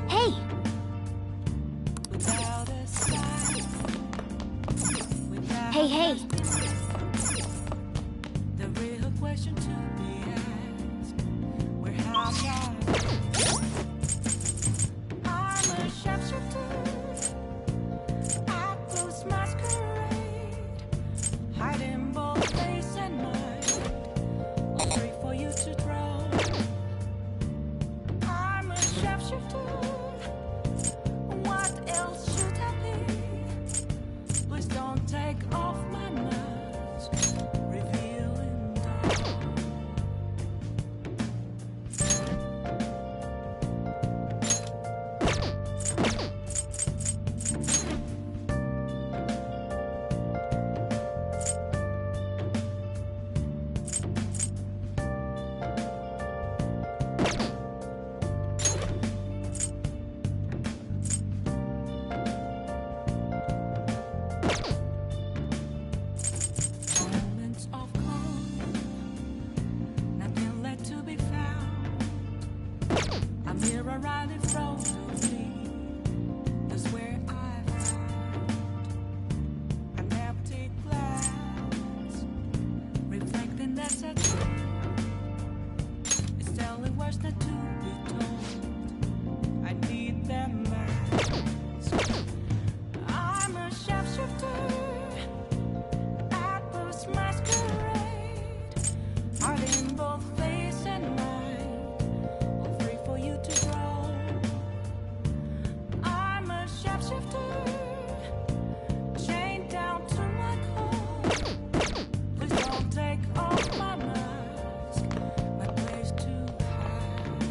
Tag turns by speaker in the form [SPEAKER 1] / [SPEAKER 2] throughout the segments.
[SPEAKER 1] Hey! Hey, hey!
[SPEAKER 2] The real question to be asked, where have I? I'm a sharpshooter at this masquerade, hiding both face and mind, all free for you to throw. I'm a sharpshooter. What else should I be? Please don't take off my mask, revealing dark. Moments of calm, nothing left to be found. A mirror right in front of me, that's where I found an empty glass, reflecting that's a truth. It's telling words not to be told. I need them mask. I'm a sharpshooter at this masquerade, hiding both face and mind, all free for you to throw. I'm a sharpshooter, chained down to my core. Please don't take off my mask, my place to hide.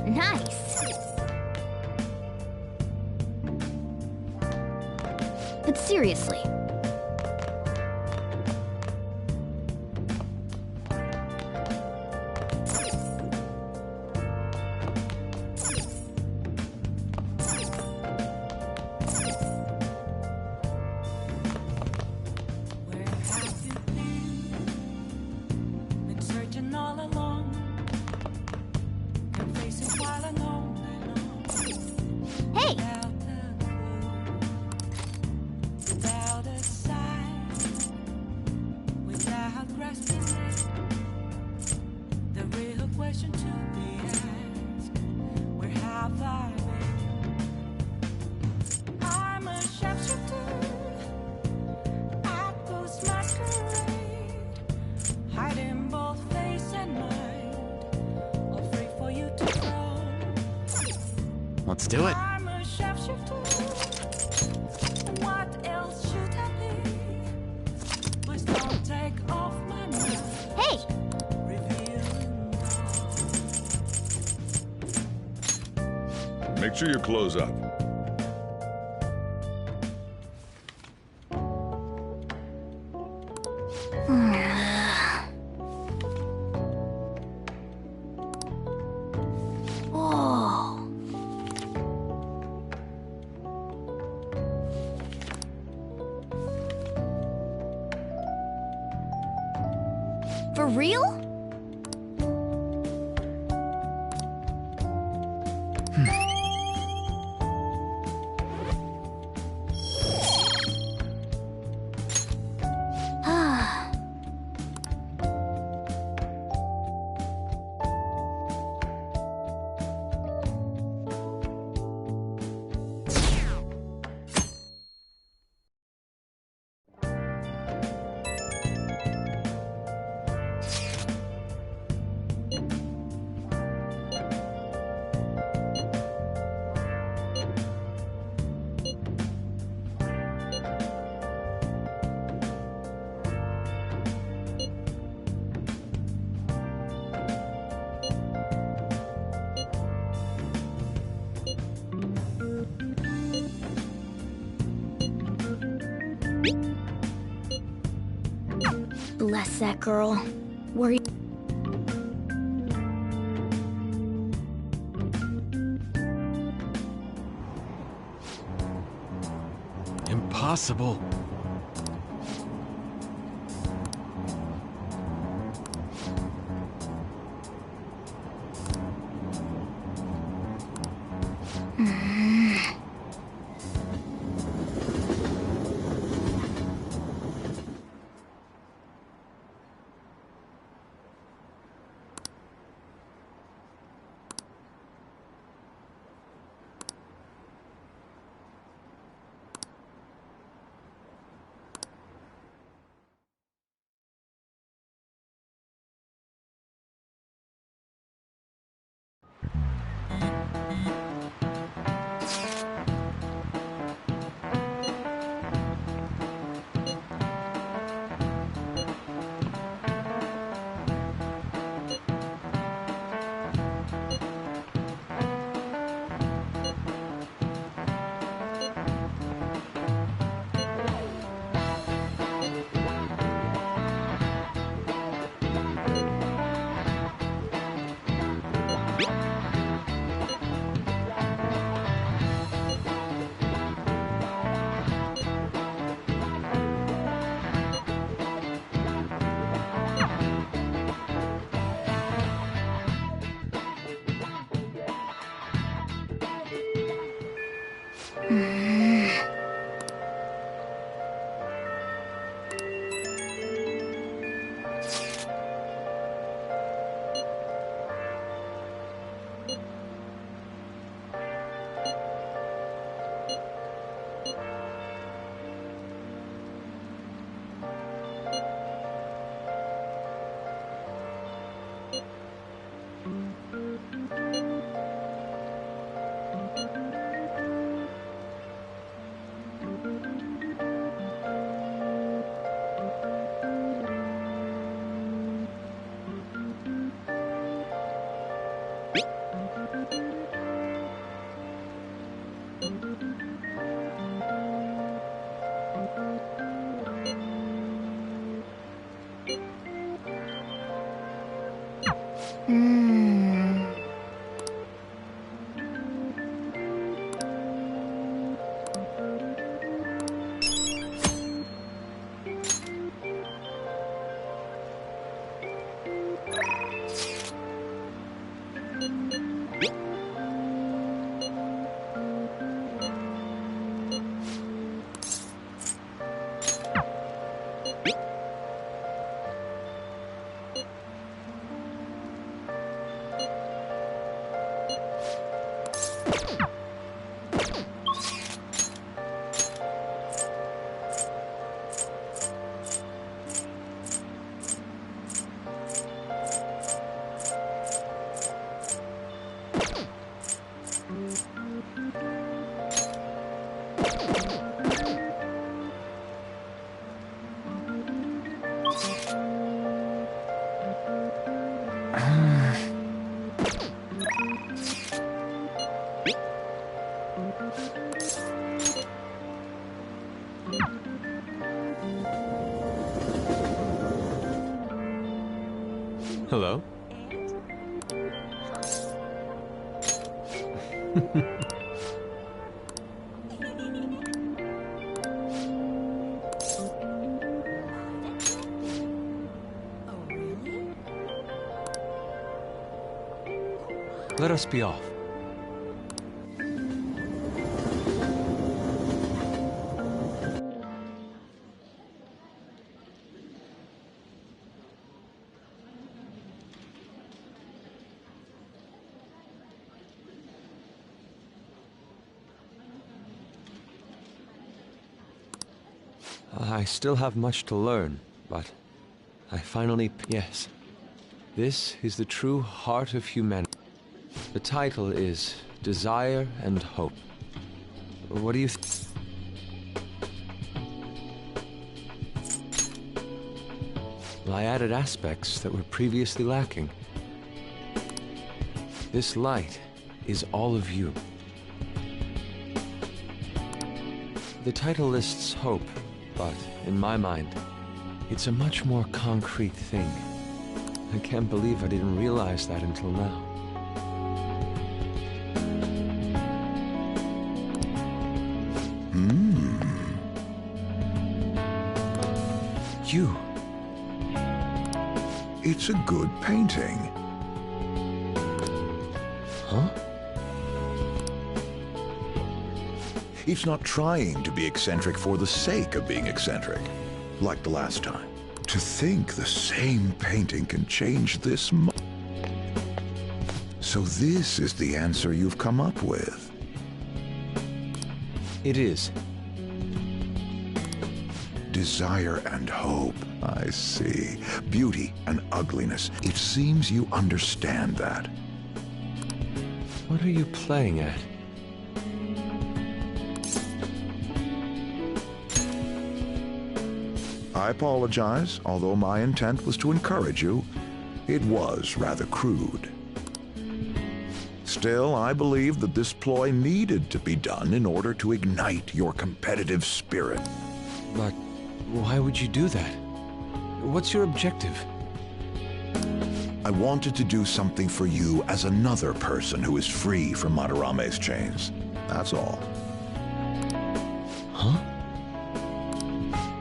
[SPEAKER 1] Nice! But seriously,
[SPEAKER 2] Where have you been? Been searching all along. Can face it while alone and on.
[SPEAKER 1] hey!
[SPEAKER 2] Without a clue, without a sign, without grasping it. The real question to be asked, where have I been? I'm a sharpshooter at this masquerade, hiding both face and mind, all free for you to throw.
[SPEAKER 3] Let's do it.
[SPEAKER 2] I'm a sharpshooter. What else should I be? Please don't take off my mask,
[SPEAKER 1] Hey!
[SPEAKER 2] revealing dark.
[SPEAKER 4] Make sure you close up.
[SPEAKER 1] For real? Bless that girl. Worry.
[SPEAKER 3] Impossible.
[SPEAKER 4] Hello?
[SPEAKER 2] Oh, really?
[SPEAKER 4] let us be off. I still have much to learn, but I finally... Yes, this is the true heart of humanity. The title is Desire and Hope. What do you think? Well, I added aspects that were previously lacking. This light is all of you. The title lists hope, but in my mind, it's a much more concrete thing. I can't believe I didn't realize that until now. You.
[SPEAKER 5] It's a good painting.
[SPEAKER 4] Huh?
[SPEAKER 5] It's not trying to be eccentric for the sake of being eccentric, like the last time. To think the same painting can change this much. So this is the answer you've come up with.
[SPEAKER 4] It is.
[SPEAKER 5] Desire and hope. I see. Beauty and ugliness. It seems you understand that.
[SPEAKER 4] What are you playing at?
[SPEAKER 5] I apologize, although my intent was to encourage you. It was rather crude. Still, I believe that this ploy needed to be done in order to ignite your competitive spirit.
[SPEAKER 4] But why would you do that? What's your objective?
[SPEAKER 5] I wanted to do something for you as another person who is free from Madarame's chains. That's all.
[SPEAKER 4] Huh?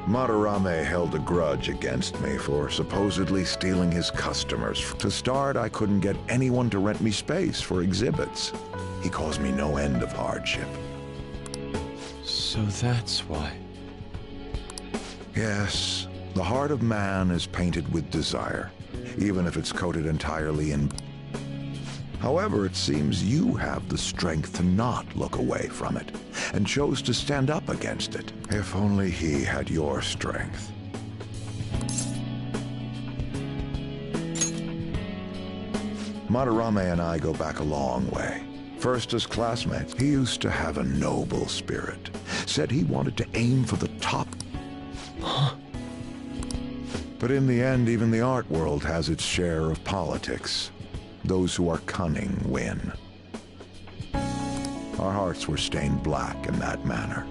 [SPEAKER 5] Madarame held a grudge against me for supposedly stealing his customers. To start, I couldn't get anyone to rent me space for exhibits. He caused me no end of hardship.
[SPEAKER 4] So that's why.
[SPEAKER 5] Yes, the heart of man is painted with desire, even if it's coated entirely in... However, it seems you have the strength to not look away from it, and chose to stand up against it. If only he had your strength. Madarame and I go back a long way. First as classmates, he used to have a noble spirit. Said he wanted to aim for the top. But in the end, even the art world has its share of politics. Those who are cunning win. Our hearts were stained black in that manner.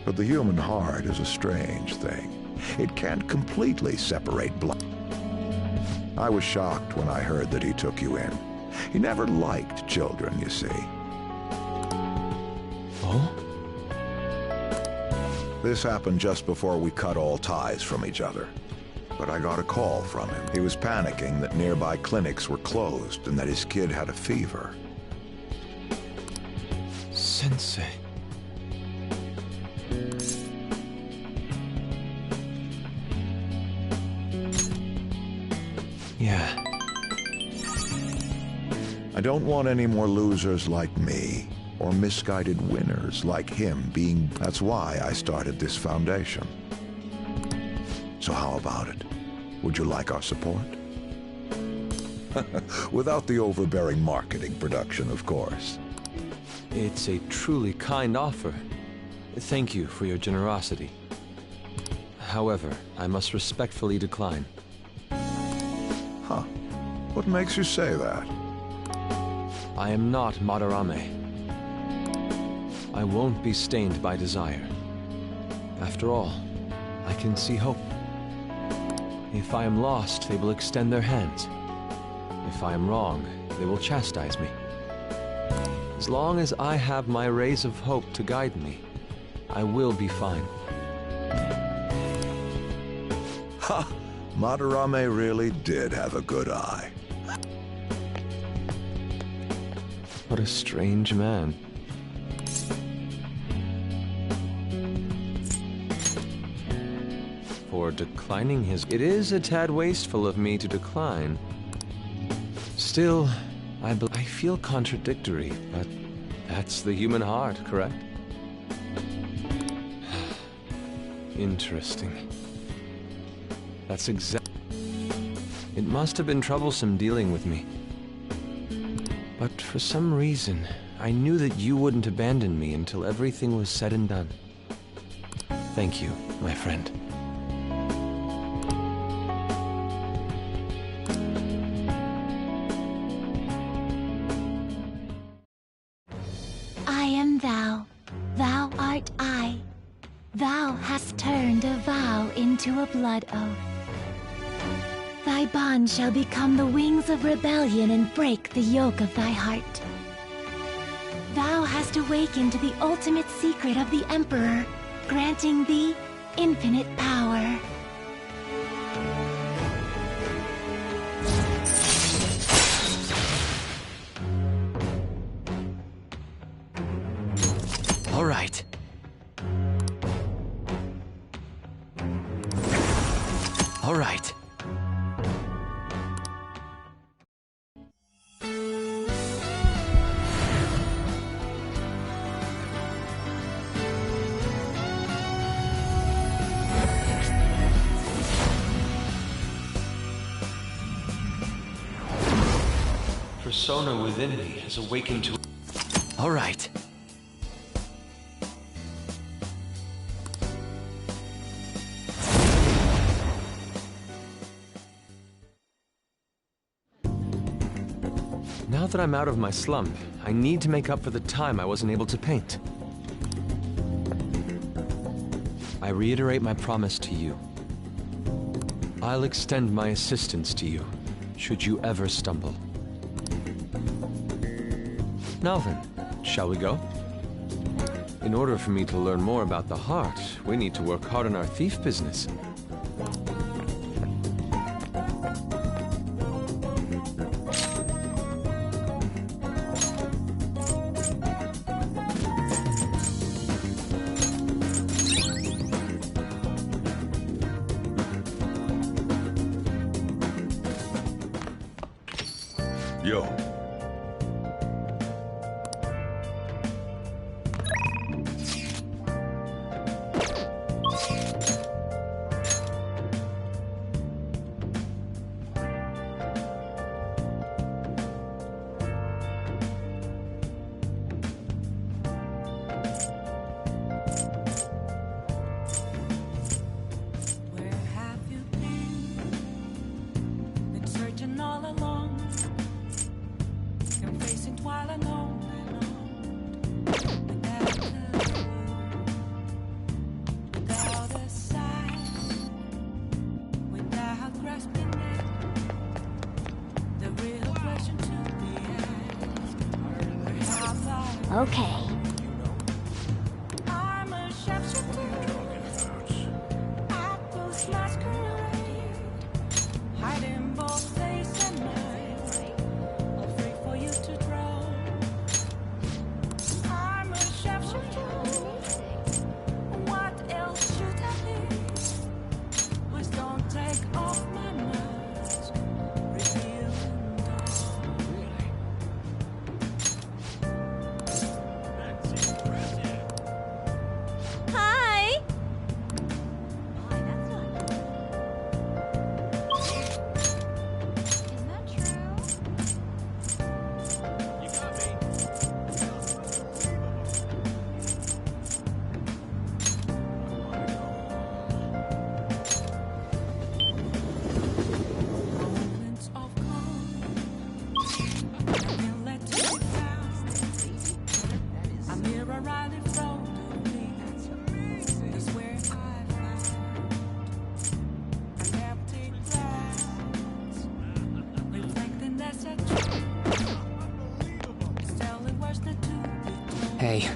[SPEAKER 5] But the human heart is a strange thing. It can't completely separate blood. I was shocked when I heard that he took you in. He never liked children, you see.
[SPEAKER 4] Oh?
[SPEAKER 5] This happened just before we cut all ties from each other. But I got a call from him. He was panicking that nearby clinics were closed and that his kid had a fever.
[SPEAKER 4] Sensei. Yeah.
[SPEAKER 5] I don't want any more losers like me, or misguided winners like him being... That's why I started this foundation. So how about it? Would you like our support? Without the overbearing marketing production, of course.
[SPEAKER 4] It's a truly kind offer. Thank you for your generosity. However, I must respectfully decline.
[SPEAKER 5] Huh. What makes you say that?
[SPEAKER 4] I am not Madarame. I won't be stained by desire. After all, I can see hope. If I am lost, they will extend their hands. If I am wrong, they will chastise me. As long as I have my rays of hope to guide me, I will be fine.
[SPEAKER 5] Ha! Madarame really did have a good eye.
[SPEAKER 4] What a strange man. For declining his... It is a tad wasteful of me to decline. Still, I feel contradictory, but that's the human heart, correct? Interesting. That's It must have been troublesome dealing with me. But for some reason, I knew that you wouldn't abandon me until everything was said and done. Thank you, my friend.
[SPEAKER 1] I am thou, thou art I. Thou hast turned a vow into a blood oath. Thy bond shall become the wings of rebellion and break the yoke of thy heart. Thou hast awakened to the ultimate secret of the Emperor, granting thee infinite power.
[SPEAKER 4] All right. All right. Persona within me has awakened to... All right. Now that I'm out of my slump, I need to make up for the time I wasn't able to paint. I reiterate my promise to you. I'll extend my assistance to you, should you ever stumble. Now then, shall we go? In order for me to learn more about the heart, we need to work hard on our thief business.
[SPEAKER 5] Yo.
[SPEAKER 2] Where have you been? Been searching all along. Been facing while alone and on. Without a word, without a sigh, without grasping it. The real question to be asked: where have I?
[SPEAKER 1] Okay.
[SPEAKER 2] I'm a shapeshifter. Apples masquerade, hiding both face and mind, afraid for you to draw. I'm a shapeshifter. What else should I be? Please don't take off my mask, revealing
[SPEAKER 1] Hi! Isn't that true?
[SPEAKER 2] moments of calm. I can't let you down. A mirror right in front of me is where I found an empty glass, reflecting that's a truth. It's telling words that to be told.
[SPEAKER 6] Hey,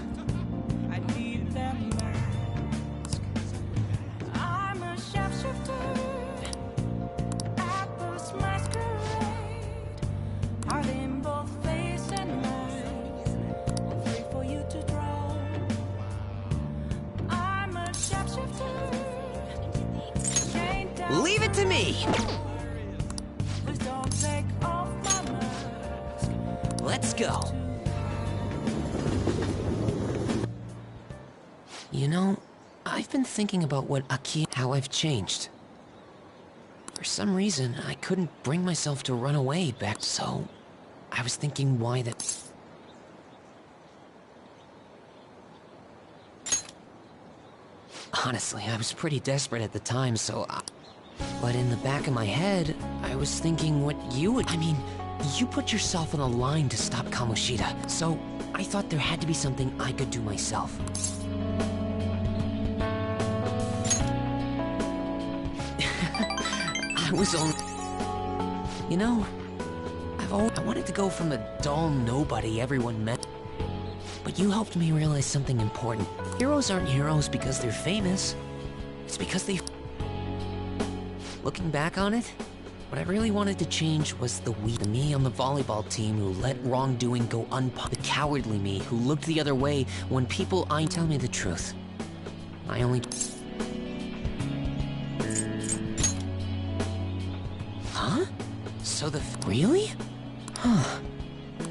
[SPEAKER 2] I need them mask. I'm a shapeshifter. Apples masquerade, hiding both face and mind,
[SPEAKER 6] it to me!
[SPEAKER 2] Please don't take off my mask.
[SPEAKER 6] Let's go. You know, I've been thinking about how I've changed. For some reason, I couldn't bring myself to run away back, so I was thinking why that... Honestly, I was pretty desperate at the time, but in the back of my head, I was thinking what you would... I mean, you put yourself on the line to stop Kamoshida, so I thought there had to be something I could do myself. I was only... You know, I wanted to go from a dull nobody everyone met. But you helped me realize something important. Heroes aren't heroes because they're famous. It's because they... Looking back on it, what I really wanted to change was the me on the volleyball team who let wrongdoing go unpunished. The cowardly me who looked the other way when people tell me the truth. I only... Huh? So really? Huh.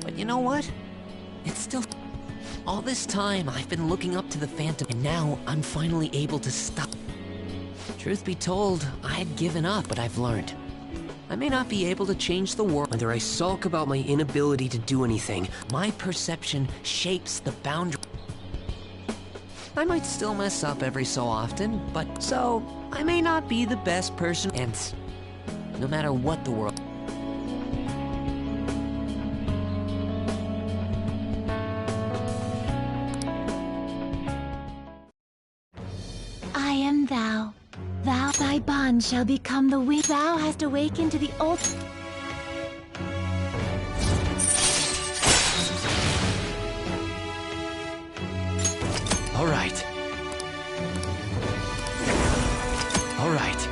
[SPEAKER 6] But you know what? It's still... All this time, I've been looking up to the Phantom, and now I'm finally able to stop. Truth be told, I had given up, but I've learned. I may not be able to change the world. Whether I sulk about my inability to do anything, my perception shapes the boundary. I might still mess up every so often, but so, I may not be the best person, and no matter what the world...
[SPEAKER 1] I am thou. Thou, thy bond shall become the wing. Thou hast awakened to the old...
[SPEAKER 4] All right. All right.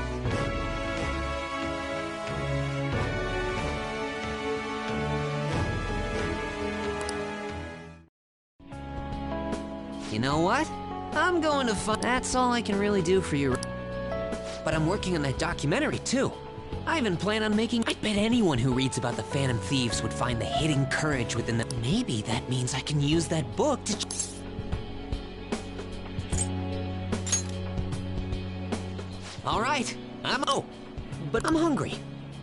[SPEAKER 6] You know what? I'm going to find... That's all I can really do for you. But I'm working on that documentary, too. I even plan on making... I bet anyone who reads about the Phantom Thieves would find the hidden courage within the... Maybe that means I can use that book to... All right, but I'm hungry.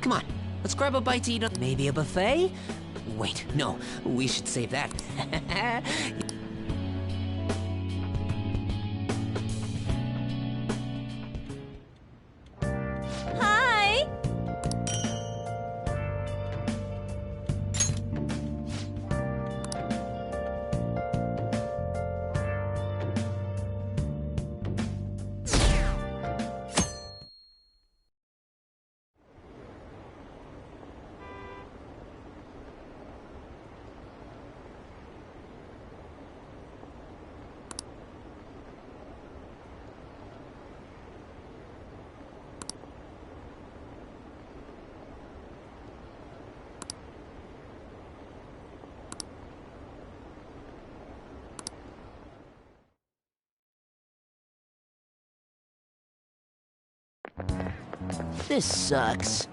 [SPEAKER 6] Come on, let's grab a bite to eat. Maybe a buffet? Wait, no, we should save that.
[SPEAKER 1] Hi!
[SPEAKER 6] This sucks.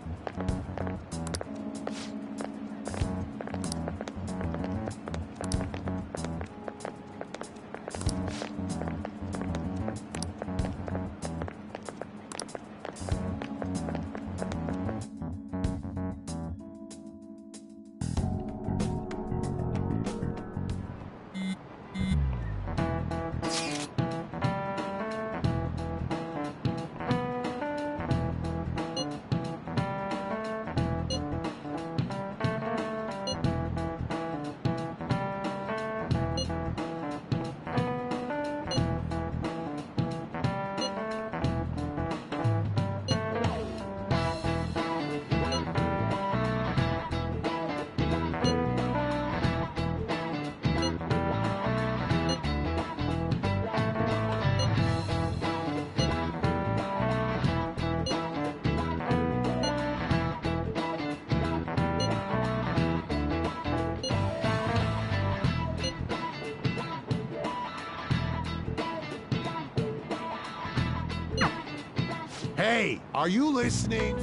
[SPEAKER 5] Hey, are you listening?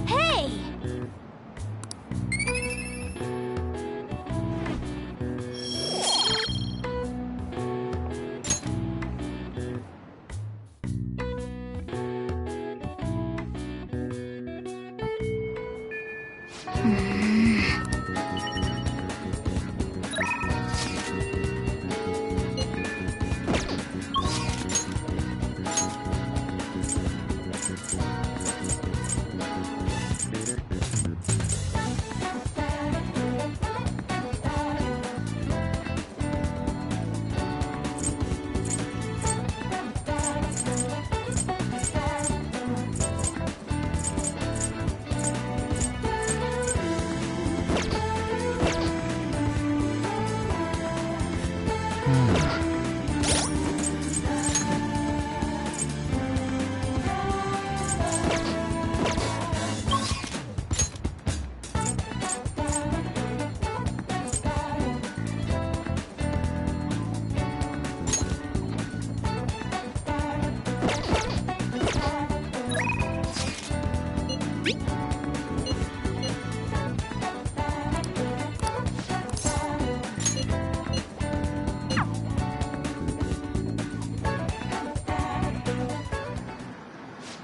[SPEAKER 1] Hey!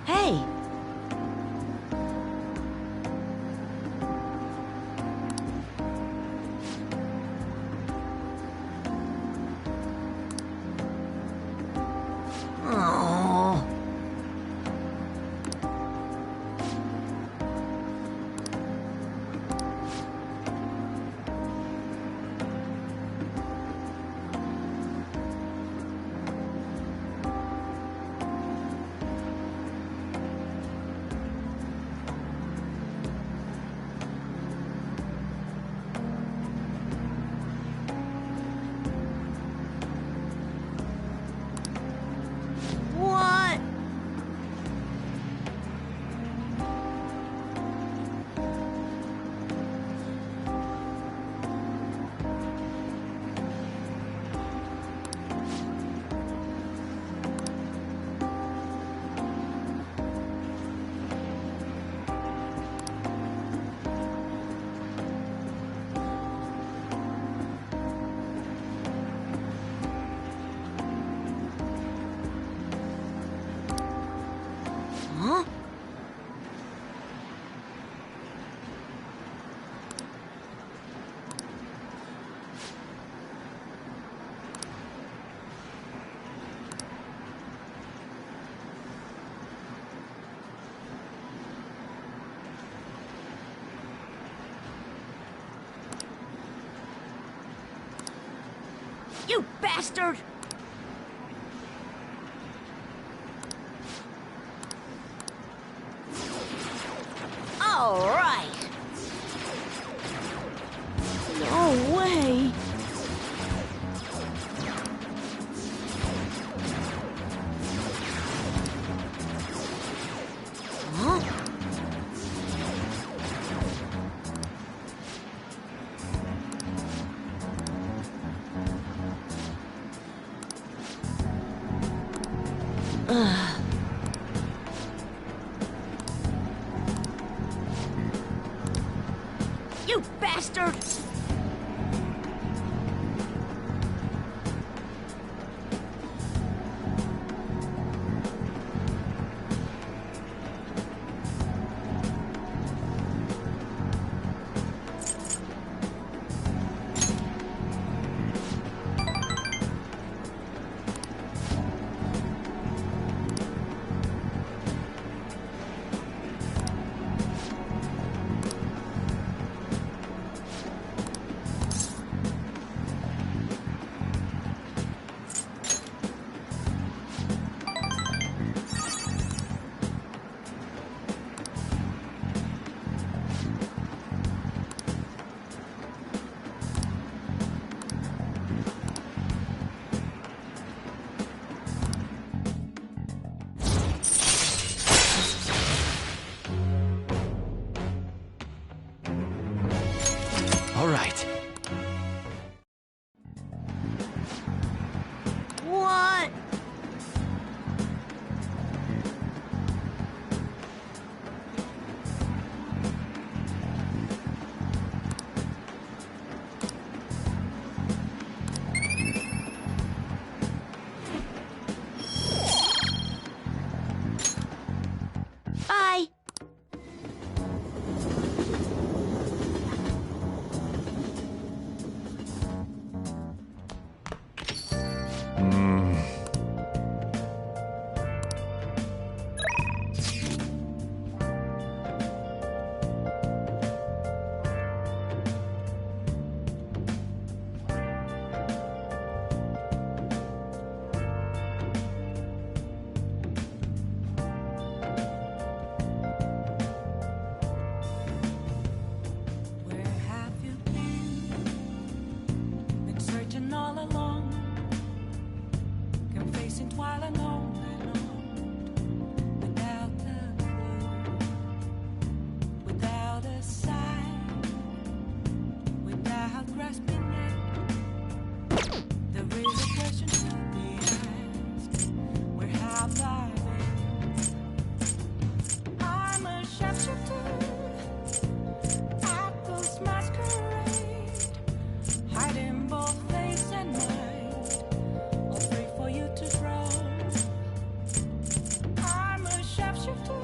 [SPEAKER 1] Hey! Oh. What? Huh? You bastard! All right. No way. Huh? You bastard!
[SPEAKER 6] right.
[SPEAKER 7] What? Bye.
[SPEAKER 2] Where have you been? Been searching all along, kept facing twilight on and on, without a clue, without a sign, without grasping it. There is a question to be asked. Where have I been? I'm a shapeshifter. Apples masquerade, hiding both face and mind, all free for you to grow. I'm a shapeshifter.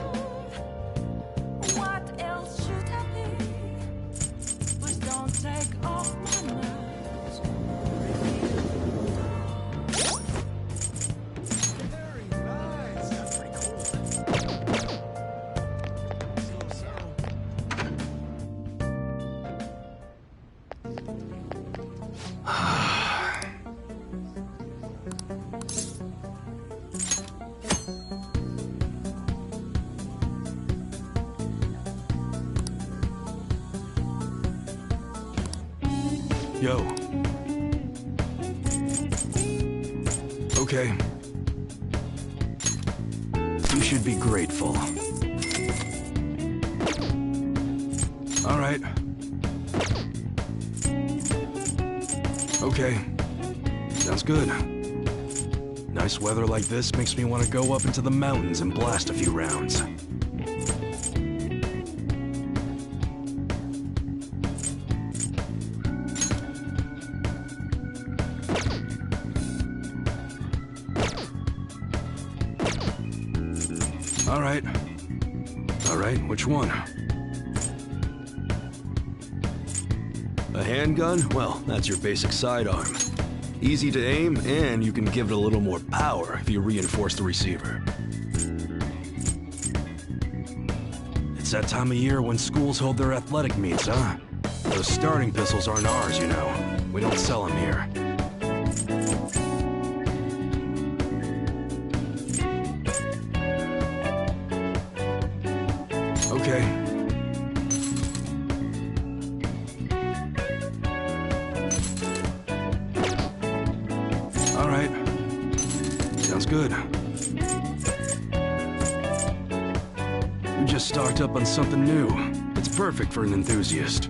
[SPEAKER 2] What else should I be? Please don't take off my mask.
[SPEAKER 3] Very nice. That's pretty cool.
[SPEAKER 8] Yo. Okay. You should be grateful. All right. Okay. Sounds good. Nice weather like this makes me want to go up into the mountains and blast a few rounds. All right. All right, which one? A handgun? Well, that's your basic sidearm. Easy to aim, and you can give it a little more power if you reinforce the receiver. It's that time of year when schools hold their athletic meets, huh? Those starting pistols aren't ours, you know. We don't sell them here. Okay. All right. Sounds good. We just stocked up on something new. It's perfect for an enthusiast.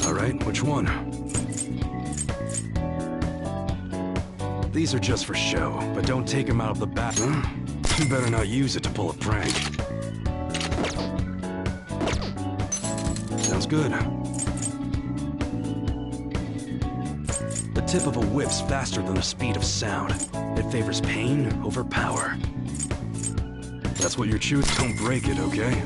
[SPEAKER 8] All right, which one? These are just for show, but don't take them out of the bat. Huh? You better not use it to pull a prank. Sounds good. The tip of a whip's faster than the speed of sound. It favors pain over power. That's what you're choosing. Don't break it, okay?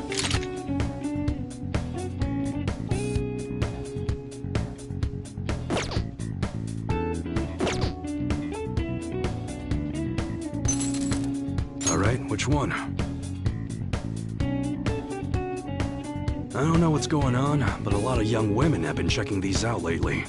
[SPEAKER 8] All right, which one? I don't know what's going on, but a lot of young women have been checking these out lately.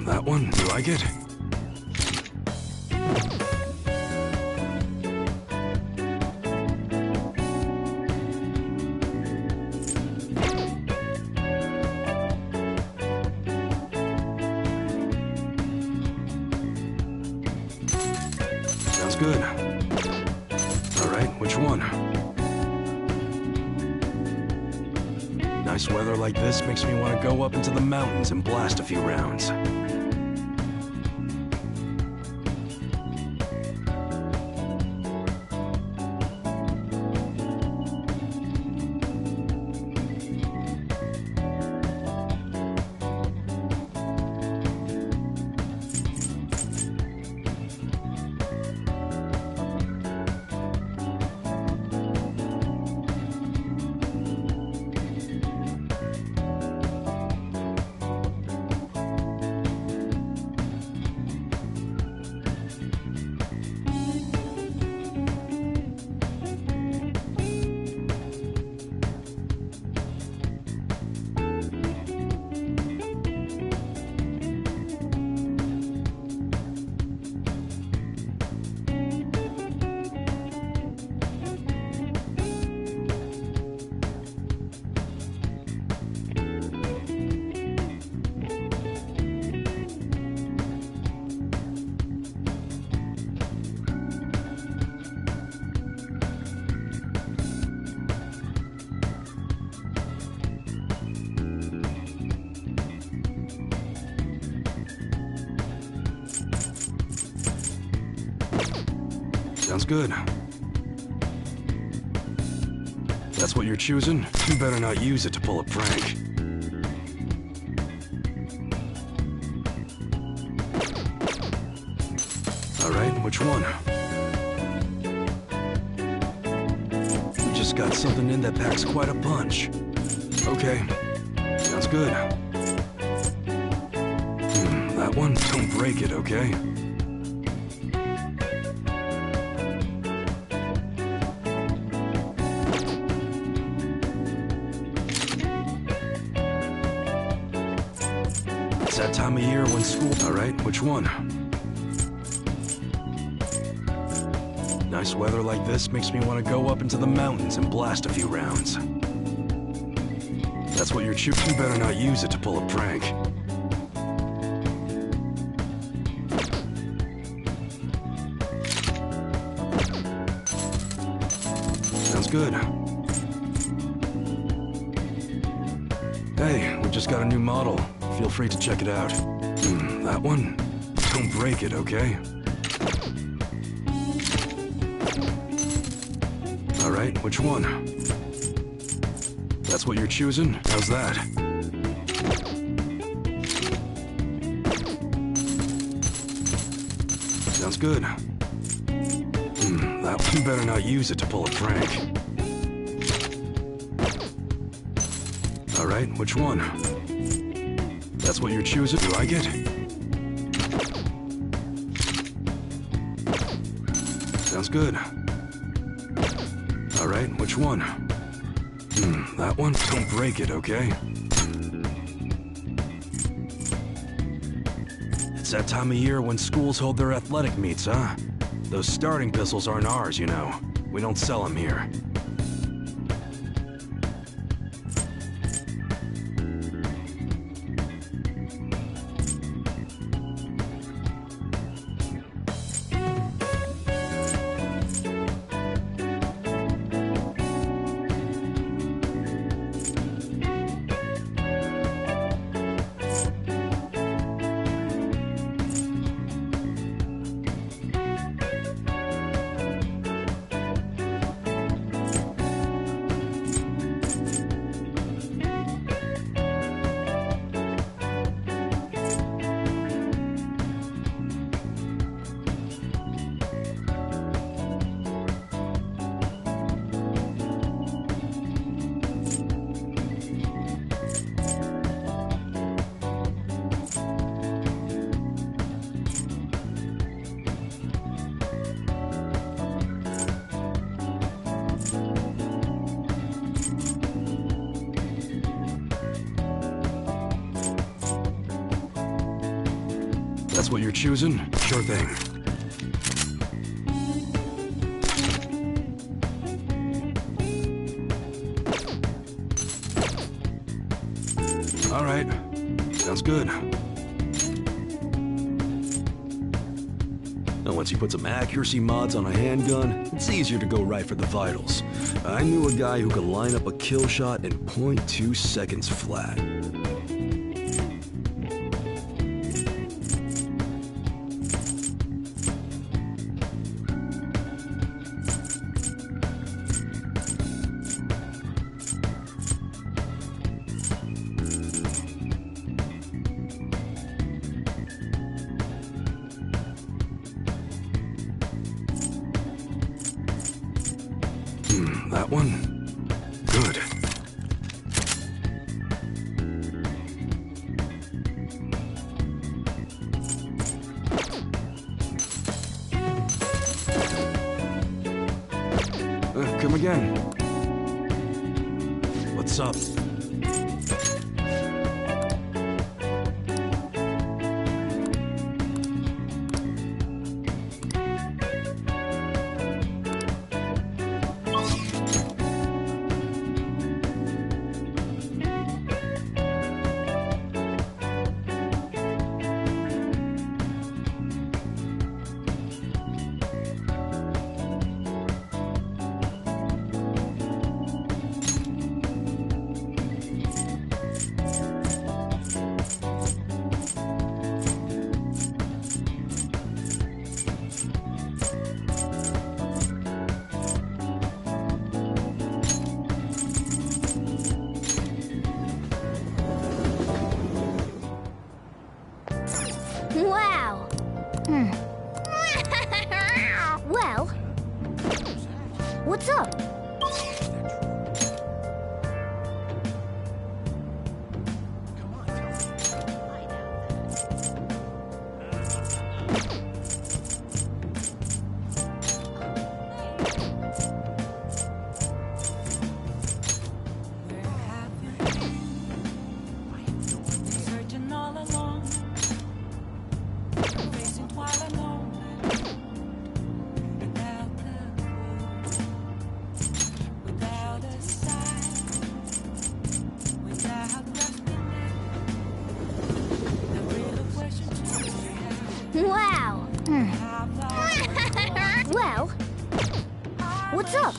[SPEAKER 8] That one? You like it? Sounds good. Alright, which one? Nice weather like this makes me want to go up into the mountains and blast a few rounds. Sounds good. That's what you're choosing? You better not use it to pull a prank. Alright, which one? We just got something in that packs quite a punch. Okay, sounds good. That one? Don't break it, okay? It's that time of year when school... Alright, which one? Nice weather like this makes me want to go up into the mountains and blast a few rounds. That's what you're choosing. You better not use it to pull a prank. Sounds good. Hey, we just got a new model. Feel free to check it out. That one? Don't break it, okay? Alright, which one? That's what you're choosing? How's that? Sounds good. That one, you better not use it to pull a prank. Alright, which one? That's what you're choosing? You like it? Sounds good. Alright, which one? That one? Don't break it, okay? It's that time of year when schools hold their athletic meets, huh? Those starting pistols aren't ours, you know. We don't sell them here. That's what you're choosing? Sure thing. All right. Sounds good. Now, once you put some accuracy mods on a handgun, it's easier to go right for the vitals. I knew a guy who could line up a kill shot in 0.2 seconds flat. That one? Good. Come again. What's up?
[SPEAKER 1] Wow! Well, what's up?
[SPEAKER 2] Where have you been? Searching all along, facing twilight alone, without the without a sign, without resting. The real question to me
[SPEAKER 1] Wow!
[SPEAKER 2] have
[SPEAKER 1] Well, what's up?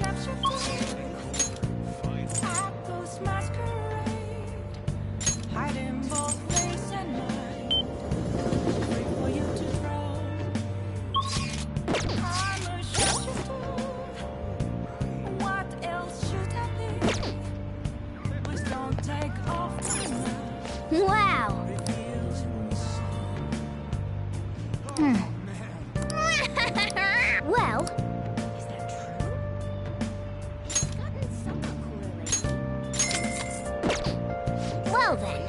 [SPEAKER 2] Those masquerade, hiding both face and mind. Wait for you to throw. I'm a shot you fool. What else should I be? Please don't take off my mind.
[SPEAKER 1] Wow!
[SPEAKER 2] Reveals
[SPEAKER 1] Well,
[SPEAKER 7] Is that true? She's gotten somewhat cooler lately.
[SPEAKER 1] well then.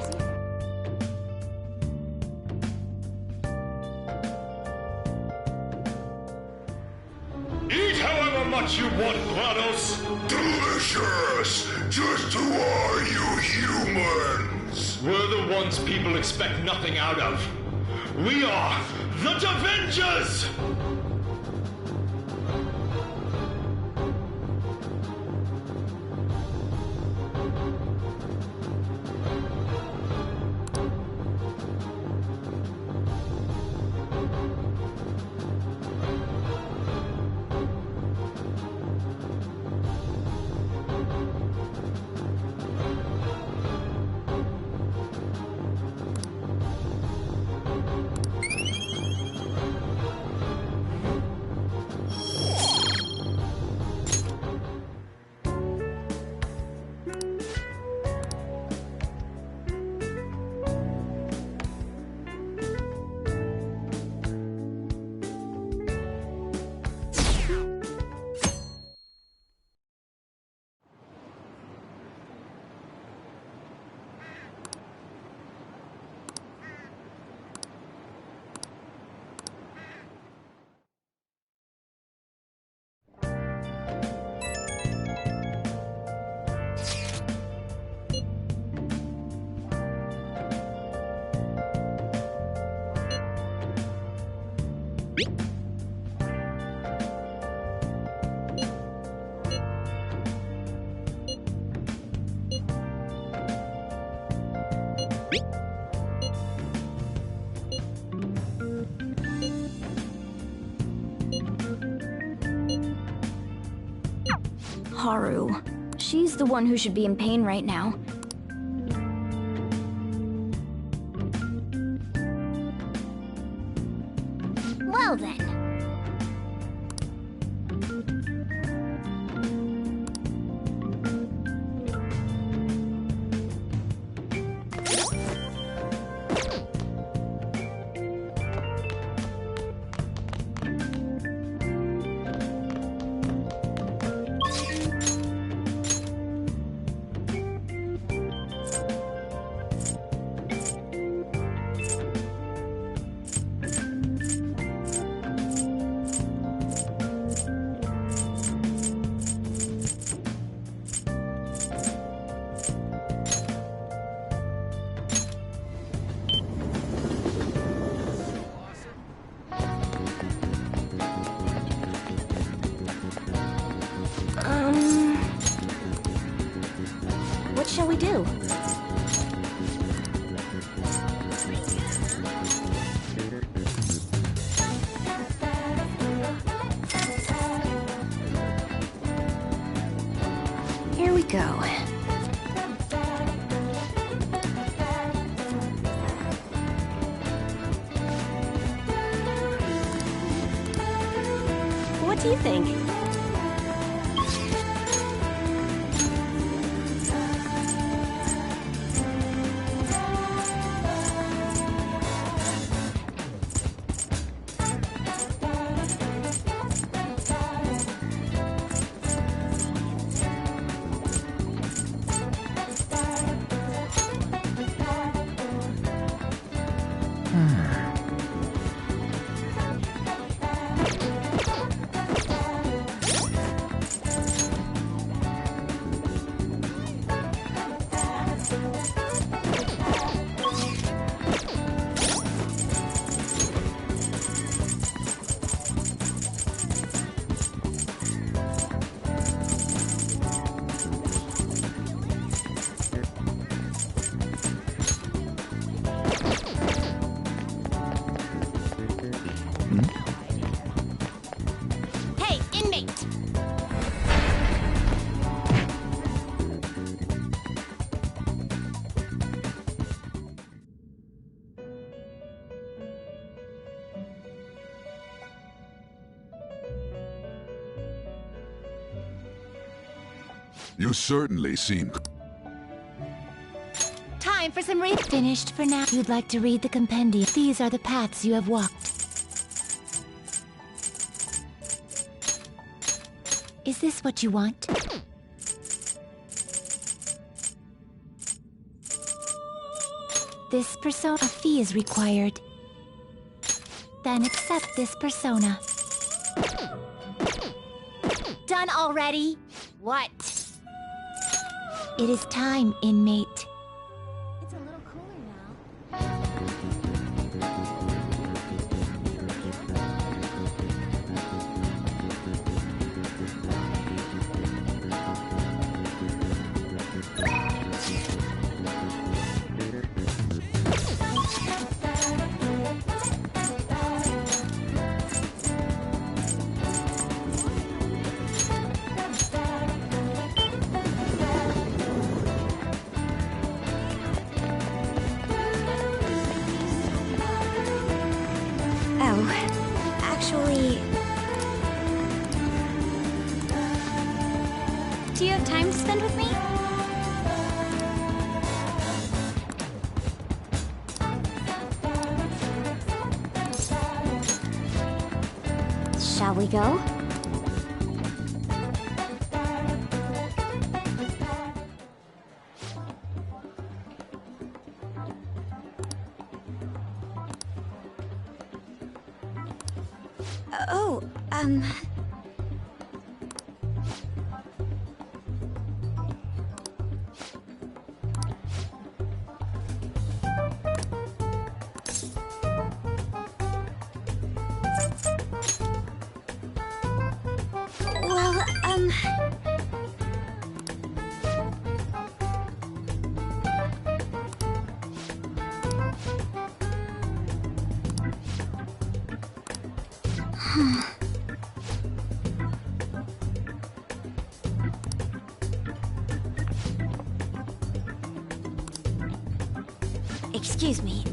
[SPEAKER 3] Eat however much you want, GLaDOS! Delicious! Just who are you humans? We're the ones people expect nothing out of. We are the Avengers!
[SPEAKER 9] Haru. She's the one who should be in pain right now.
[SPEAKER 1] Well then.
[SPEAKER 9] What shall we do? Here we go. What do you think?
[SPEAKER 1] Hey, inmate!
[SPEAKER 5] You certainly seem...
[SPEAKER 1] Time for some read. Finished for now. You'd like to read the compendium. These are the paths you have walked. Is this what you want? This persona. A fee is required. Then accept this persona. Done already? What? It is time, inmate.
[SPEAKER 7] It's a little cooler now.
[SPEAKER 9] Oh, actually... Do you have time to spend with me? Shall we go? Oh, Excuse me.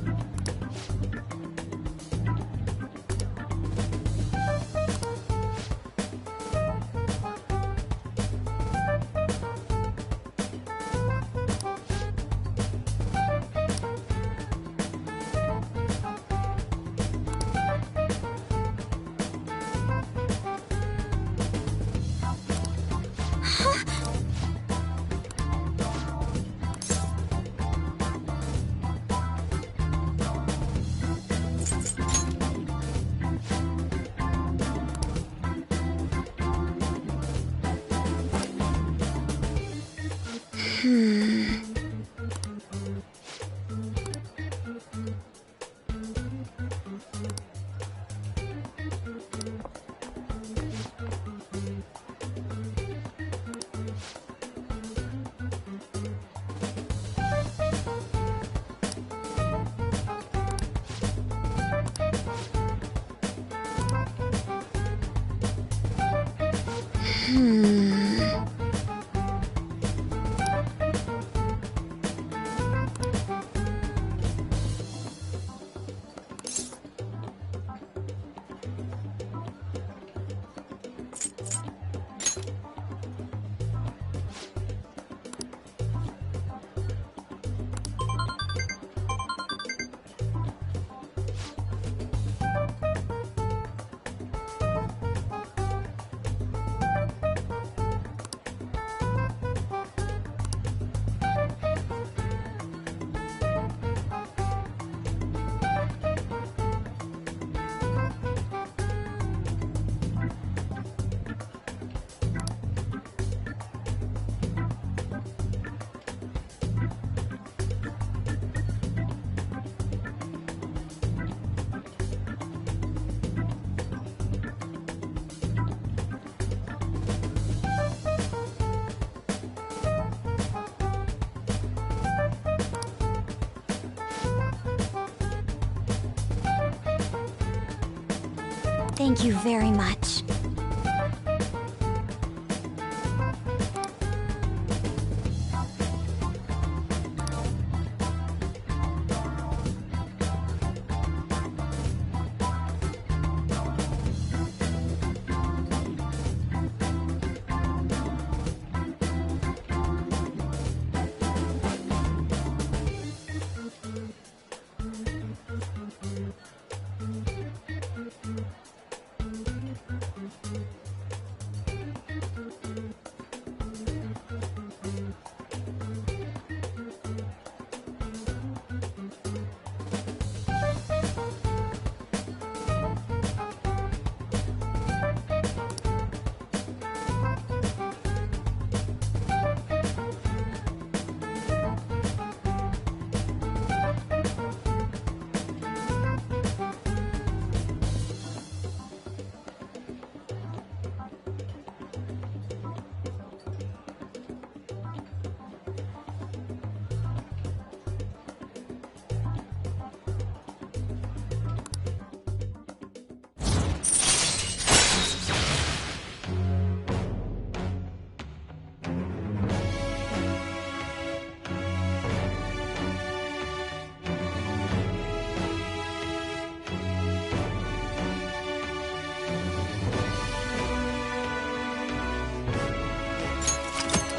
[SPEAKER 9] Thank you very much.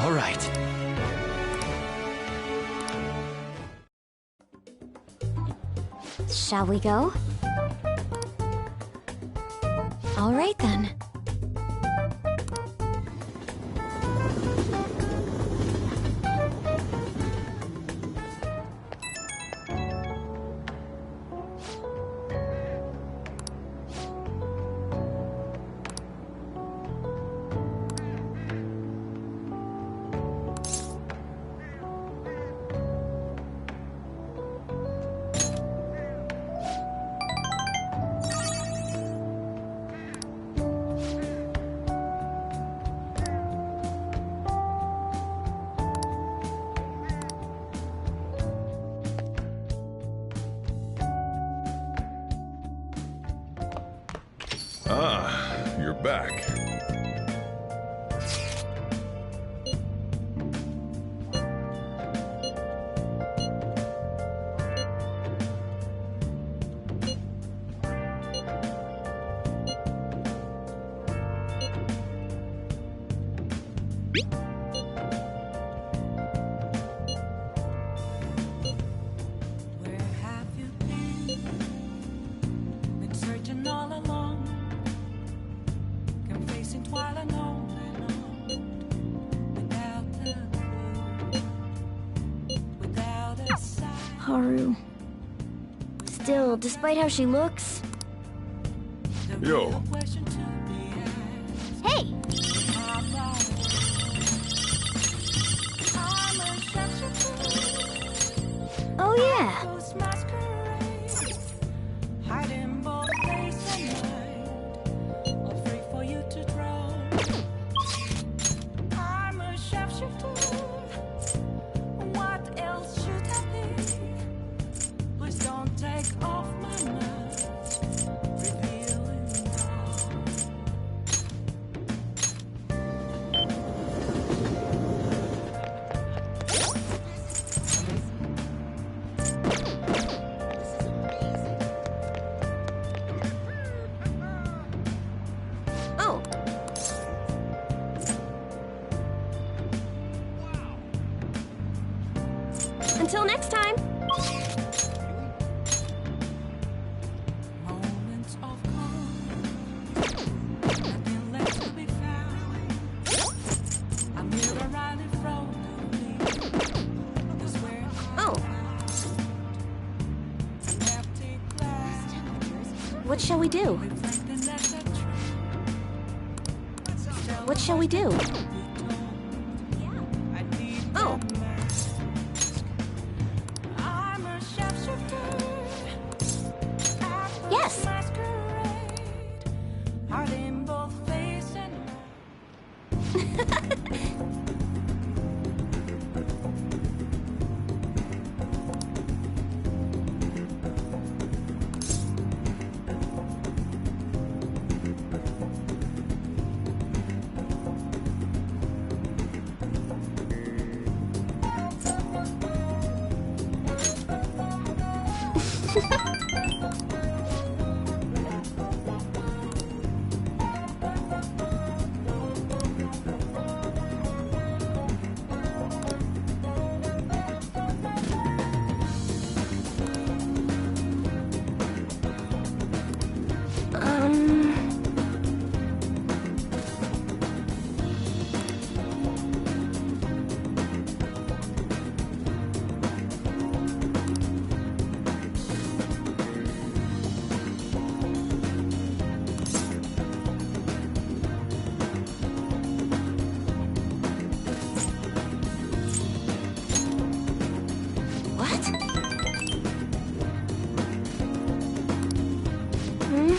[SPEAKER 8] All right.
[SPEAKER 9] Shall we go? All right then.
[SPEAKER 3] Ah, you're back.
[SPEAKER 2] Where have you been? Been searching all along, confessing while alone without a clue, without a sign.
[SPEAKER 9] Haru. Still, despite how she looks,
[SPEAKER 2] The
[SPEAKER 3] Yo.
[SPEAKER 2] real question to be asked.
[SPEAKER 1] Hey!
[SPEAKER 2] How about I'm a
[SPEAKER 9] oh yeah.
[SPEAKER 2] Ghost masquerade, hiding both face and mind, all free for you to draw. I'm a shapeshifter. What else should I be? Please don't take off my mask, revealing all.
[SPEAKER 9] Oh. Until next time.
[SPEAKER 2] Moments of calm, nothing left to be found. A mirror right in front of me. This where
[SPEAKER 9] Oh.
[SPEAKER 2] an empty glass,
[SPEAKER 9] What shall we do?
[SPEAKER 2] reflecting that's a truth.
[SPEAKER 9] What shall we do?
[SPEAKER 2] I need
[SPEAKER 9] Oh.
[SPEAKER 2] the mask. I'm a shapeshifter.
[SPEAKER 9] Yes.
[SPEAKER 2] Masquerade, hiding both face and
[SPEAKER 9] What? Hmm?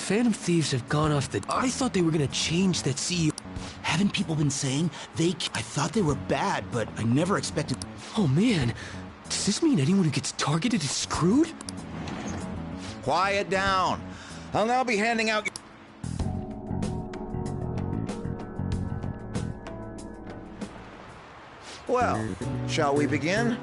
[SPEAKER 10] Phantom Thieves have gone off the... I thought they were gonna change that CEO...
[SPEAKER 11] Haven't people been saying I thought they were bad, but I never expected...
[SPEAKER 10] Oh man, does this mean anyone who gets targeted is screwed?
[SPEAKER 5] Quiet down. I'll now be handing out... Well, shall we begin?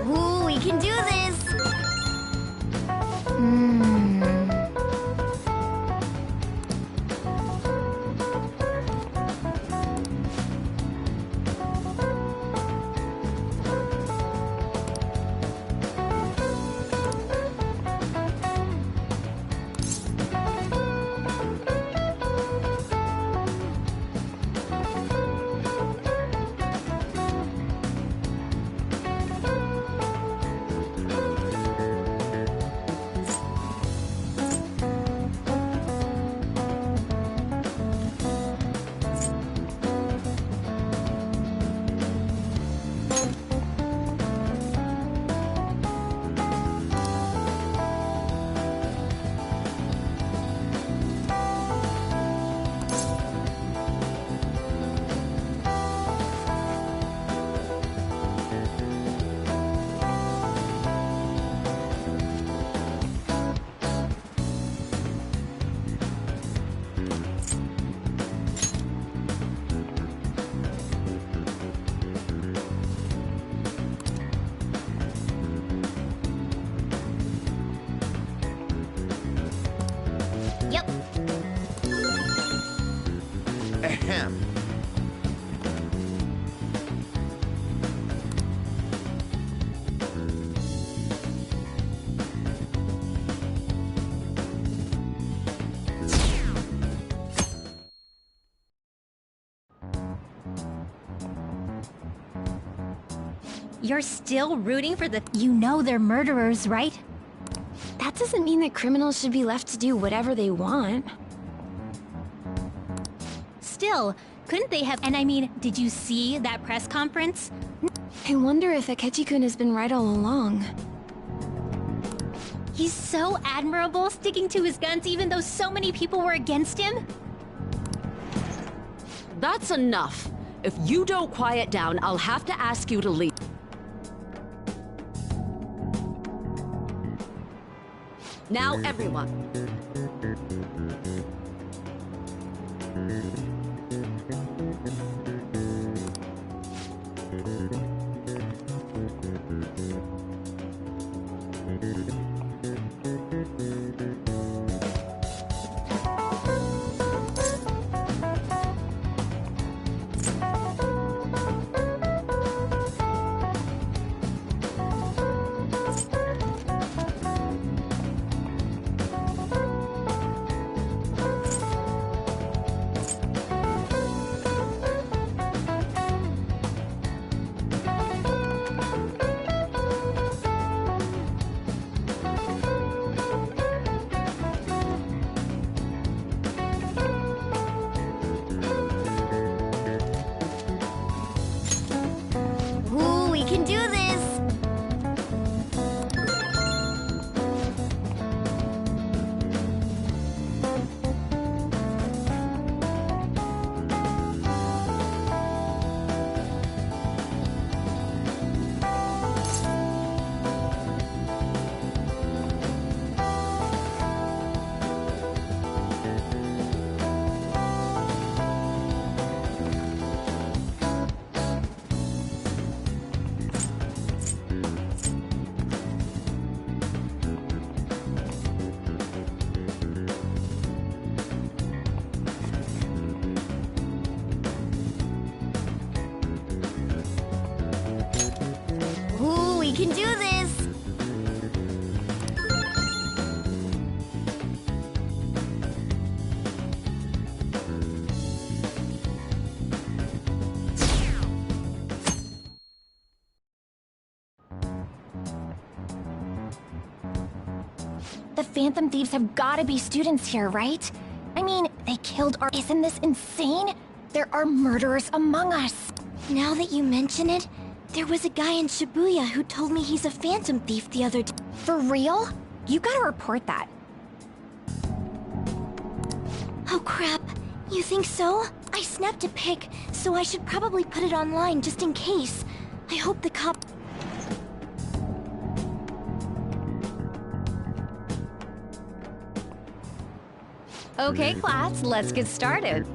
[SPEAKER 9] Ooh, we can do this! Yep.
[SPEAKER 5] Ahem.
[SPEAKER 1] You're still rooting for the... You know they're murderers, right?
[SPEAKER 9] That doesn't mean that criminals should be left to do whatever they want.
[SPEAKER 1] Still, couldn't they have... And I mean, did you see that press conference?
[SPEAKER 9] I wonder if Akechi-kun has been right all along.
[SPEAKER 1] He's so admirable, sticking to his guns even though so many people were against him.
[SPEAKER 12] That's enough. If you don't quiet down, I'll have to ask you to leave. Now, everyone.
[SPEAKER 9] The Phantom Thieves have gotta be students here, right? I mean, they killed our— Isn't this insane? There are murderers among us.
[SPEAKER 7] Now that you mention it, there was a guy in Shibuya who told me he's a Phantom Thief the other day.
[SPEAKER 9] For real? You gotta report that.
[SPEAKER 7] Oh crap, you think so? I snapped a pic, so I should probably put it online just in case. I hope the cop—
[SPEAKER 12] Okay, class, let's get started.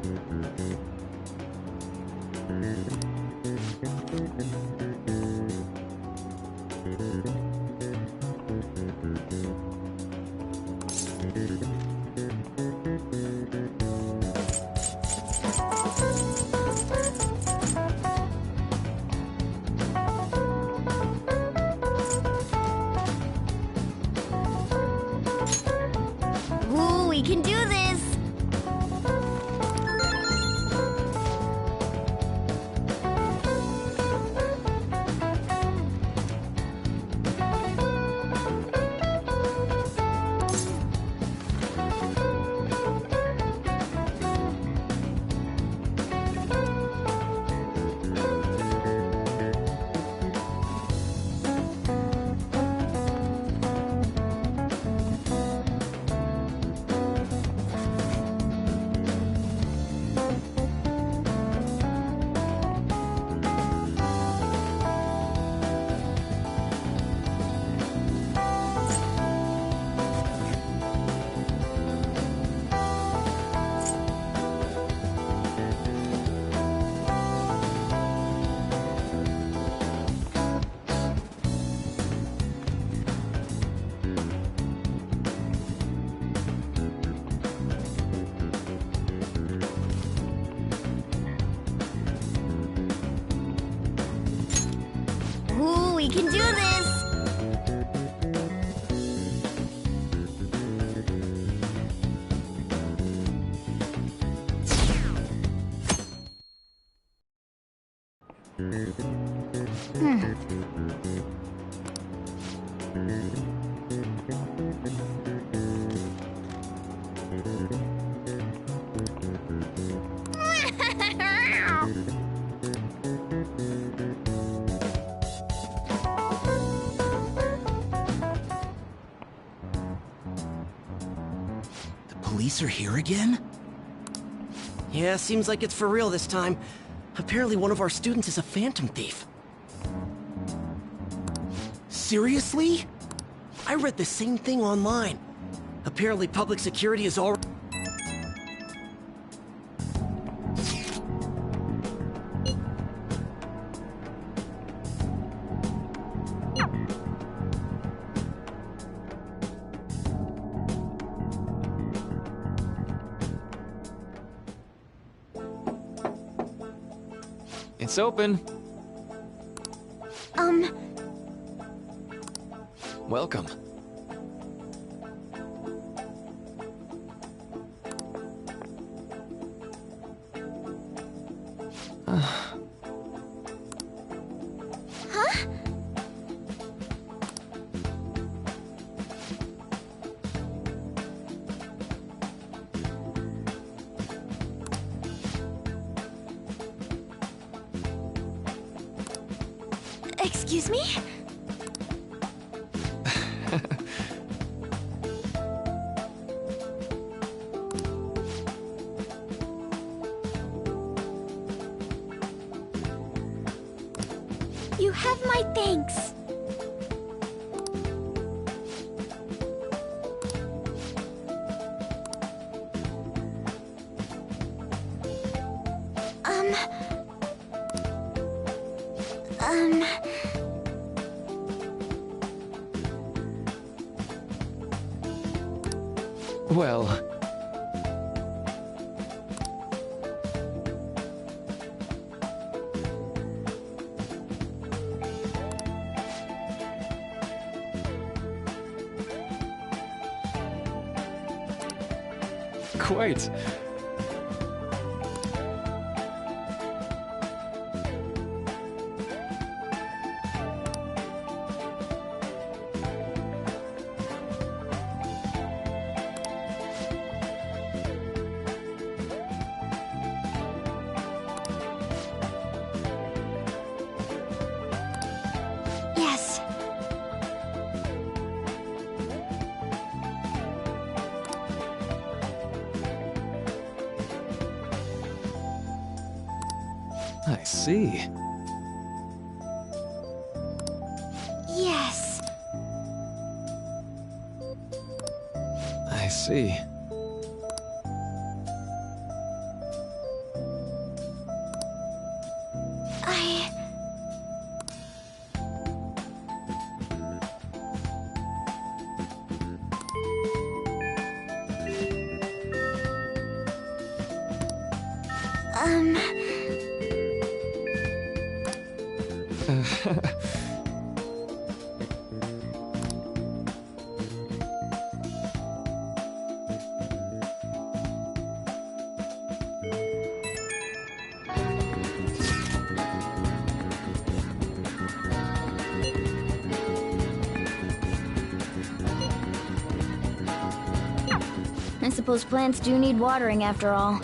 [SPEAKER 7] Ooh, we can do this! Ooh, we can do this!
[SPEAKER 11] Police are here again?
[SPEAKER 13] Yeah, seems like it's for real this time. Apparently one of our students is a Phantom Thief.
[SPEAKER 11] Seriously?
[SPEAKER 13] I read the same thing online. Apparently public security is all...
[SPEAKER 4] It's open. Welcome.
[SPEAKER 7] Excuse me? You have my thanks.
[SPEAKER 4] Well... Quite. I see.
[SPEAKER 7] Yes.
[SPEAKER 4] I see.
[SPEAKER 9] I suppose plants do need watering after all.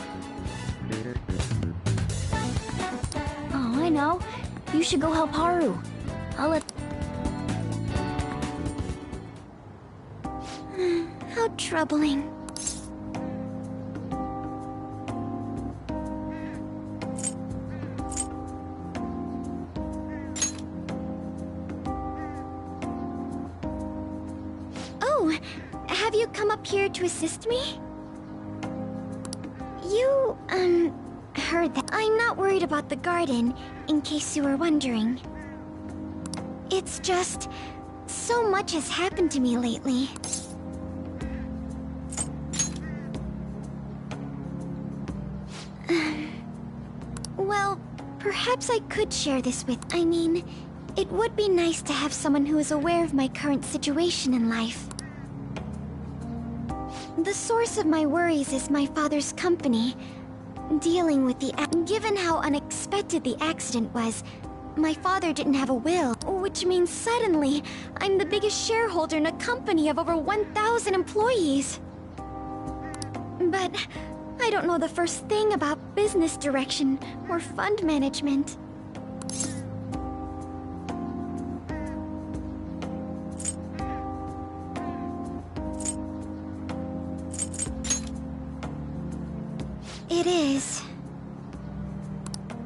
[SPEAKER 9] Oh, I know. You should go help Haru. I'll let...
[SPEAKER 7] How troubling. Oh, have you come up here to assist me? You, heard that. I'm not worried about the garden, in case you were wondering. It's just, so much has happened to me lately. Well, perhaps I could share this with... I mean, it would be nice to have someone who is aware of my current situation in life. The source of my worries is my father's company. Dealing with the... Given how unexpected the accident was, my father didn't have a will, which means suddenly, I'm the biggest shareholder in a company of over 1,000 employees. But I don't know the first thing about business direction or fund management. It is.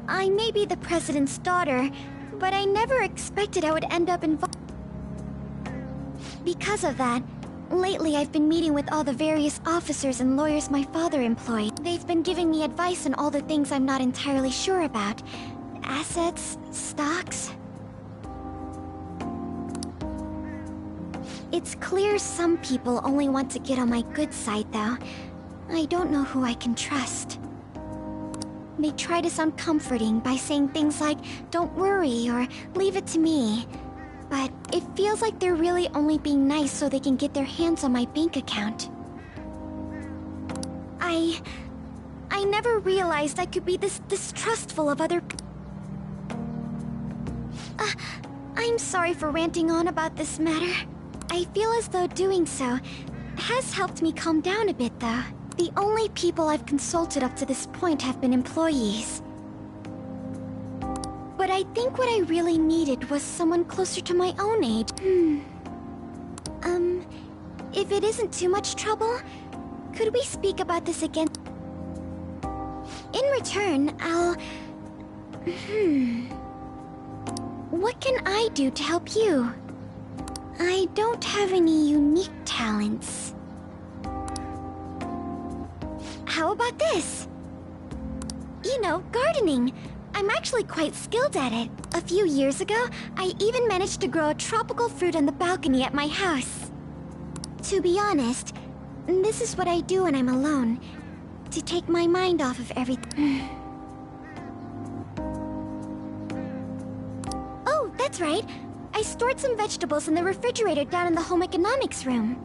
[SPEAKER 7] I may be the president's daughter, but I never expected I would end up involved. Because of that, lately I've been meeting with all the various officers and lawyers my father employed. They've been giving me advice on all the things I'm not entirely sure about. Assets, stocks. It's clear some people only want to get on my good side, though. I don't know who I can trust. They try to sound comforting by saying things like, "Don't worry," or "Leave it to me." But it feels like they're really only being nice so they can get their hands on my bank account. I never realized I could be this distrustful of other... I'm sorry for ranting on about this matter. I feel as though doing so has helped me calm down a bit, though. The only people I've consulted up to this point have been employees. But I think what I really needed was someone closer to my own age. If it isn't too much trouble, could we speak about this again? In return, I'll... What can I do to help you? I don't have any unique talents. How about this? You know, gardening. I'm actually quite skilled at it. A few years ago, I even managed to grow a tropical fruit on the balcony at my house. To be honest, this is what I do when I'm alone, to take my mind off of everything. Oh, that's right. I stored some vegetables in the refrigerator down in the home economics room.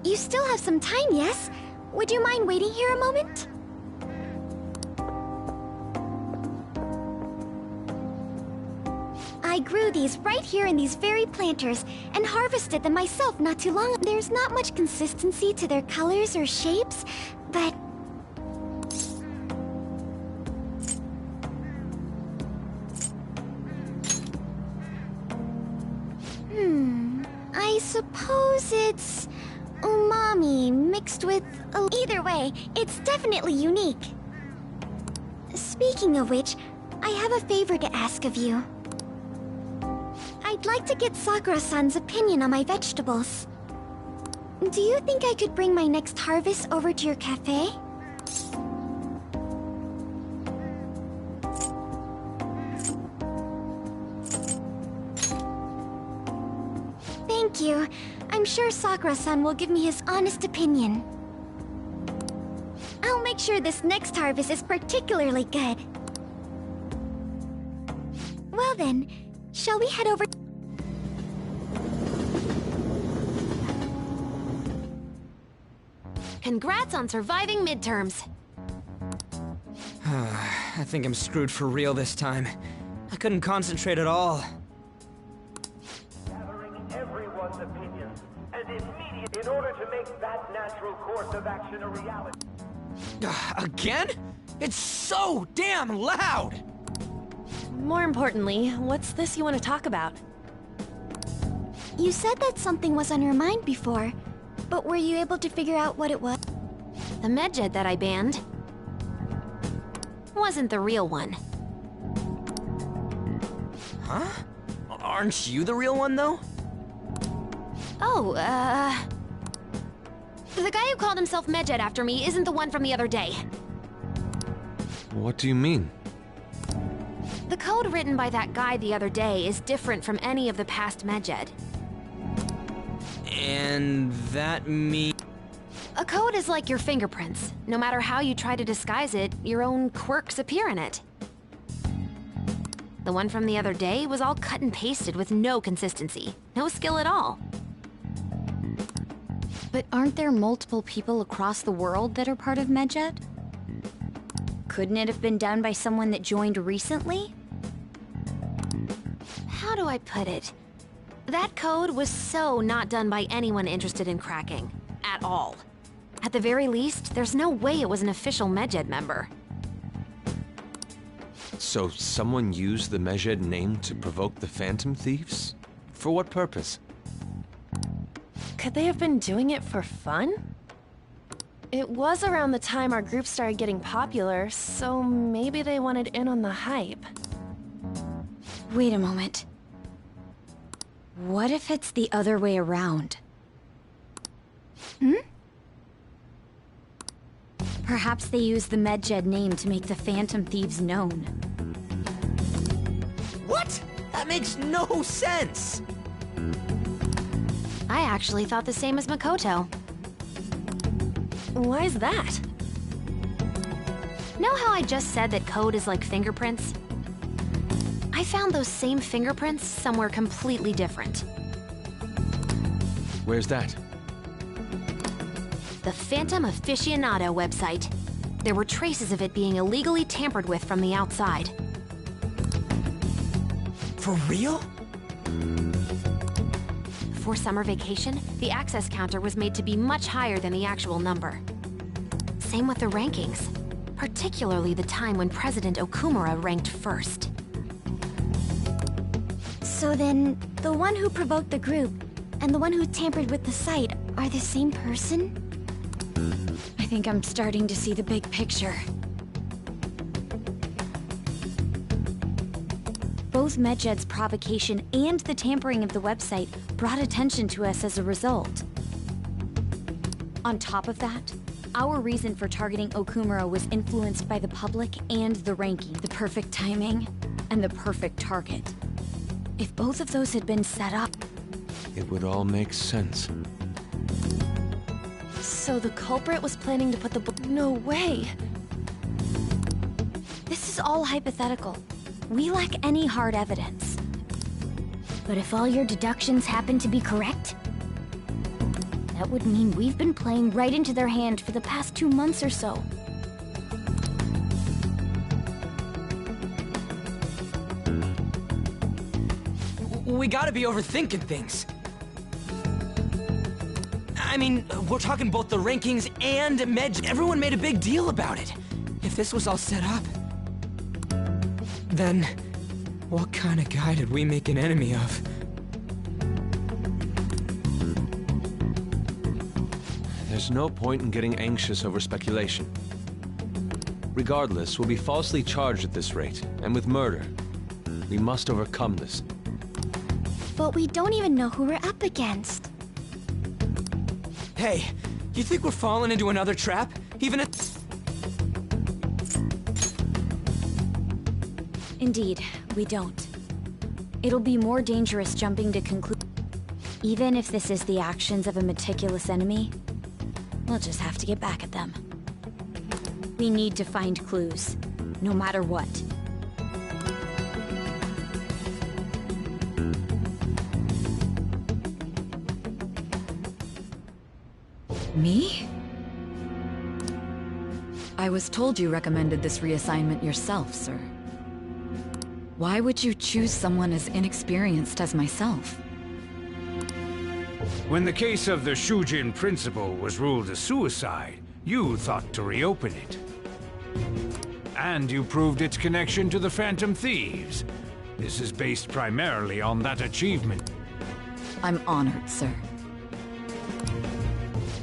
[SPEAKER 7] You still have some time, yes? Would you mind waiting here a moment? I grew these right here in these very planters and harvested them myself not too long. There's not much consistency to their colors or shapes, but... I suppose it's... umami mixed with... Either way, it's definitely unique. Speaking of which, I have a favor to ask of you. I'd like to get Sakura-san's opinion on my vegetables. Do you think I could bring my next harvest over to your cafe? Thank you. I'm sure Sakura-san will give me his honest opinion. I'll make sure this next harvest is particularly good. Well then, shall we head over?
[SPEAKER 9] Congrats on surviving midterms.
[SPEAKER 14] I think I'm screwed for real this time. I couldn't concentrate at all.
[SPEAKER 15] Gathering everyone's opinions and immediate in order to make that natural course of action a reality.
[SPEAKER 14] Again? It's so damn loud!
[SPEAKER 9] More importantly, what's this you want to talk about?
[SPEAKER 7] You said that something was on your mind before, but were you able to figure out what it was?
[SPEAKER 9] The medjed that I banned wasn't the real one.
[SPEAKER 14] Huh? Aren't you the real one, though?
[SPEAKER 9] Oh, the guy who called himself Medjed after me isn't the one from the other day.
[SPEAKER 4] What do you mean?
[SPEAKER 9] The code written by that guy the other day is different from any of the past Medjed.
[SPEAKER 14] And that means...
[SPEAKER 9] A code is like your fingerprints. No matter how you try to disguise it, your own quirks appear in it. The one from the other day was all cut and pasted with no consistency. No skill at all.
[SPEAKER 16] But aren't there multiple people across the world that are part of Medjed? Couldn't it have been done by someone that joined recently?
[SPEAKER 9] How do I put it? That code was so not done by anyone interested in cracking. At all. At the very least, there's no way it was an official Medjed member.
[SPEAKER 4] So someone used the Medjed name to provoke the Phantom Thieves? For what purpose?
[SPEAKER 17] Could they have been doing it for fun? It was around the time our group started getting popular, so maybe they wanted in on the hype.
[SPEAKER 16] Wait a moment. What if it's the other way around? Perhaps they used the Medjed name to make the Phantom Thieves known.
[SPEAKER 14] What? That makes no sense!
[SPEAKER 9] I actually thought the same as Makoto.
[SPEAKER 17] Why is that?
[SPEAKER 9] Know how I just said that code is like fingerprints? I found those same fingerprints somewhere completely different.
[SPEAKER 4] Where's that?
[SPEAKER 9] The Phantom Aficionado website. There were traces of it being illegally tampered with from the outside.
[SPEAKER 14] For real?
[SPEAKER 9] For summer vacation, the access counter was made to be much higher than the actual number. Same with the rankings, particularly the time when President Okumura ranked first.
[SPEAKER 7] So then, the one who provoked the group and the one who tampered with the site are the same person?
[SPEAKER 16] I think I'm starting to see the big picture. Both Medjed's provocation and the tampering of the website brought attention to us as a result. On top of that, our reason for targeting Okumura was influenced by the public and the ranking, the perfect timing, and the perfect target. If both of those had been set up,
[SPEAKER 4] It would all make sense.
[SPEAKER 17] So the culprit was planning to put the No way!
[SPEAKER 16] this is all hypothetical. We lack any hard evidence.
[SPEAKER 1] But if all your deductions happen to be correct, that would mean we've been playing right into their hand for the past 2 months or so.
[SPEAKER 14] We gotta be overthinking things. I mean, we're talking both the rankings and Medj. Everyone made a big deal about it. If this was all set up, then what kind of guy did we make an enemy of?
[SPEAKER 4] There's no point in getting anxious over speculation. Regardless, we'll be falsely charged at this rate, and with murder. We must overcome this.
[SPEAKER 7] But we don't even know who we're up against.
[SPEAKER 14] Hey, you think we're falling into another trap? Even if...
[SPEAKER 16] Indeed, we don't. It'll be more dangerous jumping to conclude. Even if this is the actions of a meticulous enemy, we'll just have to get back at them. We need to find clues, no matter what.
[SPEAKER 18] Me? I was told you recommended this reassignment yourself, sir. Why would you choose someone as inexperienced as myself?
[SPEAKER 19] When the case of the Shujin principal was ruled a suicide, you thought to reopen it. And you proved its connection to the Phantom Thieves. This is based primarily on that achievement.
[SPEAKER 18] I'm honored, sir.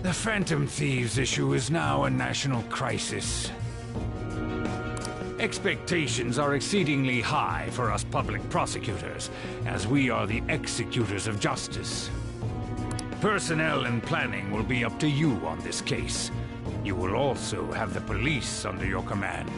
[SPEAKER 19] The Phantom Thieves issue is now a national crisis. Expectations are exceedingly high for us public prosecutors, as we are the executors of justice. Personnel and planning will be up to you on this case. You will also have the police under your command.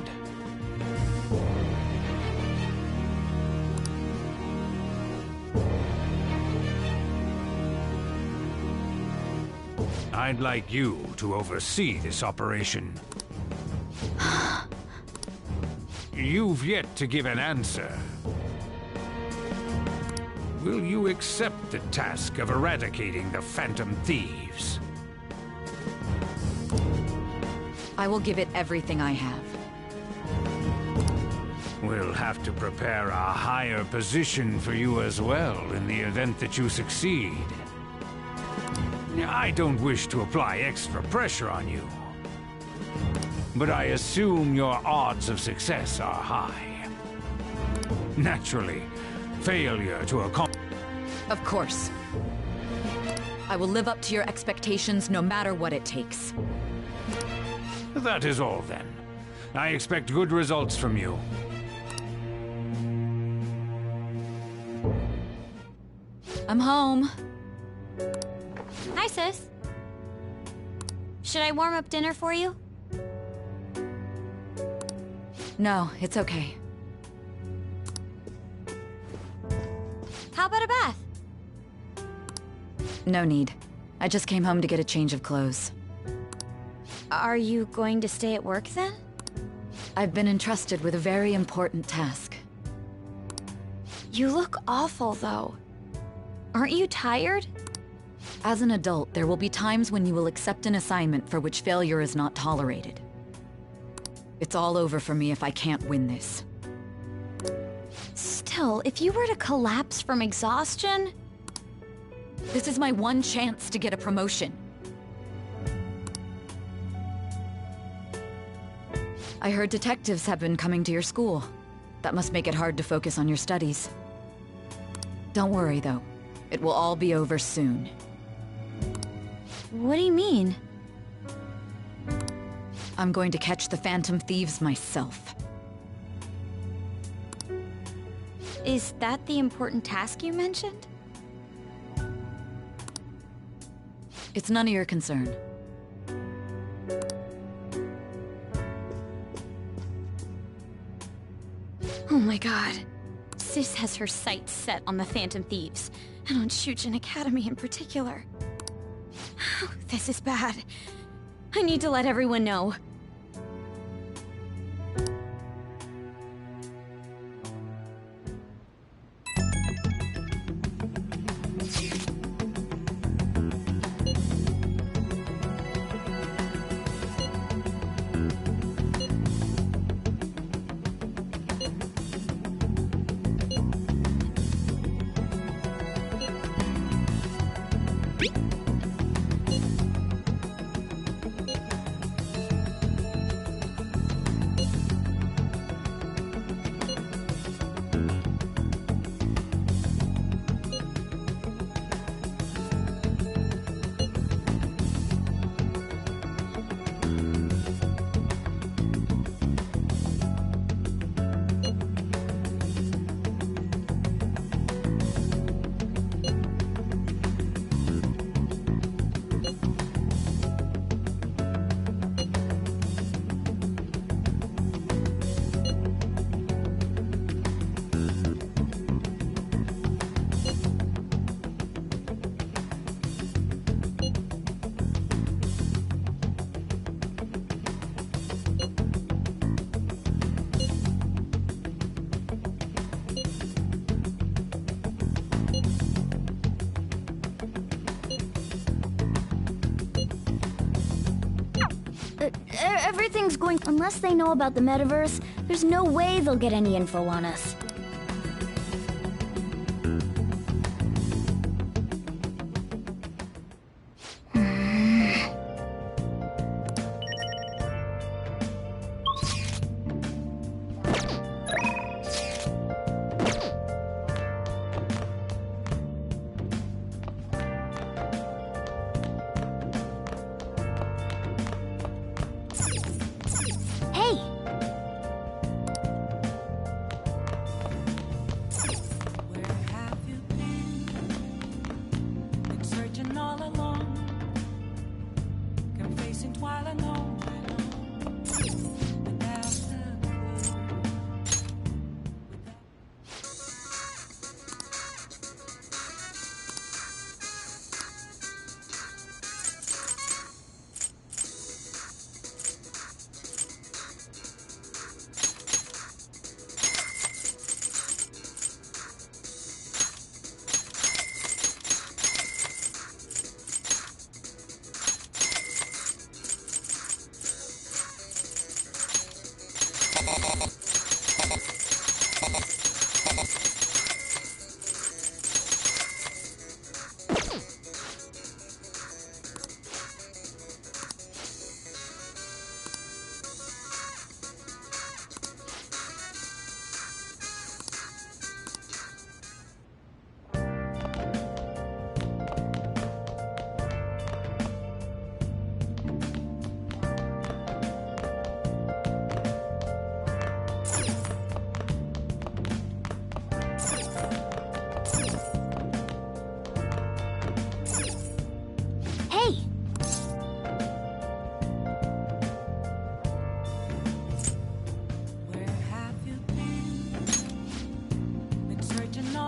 [SPEAKER 19] I'd like you to oversee this operation. You've yet to give an answer. Will you accept the task of eradicating the Phantom Thieves?
[SPEAKER 18] I will give it everything I have.
[SPEAKER 19] We'll have to prepare a higher position for you as well in the event that you succeed. I don't wish to apply extra pressure on you, but I assume your odds of success are high. Naturally, failure to accomplish...
[SPEAKER 18] Of course. I will live up to your expectations no matter what it takes.
[SPEAKER 19] That is all then. I expect good results from you.
[SPEAKER 16] I'm home. Hi, sis. Should I warm up dinner for you?
[SPEAKER 18] No, it's okay.
[SPEAKER 16] How about a bath?
[SPEAKER 18] No need. I just came home to get a change of clothes.
[SPEAKER 16] Are you going to stay at work then?
[SPEAKER 18] I've been entrusted with a very important task.
[SPEAKER 16] You look awful, though. Aren't you tired?
[SPEAKER 18] As an adult, there will be times when you will accept an assignment for which failure is not tolerated. It's all over for me if I can't win this.
[SPEAKER 16] Still, if you were to collapse from exhaustion...
[SPEAKER 18] This is my one chance to get a promotion. I heard detectives have been coming to your school. That must make it hard to focus on your studies. Don't worry, though. It will all be over soon.
[SPEAKER 16] What do you mean?
[SPEAKER 18] I'm going to catch the Phantom Thieves myself.
[SPEAKER 16] Is that the important task you mentioned?
[SPEAKER 18] It's none of your concern.
[SPEAKER 16] Oh my god. Sis has her sights set on the Phantom Thieves, and on Shujin Academy in particular. This is bad. I need to let everyone know. Everything's going... Unless they know about the metaverse, there's no way they'll get any info on us.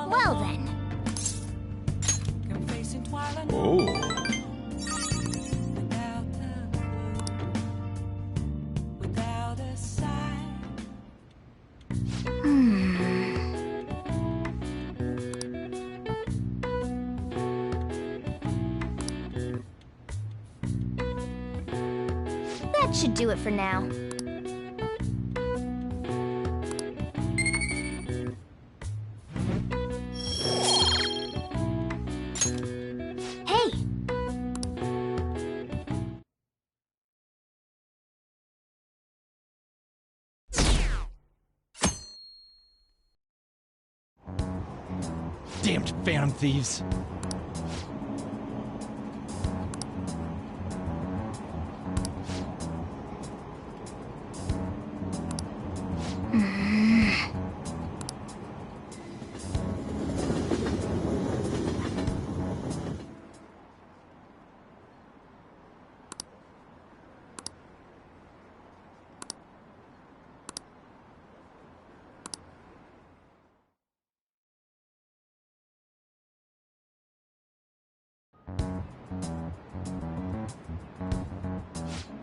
[SPEAKER 16] Well then. That should do it for now.
[SPEAKER 20] Damned phantom thieves.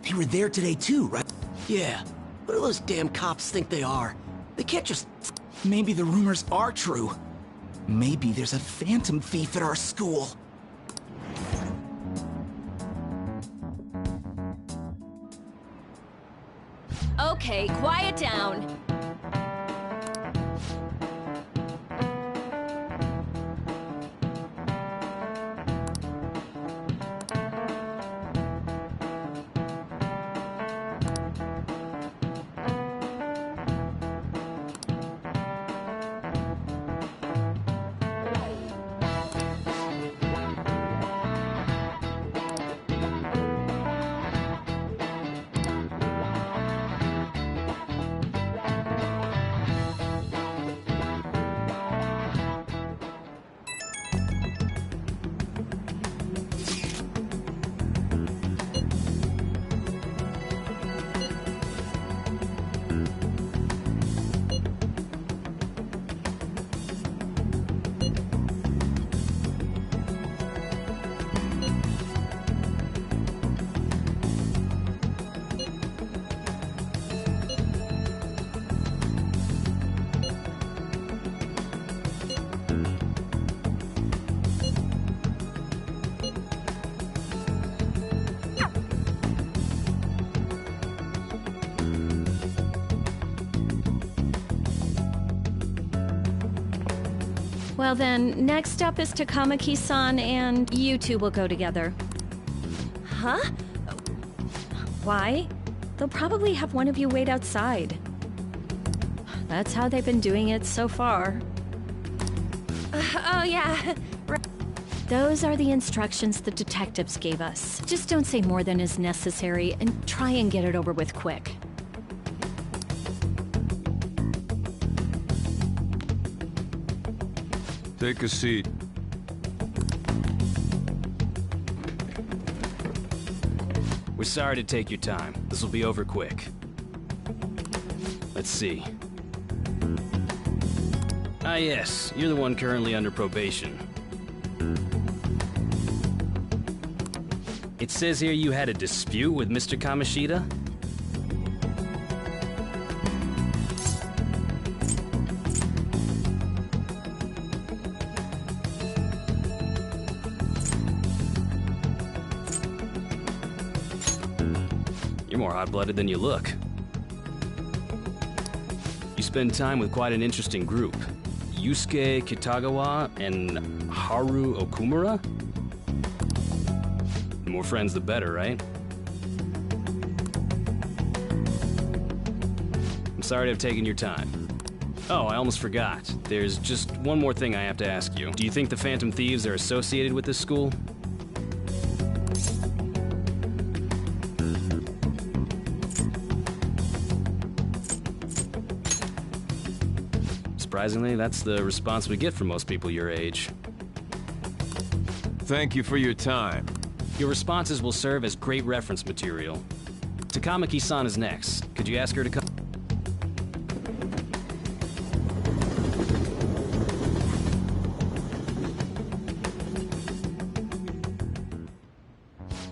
[SPEAKER 13] They were there today too, right? Yeah. What do those damn cops think they are? They can't just...
[SPEAKER 11] Maybe the rumors are true. Maybe there's a phantom thief at our school.
[SPEAKER 12] Okay, quiet down.
[SPEAKER 16] Well then, next up is Takamaki-san, and you two will go together.
[SPEAKER 17] Huh?
[SPEAKER 16] Why? They'll probably have one of you wait outside. That's how they've been doing it so far.
[SPEAKER 17] Oh yeah.
[SPEAKER 16] Those are the instructions the detectives gave us. Just don't say more than is necessary, and try and get it over with quick.
[SPEAKER 20] Take a seat.
[SPEAKER 8] We're sorry to take your time. This will be over quick. Let's see. Ah yes, you're the one currently under probation. It says here you had a dispute with Mr. Kamoshida? You're more hot-blooded than you look. You spend time with quite an interesting group. Yusuke Kitagawa and Haru Okumura? The more friends, the better, right? I'm sorry to have taken your time. Oh, I almost forgot. There's just one more thing I have to ask you. Do you think the Phantom Thieves are associated with this school? Surprisingly, that's the response we get from most people your age.
[SPEAKER 20] Thank you for your time.
[SPEAKER 8] Your responses will serve as great reference material. Takamaki-san is next. Could you ask her to come?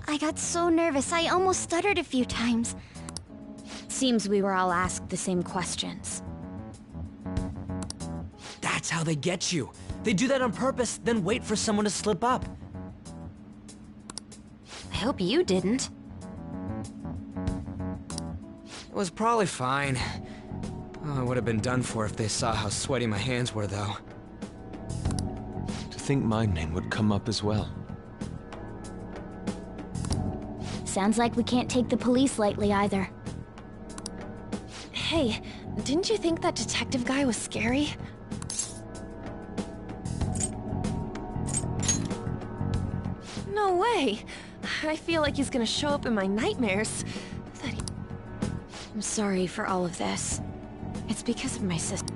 [SPEAKER 7] I got so nervous, I almost stuttered a few times.
[SPEAKER 16] Seems we were all asked the same questions.
[SPEAKER 14] That's how they get you. They do that on purpose, then wait for someone to slip up.
[SPEAKER 9] I hope you didn't.
[SPEAKER 14] It was probably fine. Oh, I would have been done for if they saw how sweaty my hands were, though.
[SPEAKER 4] To think my name would come up as well.
[SPEAKER 16] Sounds like we can't take the police lightly either.
[SPEAKER 17] Hey, didn't you think that detective guy was scary? No way! I feel like he's gonna show up in my nightmares.
[SPEAKER 16] I'm sorry for all of this. It's because of my sister.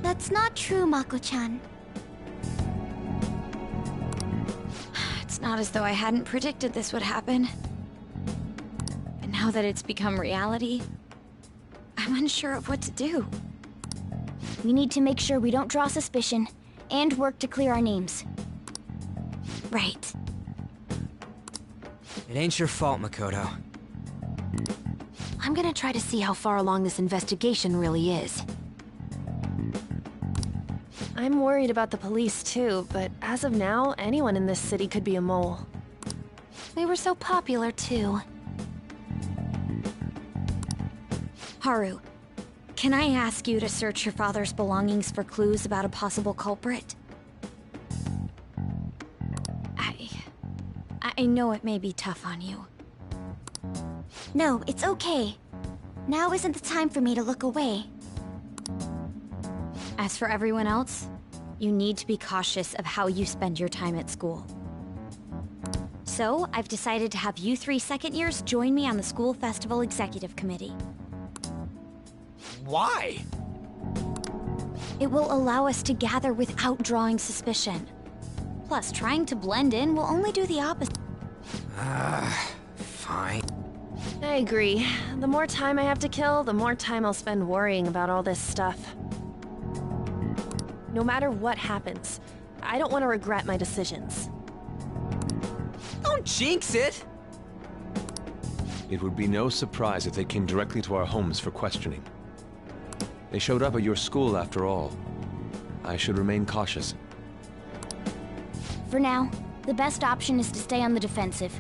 [SPEAKER 7] That's not true, Mako-chan.
[SPEAKER 16] It's not as though I hadn't predicted this would happen. And now that it's become reality, I'm unsure of what to do.
[SPEAKER 7] We need to make sure we don't draw suspicion, and work to clear our names.
[SPEAKER 16] Right.
[SPEAKER 14] It ain't your fault, Makoto.
[SPEAKER 9] I'm gonna try to see how far along this investigation really is.
[SPEAKER 17] I'm worried about the police too, but as of now, anyone in this city could be a mole.
[SPEAKER 9] We were so popular too.
[SPEAKER 16] Haru, can I ask you to search your father's belongings for clues about a possible culprit? I know it may be tough on you.
[SPEAKER 7] No, it's okay. Now isn't the time for me to look away.
[SPEAKER 16] As for everyone else, you need to be cautious of how you spend your time at school. So, I've decided to have you three second years join me on the school festival executive committee.
[SPEAKER 14] Why?
[SPEAKER 16] It will allow us to gather without drawing suspicion. Plus, trying to blend in will only do the opposite.
[SPEAKER 14] Fine.
[SPEAKER 17] I agree. The more time I have to kill, the more time I'll spend worrying about all this stuff. No matter what happens, I don't want to regret my decisions.
[SPEAKER 14] Don't jinx it!
[SPEAKER 4] It would be no surprise if they came directly to our homes for questioning. They showed up at your school after all. I should remain cautious.
[SPEAKER 7] For now, the best option is to stay on the defensive.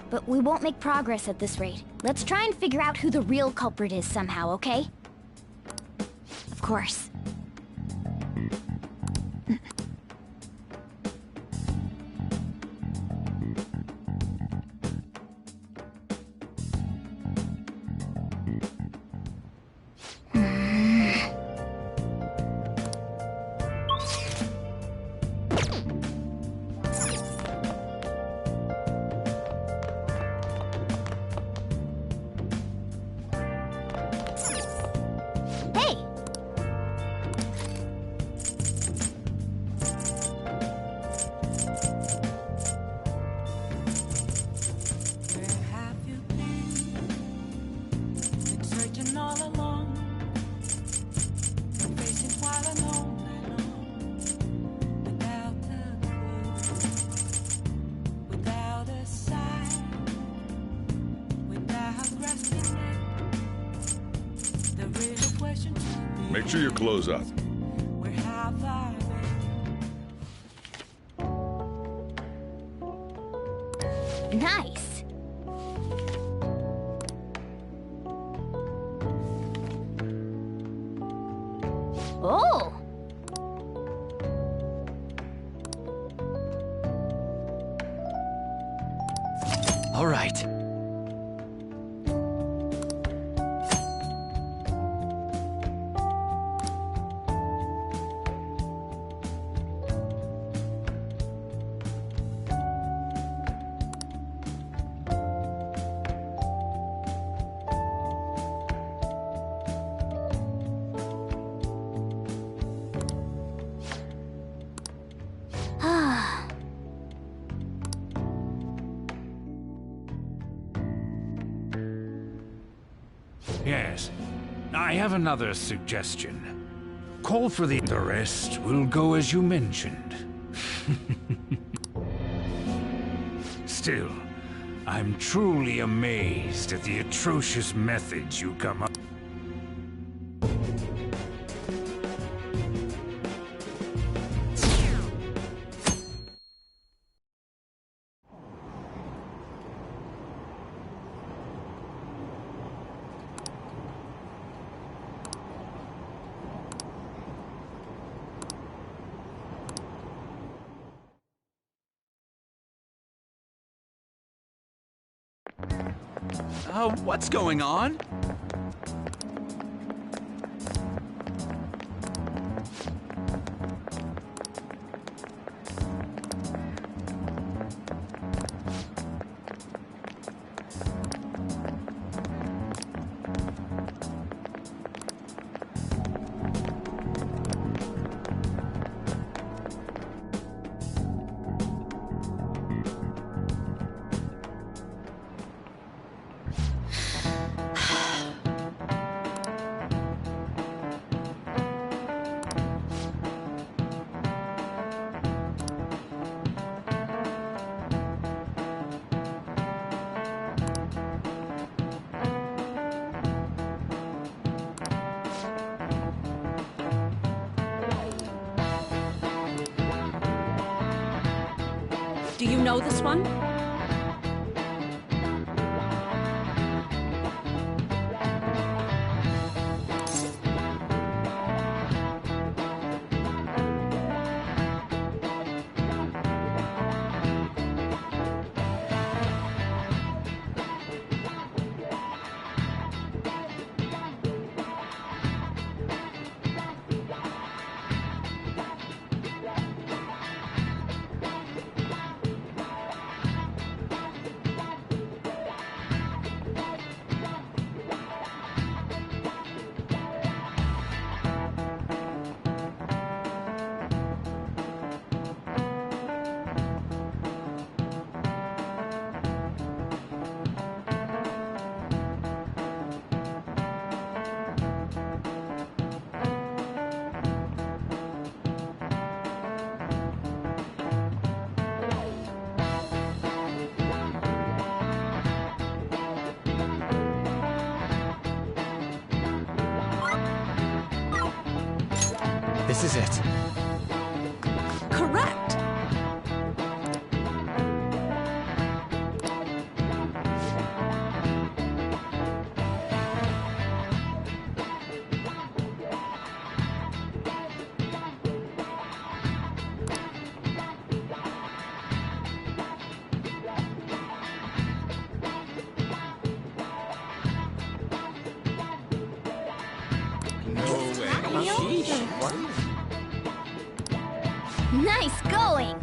[SPEAKER 7] But we won't make progress at this rate. Let's try and figure out who the real culprit is somehow, okay?
[SPEAKER 16] Of course.
[SPEAKER 3] Make sure you close up.
[SPEAKER 2] Where have I been?
[SPEAKER 1] Nice. Oh.
[SPEAKER 10] All right.
[SPEAKER 1] Ah.
[SPEAKER 19] Yes. I have another suggestion. Call for the rest will go as you mentioned. Still, I'm truly amazed at the atrocious methods you come up.
[SPEAKER 11] What's going on?
[SPEAKER 12] Do you know this one?
[SPEAKER 10] This is it.
[SPEAKER 12] Correct.
[SPEAKER 1] Nice going!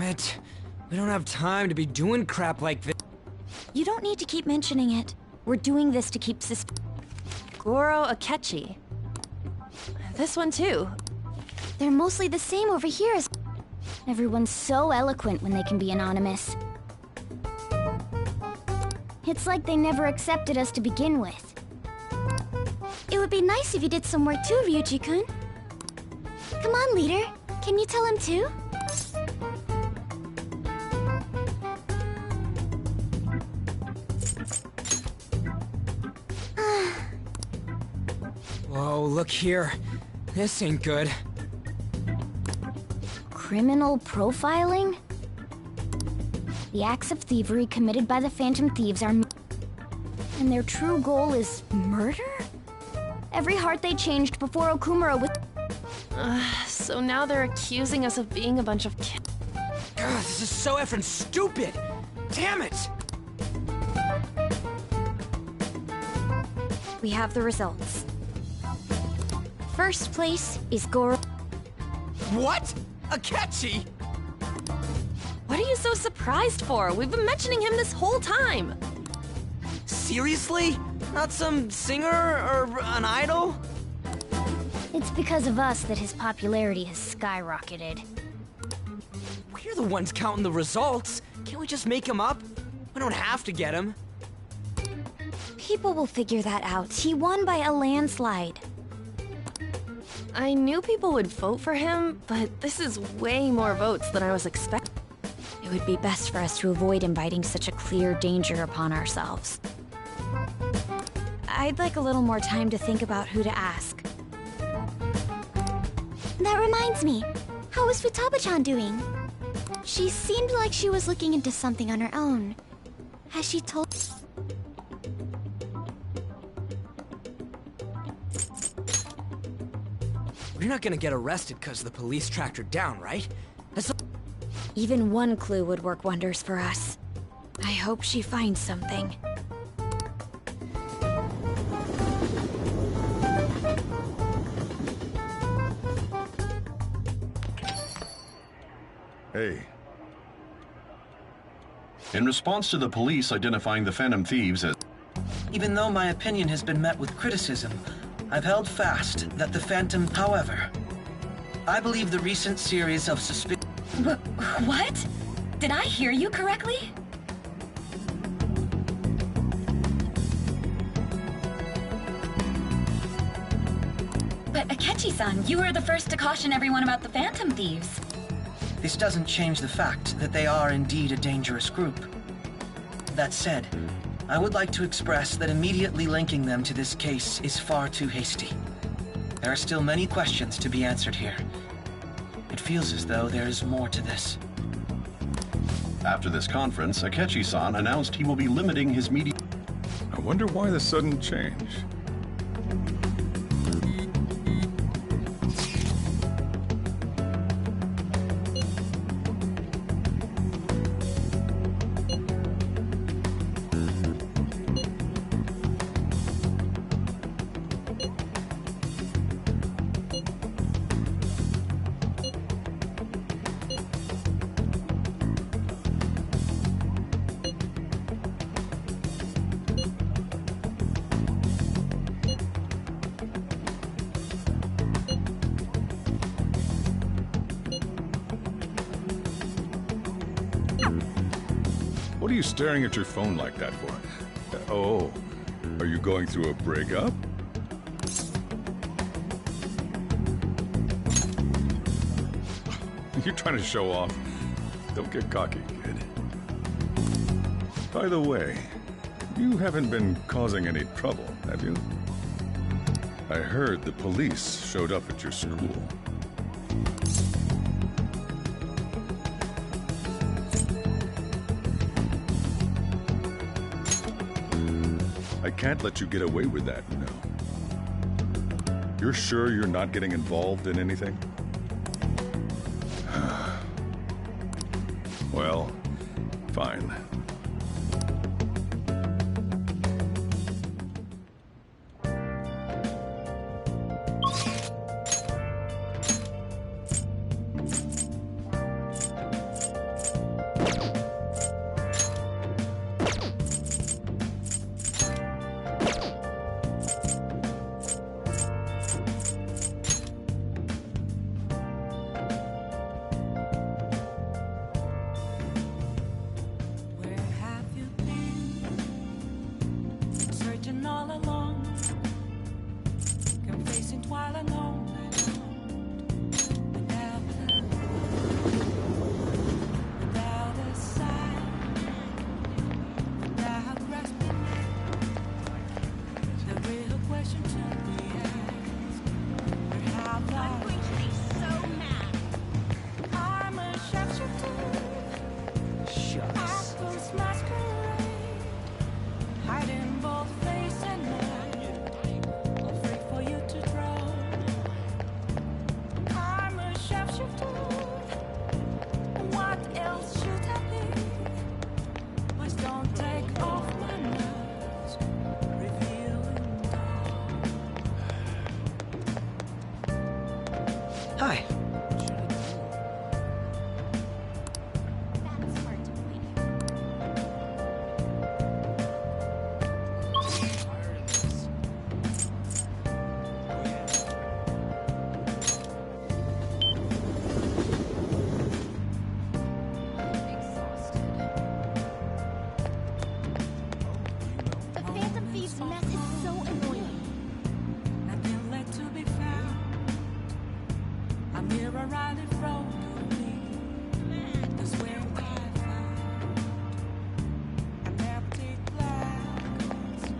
[SPEAKER 14] Damn it. We don't have time to be doing crap like this.
[SPEAKER 16] You don't need to keep mentioning it. We're doing this to keep
[SPEAKER 17] Goro Akechi. This one too.
[SPEAKER 7] They're mostly the same over here as... Everyone's so eloquent when they can be anonymous. It's like they never accepted us to begin with. It would be nice if you did some work too, Ryuji-kun. Come on, leader. Can you tell him too?
[SPEAKER 14] Whoa, look here. This ain't good.
[SPEAKER 7] Criminal profiling? The acts of thievery committed by the Phantom Thieves are... And their true goal is murder? Every heart they changed before Okumura was...
[SPEAKER 17] So now they're accusing us of being a bunch of kids.
[SPEAKER 14] God, this is so effing stupid! Damn it!
[SPEAKER 16] We have the results. First place is Goro.
[SPEAKER 14] What? Akechi?
[SPEAKER 17] What are you so surprised for? We've been mentioning him this whole time.
[SPEAKER 14] Seriously? Not some singer or an idol?
[SPEAKER 7] It's because of us that his popularity has skyrocketed.
[SPEAKER 14] We're the ones counting the results. Can't we just make him up? We don't have to get him.
[SPEAKER 16] People will figure that out. He won by a landslide.
[SPEAKER 17] I knew people would vote for him, but this is way more votes than I was expecting.
[SPEAKER 16] It would be best for us to avoid inviting such a clear danger upon ourselves. I'd like a little more time to think about who to ask.
[SPEAKER 7] That reminds me. How is Futaba-chan doing? She seemed like she was looking into something on her own. Has she told...
[SPEAKER 14] We're not gonna get arrested because the police tracked her down, right?
[SPEAKER 16] Even one clue would work wonders for us. I hope she finds something.
[SPEAKER 21] Hey.
[SPEAKER 22] In response to the police identifying the Phantom Thieves as...
[SPEAKER 23] Even though my opinion has been met with criticism, I've held fast that the Phantom... However, I believe the recent series of
[SPEAKER 24] What? Did I hear you correctly? But Akechi-san, you were the first to caution everyone about the Phantom Thieves.
[SPEAKER 23] This doesn't change the fact that they are indeed a dangerous group. That said, I would like to express that immediately linking them to this case is far too hasty. There are still many questions to be answered here. It feels as though there is more to this.
[SPEAKER 22] After this conference, Akechi-san announced he will be limiting his media...
[SPEAKER 21] I wonder why the sudden change. What are you staring at your phone like that for? Oh, are you going through a breakup? You're trying to show off. Don't get cocky, kid. By the way, you haven't been causing any trouble, have you? I heard the police showed up at your school. I can't let you get away with that, you know. You're sure you're not getting involved in anything? Well, fine.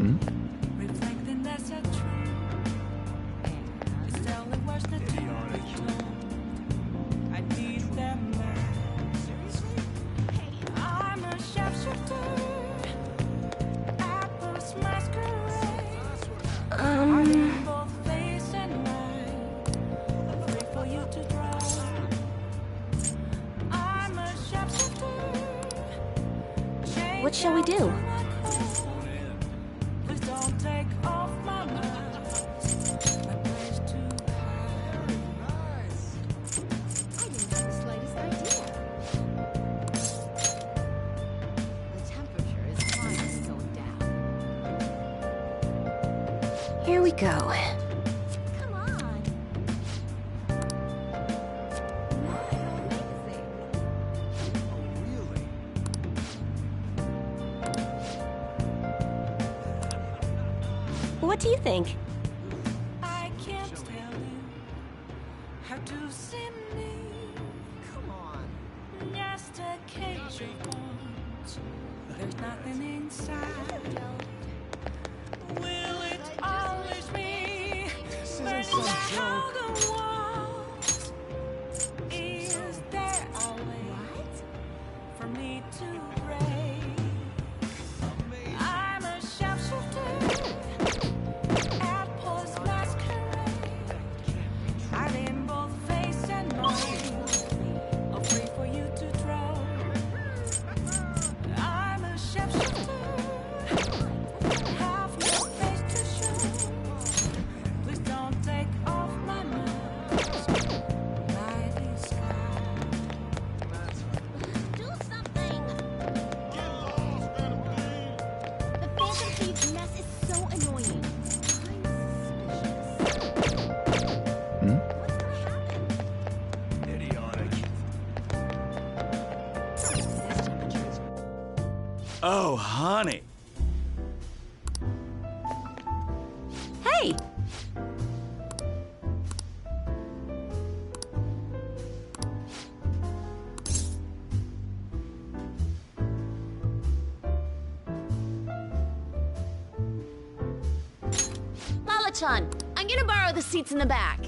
[SPEAKER 2] reflecting that's a truth. It's telling words that you be told. I need them now. I'm a sharpshooter. Apples masquerade. I'm in both face and mind. I'm free for you to draw. I'm a sharpshooter.
[SPEAKER 16] What shall we do?
[SPEAKER 2] Please don't take off my mask. My place to hide.
[SPEAKER 9] I didn't have the slightest idea. The temperature is finally going down.
[SPEAKER 16] Here we go.
[SPEAKER 9] Come on.
[SPEAKER 16] What do you think?
[SPEAKER 2] I can't tell you how to see me. Come on. Just a cage of bones. There's nothing inside. Will it always be? Burn down the walls. Is there a way for me to break? I'm a sharpshooter. Apples masquerade. I'm in both face and mind. I'm free for you to draw. I'm a sharpshooter. Have no face to show. Please don't take off my mask. Night is sky.
[SPEAKER 9] Do something! The Phantom Thieves' mess is so annoying.
[SPEAKER 11] Oh, honey.
[SPEAKER 16] Hey! Lala-chan, I'm gonna borrow the seats in the back.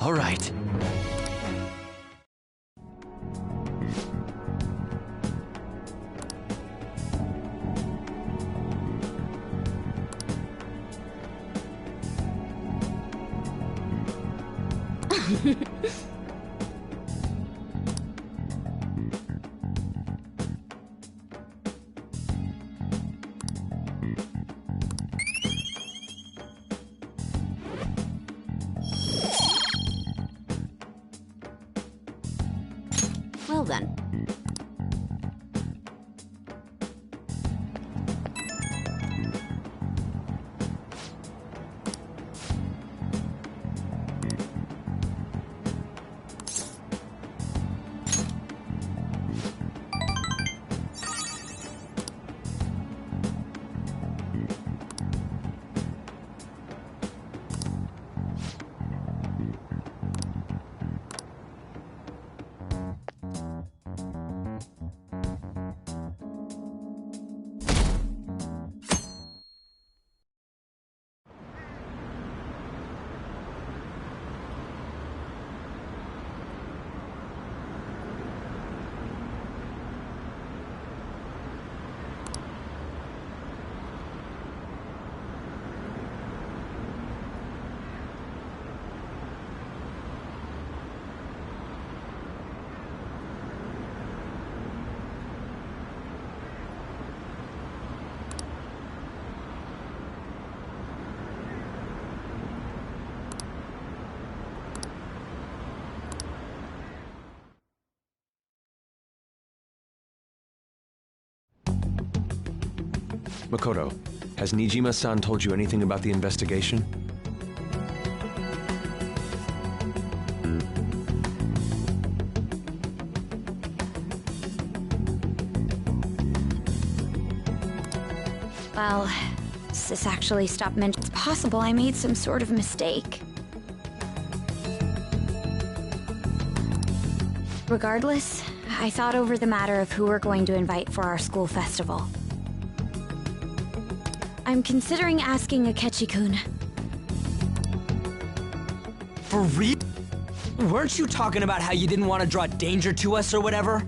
[SPEAKER 10] All right.
[SPEAKER 16] Well then.
[SPEAKER 4] Makoto, has Nijima-san told you anything about the investigation?
[SPEAKER 16] Well, Sis actually stopped mentioning it's possible I made some sort of mistake. Regardless, I thought over the matter of who we're going to invite for our school festival. I'm considering asking Akechi-kun.
[SPEAKER 14] For real? Weren't you talking about how you didn't want to draw danger to us or whatever?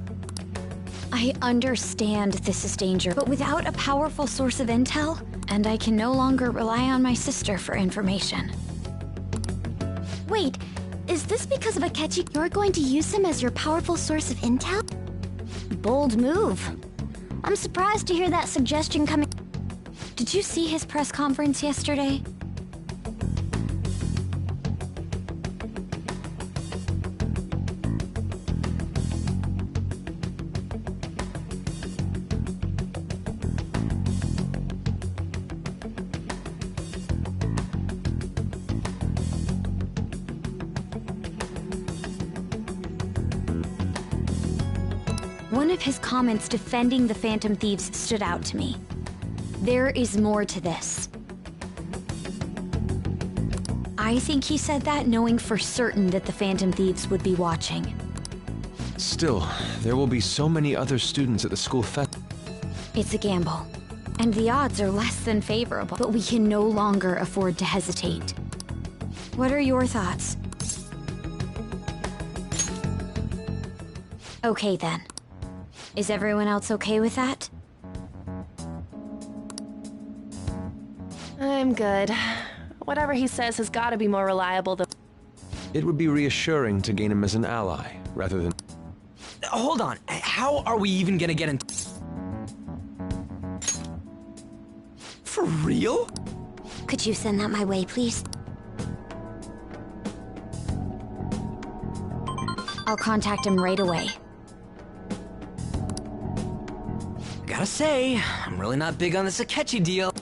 [SPEAKER 16] I understand this is danger, but without a powerful source of intel, and I can no longer rely on my sister for information.
[SPEAKER 7] Wait, is this because of Akechi? You're going to use him as your powerful source of intel? Bold move. I'm surprised to hear that suggestion coming.
[SPEAKER 16] Did you see his press conference yesterday? One of his comments defending the Phantom Thieves stood out to me. There is more to this. I think he said that knowing for certain that the Phantom Thieves would be watching.
[SPEAKER 4] Still, there will be so many other students at the school fest.
[SPEAKER 16] It's a gamble, and the odds are less than favorable, but we can no longer afford to hesitate. What are your thoughts? Okay then. Is everyone else okay with that?
[SPEAKER 17] I'm good. Whatever he says has got to be more reliable than...
[SPEAKER 4] It would be reassuring to gain him as an ally, rather than...
[SPEAKER 14] Hold on, how are we even gonna get in... For real?
[SPEAKER 7] Could you send that my way, please?
[SPEAKER 16] I'll contact him right away.
[SPEAKER 14] Gotta say, I'm really not big on this Akechi deal.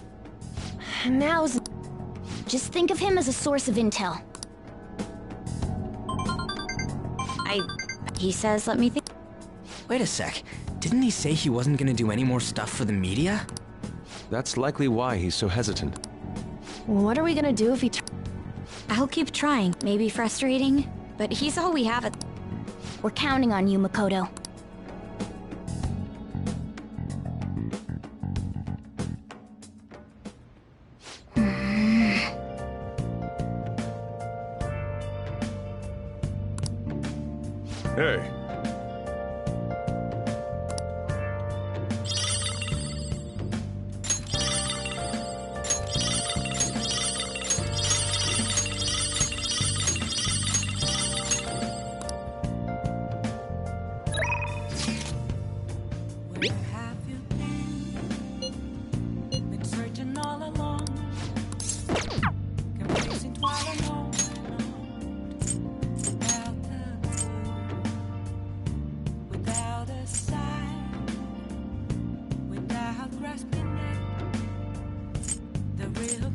[SPEAKER 7] Now's... Just think of him as a source of intel.
[SPEAKER 16] He says, let me think.
[SPEAKER 14] Wait a sec. Didn't he say he wasn't gonna do any more stuff for the media?
[SPEAKER 4] That's likely why he's so hesitant.
[SPEAKER 17] What are we gonna do if he...
[SPEAKER 16] I'll keep trying. Maybe frustrating, but he's all we have at...
[SPEAKER 7] We're counting on you, Makoto.
[SPEAKER 21] Hey.
[SPEAKER 2] Where have you been? Been searching all along. Confusing while alone. Without the clue.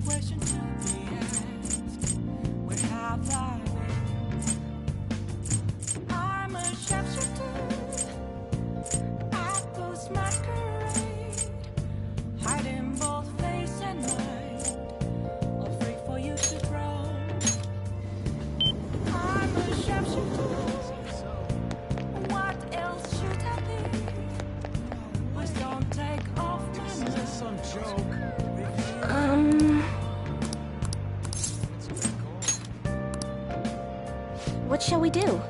[SPEAKER 2] question to be asked. Where have I been? I'm a sharpshooter at this masquerade, hiding both face and mind, afraid for you to throw. I'm a sharpshooter. What else should I be? Please don't take off my mask. Is this some joke?
[SPEAKER 16] What shall we do?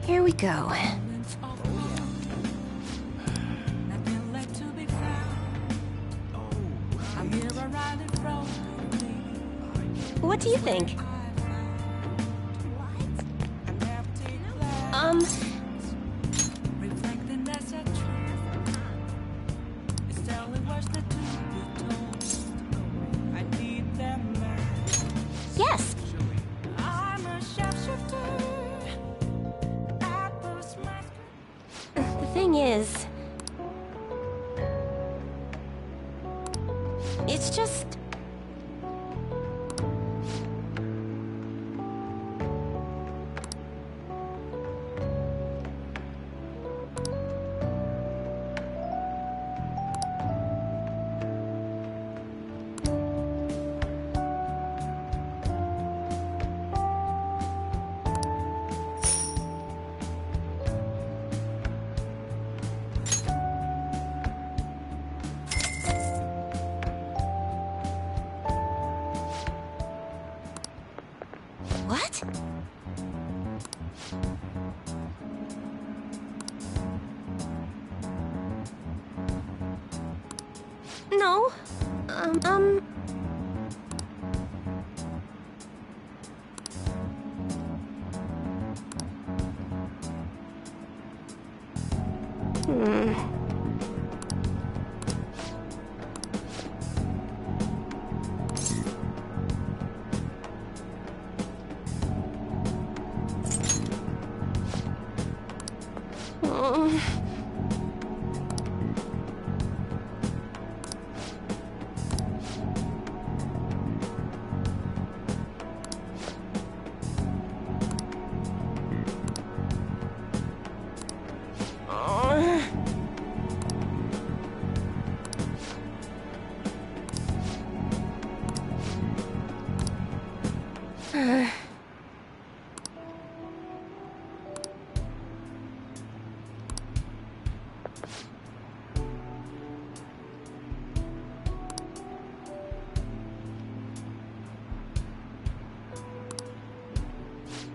[SPEAKER 9] Here we go.
[SPEAKER 17] What do you think?
[SPEAKER 2] Reflecting that's a truth. It's only words that to be told. I need them back.
[SPEAKER 16] Yes.
[SPEAKER 2] I'm a sharpshooter.
[SPEAKER 16] The thing is... it's just...
[SPEAKER 9] What?
[SPEAKER 16] No.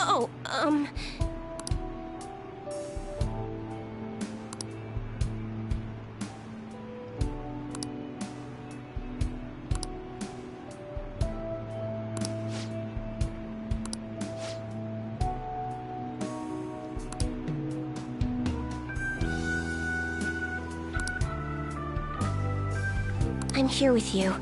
[SPEAKER 9] Oh,
[SPEAKER 16] I'm here with you.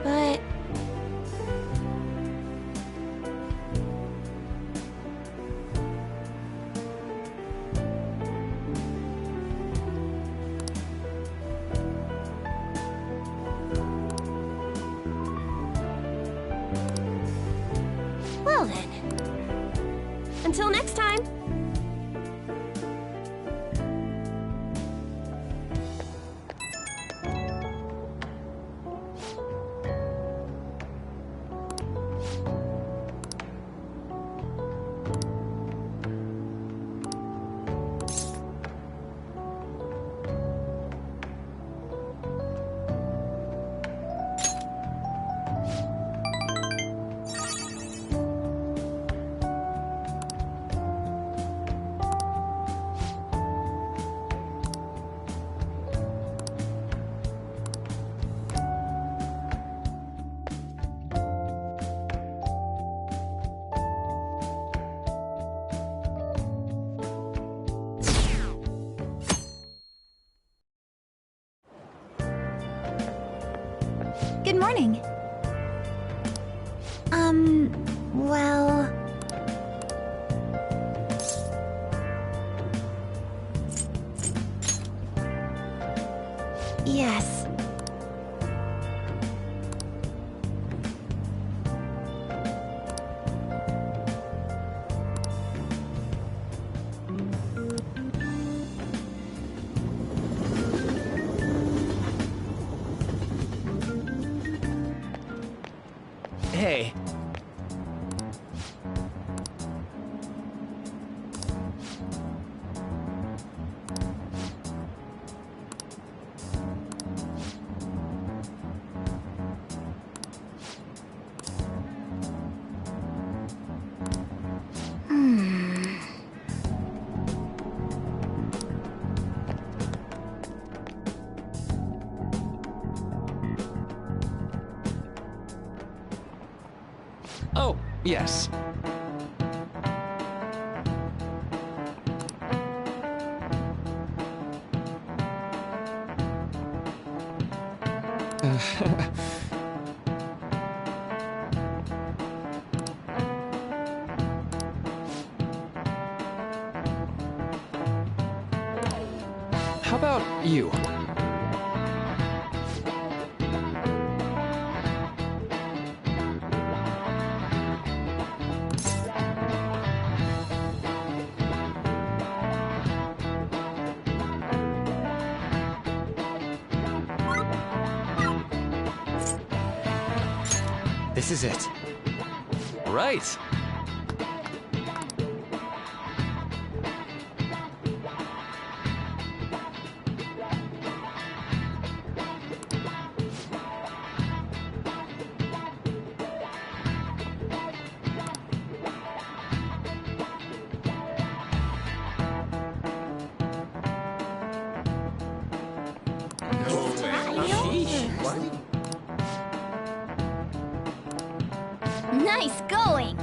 [SPEAKER 17] But... Well then. Until next time!
[SPEAKER 7] Good morning. Well... Yes.
[SPEAKER 14] Hey.
[SPEAKER 4] Oh, yes. How about you?
[SPEAKER 14] This is it.
[SPEAKER 4] Right.
[SPEAKER 7] Nice going!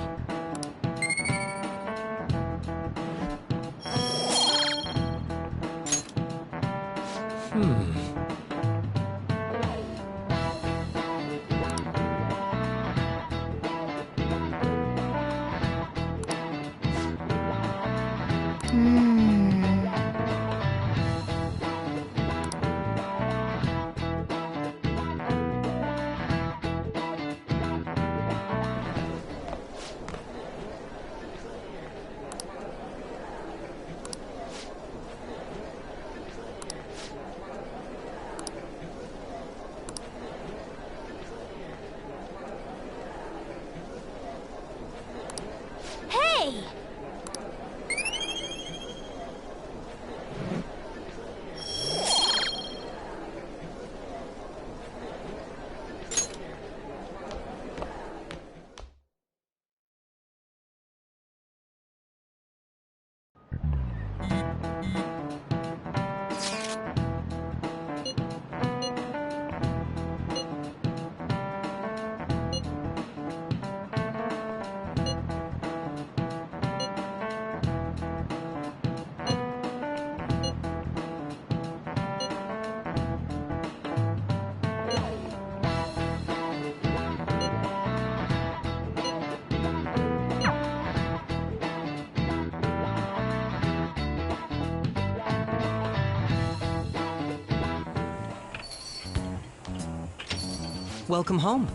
[SPEAKER 23] Welcome home.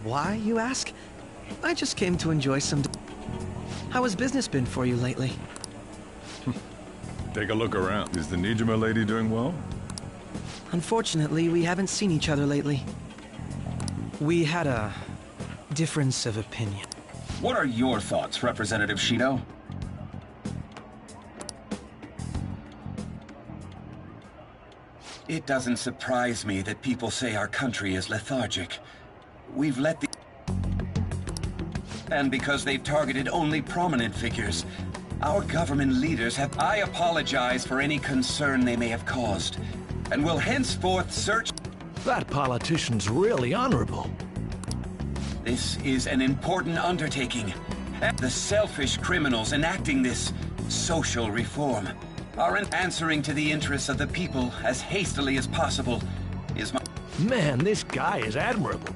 [SPEAKER 23] Why, you ask? I just came to enjoy some... How has business been for you lately?
[SPEAKER 21] Take a look around. Is the Nijima lady doing well?
[SPEAKER 23] Unfortunately, we haven't seen each other lately. We had a difference of opinion.
[SPEAKER 22] What are your thoughts, Representative Shido? It doesn't surprise me that people say our country is lethargic. We've let the... And because they've targeted only prominent figures, our government leaders have... I apologize for any concern they may have caused, and will henceforth search...
[SPEAKER 5] That politician's really honorable.
[SPEAKER 22] This is an important undertaking. The selfish criminals enacting this social reform are answering to the interests of the people as hastily as possible is my...
[SPEAKER 5] Man, this guy is admirable.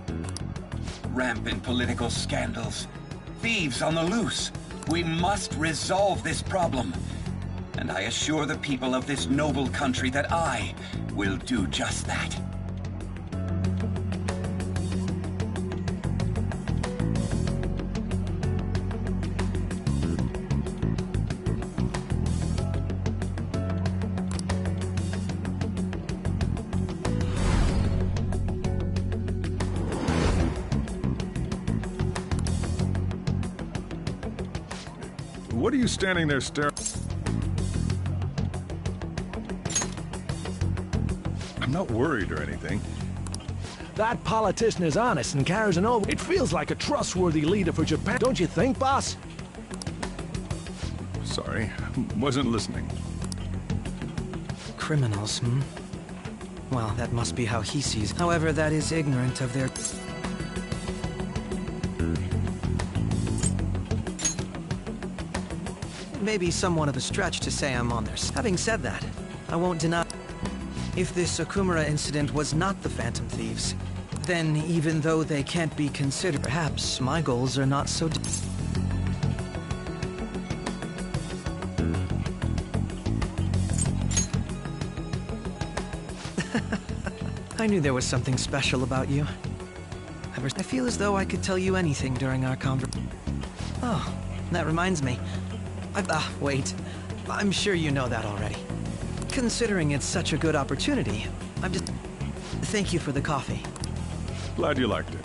[SPEAKER 22] Rampant political scandals. Thieves on the loose. We must resolve this problem. And I assure the people of this noble country that I will do just that.
[SPEAKER 21] What are you standing there staring? I'm not worried or anything.
[SPEAKER 5] That politician is honest and carries an oath. It feels like a trustworthy leader for Japan, don't you think, boss?
[SPEAKER 21] Sorry, wasn't listening.
[SPEAKER 23] Criminals, hmm? Well, that must be how he sees. However, that is ignorant of their... Maybe somewhat of a stretch to say I'm on their side. Having said that, I won't deny... If this Okumura incident was not the Phantom Thieves, then even though they can't be considered, perhaps my goals are not so... I knew there was something special about you. I feel as though I could tell you anything during our conversation. Oh, that reminds me. Wait. I'm sure you know that already. Considering it's such a good opportunity, I'm just... Thank you for the coffee.
[SPEAKER 21] Glad you liked it.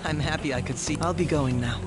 [SPEAKER 23] I'm happy I could see... I'll be going now.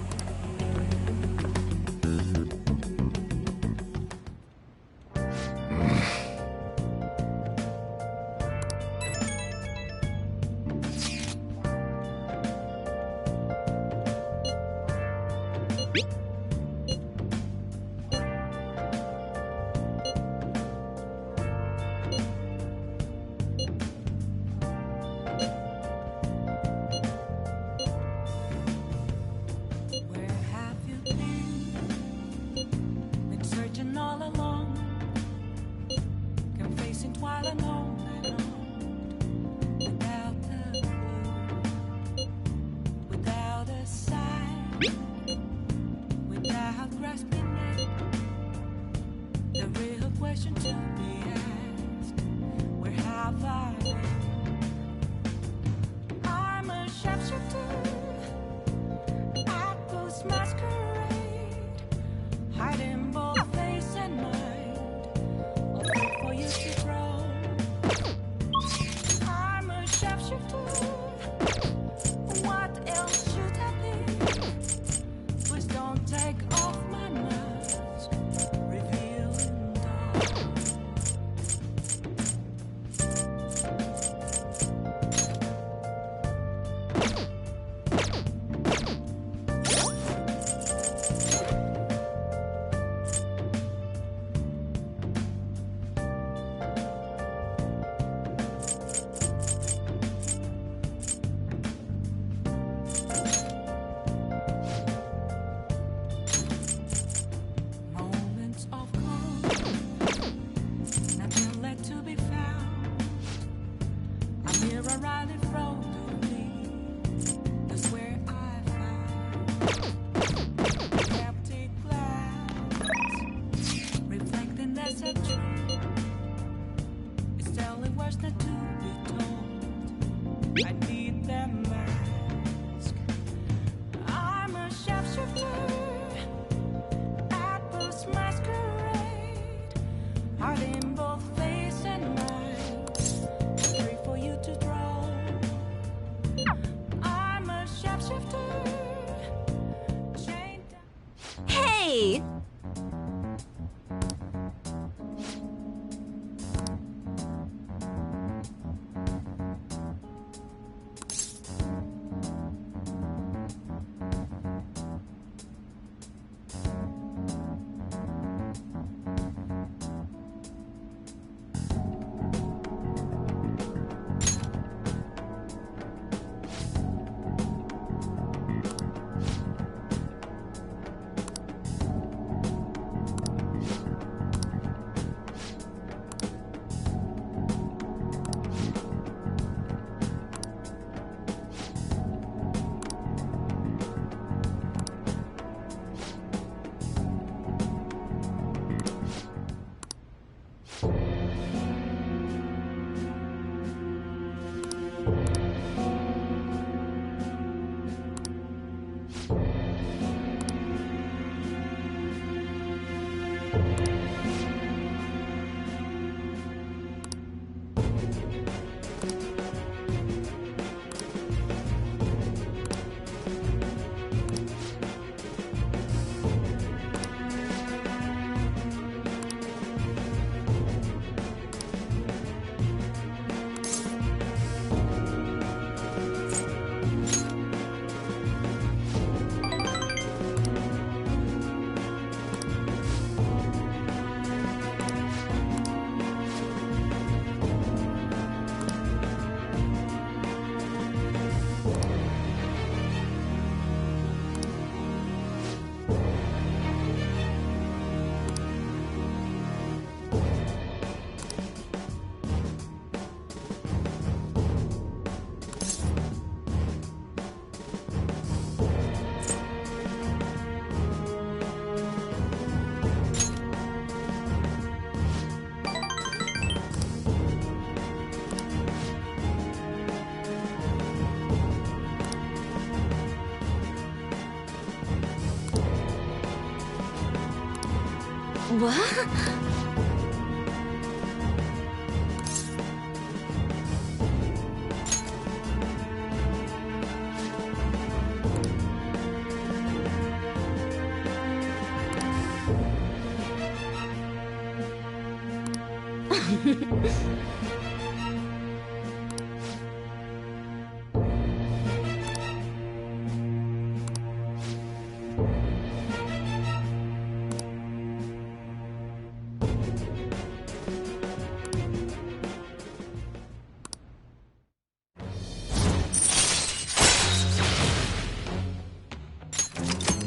[SPEAKER 16] What?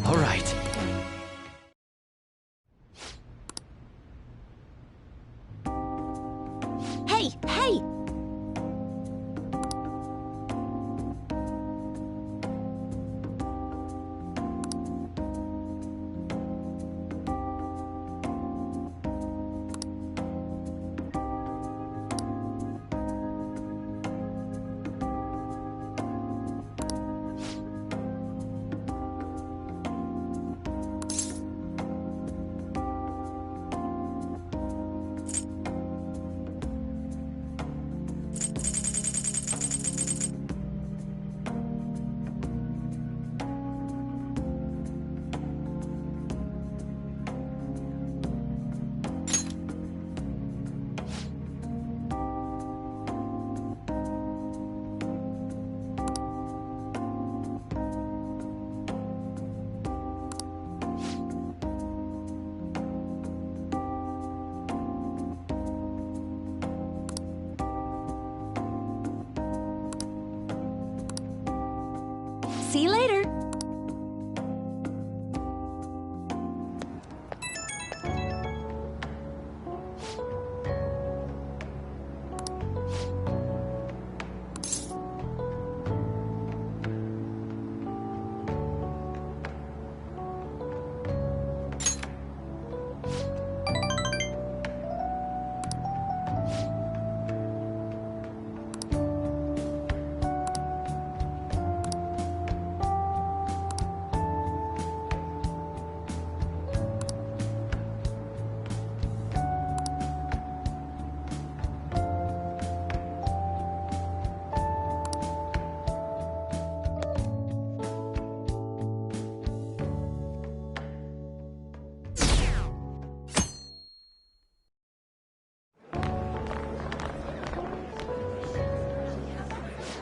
[SPEAKER 10] All right.
[SPEAKER 16] Hey, hey! See you later.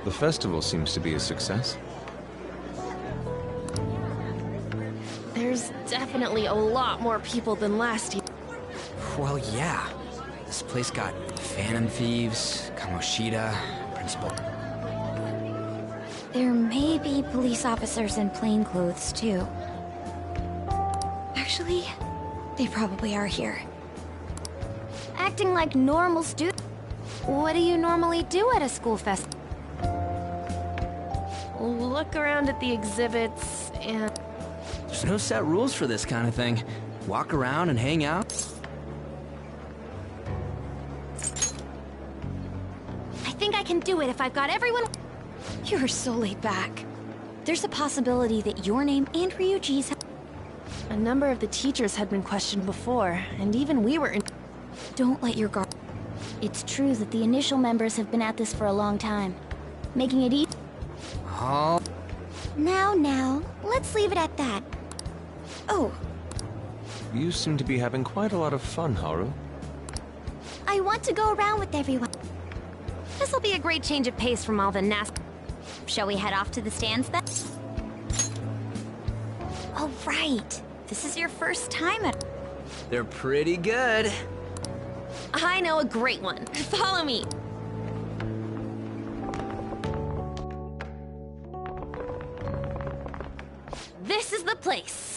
[SPEAKER 4] The festival seems to be a success.
[SPEAKER 17] There's definitely a lot more people than last year.
[SPEAKER 14] Well, yeah. This place got Phantom Thieves, Kamoshida, Principal.
[SPEAKER 16] There may be police officers in plainclothes, too. Actually, they probably are here. Acting like normal students.
[SPEAKER 9] What do you normally do at a school fest?
[SPEAKER 17] Look around at the exhibits and...
[SPEAKER 14] There's no set rules for this kind of thing. Walk around and hang out.
[SPEAKER 16] I think I can do it if I've got everyone... You're so laid back. There's a possibility that your name and Ryuji's...
[SPEAKER 17] A number of the teachers had been questioned before, and even we were in...
[SPEAKER 16] Don't let your guard... It's true that the initial members have been at this for a long time, making it easy.
[SPEAKER 14] Oh.
[SPEAKER 7] Now, let's leave it at that. Oh.
[SPEAKER 4] You seem to be having quite a lot of fun, Haru.
[SPEAKER 7] I want to go around with everyone.
[SPEAKER 9] This'll be a great change of pace from all the nasty...
[SPEAKER 16] Shall we head off to the stands then? Oh, right. This is your first time at...
[SPEAKER 14] They're pretty good.
[SPEAKER 9] I know a great one. Follow me. This is the place.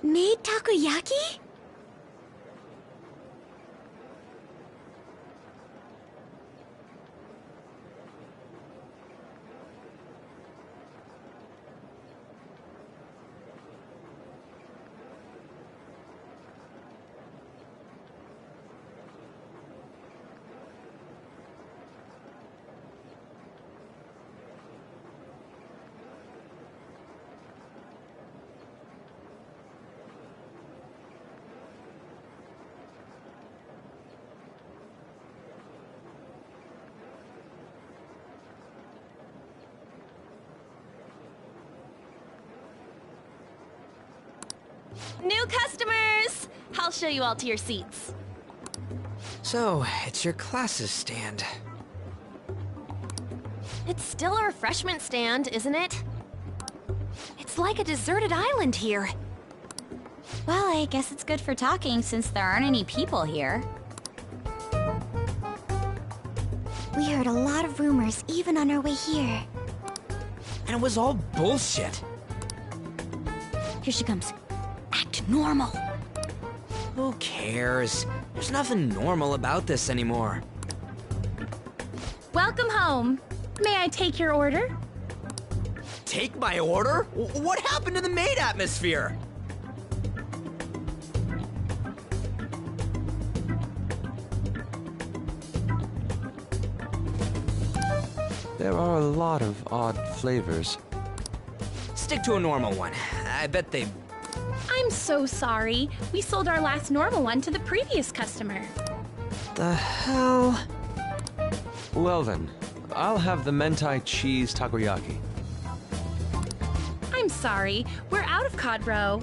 [SPEAKER 7] Made takoyaki?
[SPEAKER 9] New customers! I'll show you all to your seats.
[SPEAKER 14] So, it's your class's stand.
[SPEAKER 9] It's still a refreshment stand, isn't it? It's like a deserted island here.
[SPEAKER 16] Well, I guess it's good for talking since there aren't any people here.
[SPEAKER 7] We heard a lot of rumors even on our way here.
[SPEAKER 14] And it was all bullshit.
[SPEAKER 16] Here she comes. Act normal.
[SPEAKER 14] Who cares? There's nothing normal about this anymore.
[SPEAKER 6] Welcome home. May I take your order?
[SPEAKER 14] Take my order? What happened to the maid atmosphere?
[SPEAKER 4] There are a lot of odd flavors.
[SPEAKER 14] Stick to a normal one. I bet they...
[SPEAKER 6] I'm so sorry. We sold our last normal one to the previous customer.
[SPEAKER 14] The hell?
[SPEAKER 4] Well then, I'll have the mentai cheese takoyaki.
[SPEAKER 6] I'm sorry. We're out of cod roe.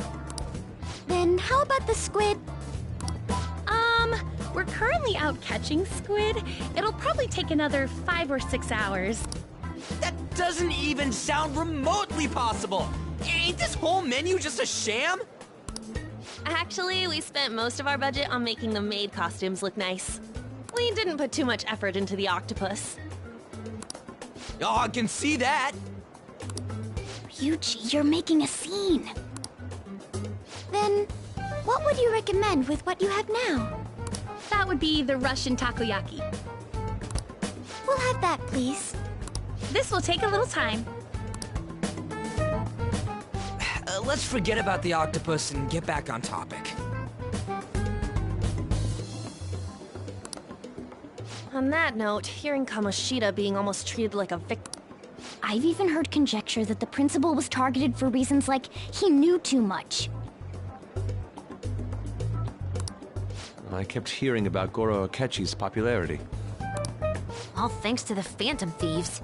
[SPEAKER 7] Then how about the squid?
[SPEAKER 6] We're currently out catching squid. It'll probably take another 5 or 6 hours.
[SPEAKER 14] That doesn't even sound remotely possible! Ain't this whole menu just a sham?
[SPEAKER 9] Actually, we spent most of our budget on making the maid costumes look nice. We didn't put too much effort into the octopus.
[SPEAKER 14] Oh, I can see that!
[SPEAKER 7] Ryuji, you're making a scene. Then, what would you recommend with what you have now?
[SPEAKER 6] That would be the Russian takoyaki.
[SPEAKER 7] We'll have that, please.
[SPEAKER 6] This will take a little time.
[SPEAKER 14] Let's forget about the octopus and get back on topic.
[SPEAKER 17] On that note, hearing Kamoshida being almost treated like a victim.
[SPEAKER 16] I've even heard conjecture that the principal was targeted for reasons like he knew too much.
[SPEAKER 4] I kept hearing about Goro Akechi's popularity.
[SPEAKER 9] All thanks to the Phantom Thieves.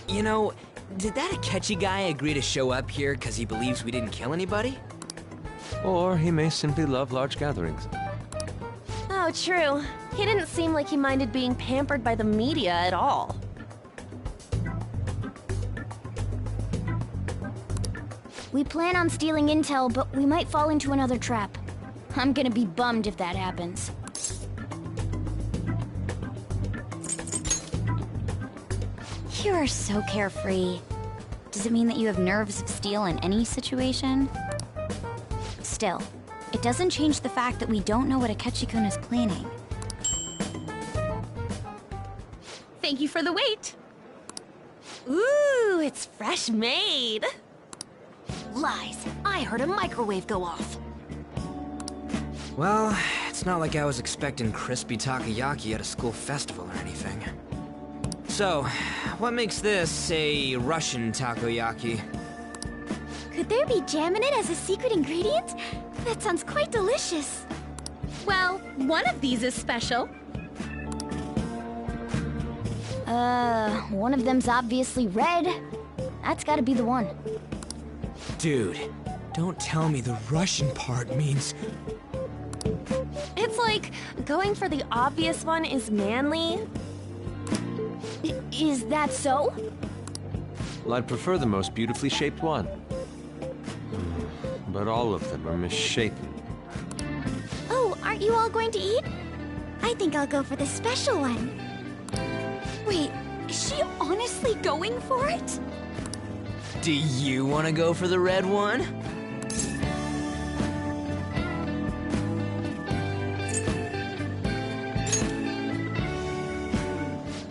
[SPEAKER 14] You know, did that Akechi guy agree to show up here because he believes we didn't kill anybody?
[SPEAKER 4] Or he may simply love large gatherings.
[SPEAKER 17] Oh, true. He didn't seem like he minded being pampered by the media at all.
[SPEAKER 16] We plan on stealing intel, but we might fall into another trap. I'm gonna be bummed if that happens. You are so carefree. Does it mean that you have nerves of steel in any situation? Still, it doesn't change the fact that we don't know what Akechi-kun is planning.
[SPEAKER 17] Thank you for the wait. Ooh, it's fresh made.
[SPEAKER 9] Lies. I heard a microwave go off.
[SPEAKER 14] Well, it's not like I was expecting crispy takoyaki at a school festival or anything. So, what makes this a Russian takoyaki?
[SPEAKER 7] Could there be jam in it as a secret ingredient? That sounds quite delicious.
[SPEAKER 17] Well, one of these is special.
[SPEAKER 16] One of them's obviously red. That's gotta be the one.
[SPEAKER 14] Dude, don't tell me the Russian part means...
[SPEAKER 17] It's like going for the obvious one is manly.
[SPEAKER 16] Is that so?
[SPEAKER 4] Well, I'd prefer the most beautifully shaped one. But all of them are misshapen.
[SPEAKER 7] Oh, aren't you all going to eat? I think I'll go for the special one.
[SPEAKER 16] Wait, is she honestly going for it?
[SPEAKER 14] Do you want to go for the red one?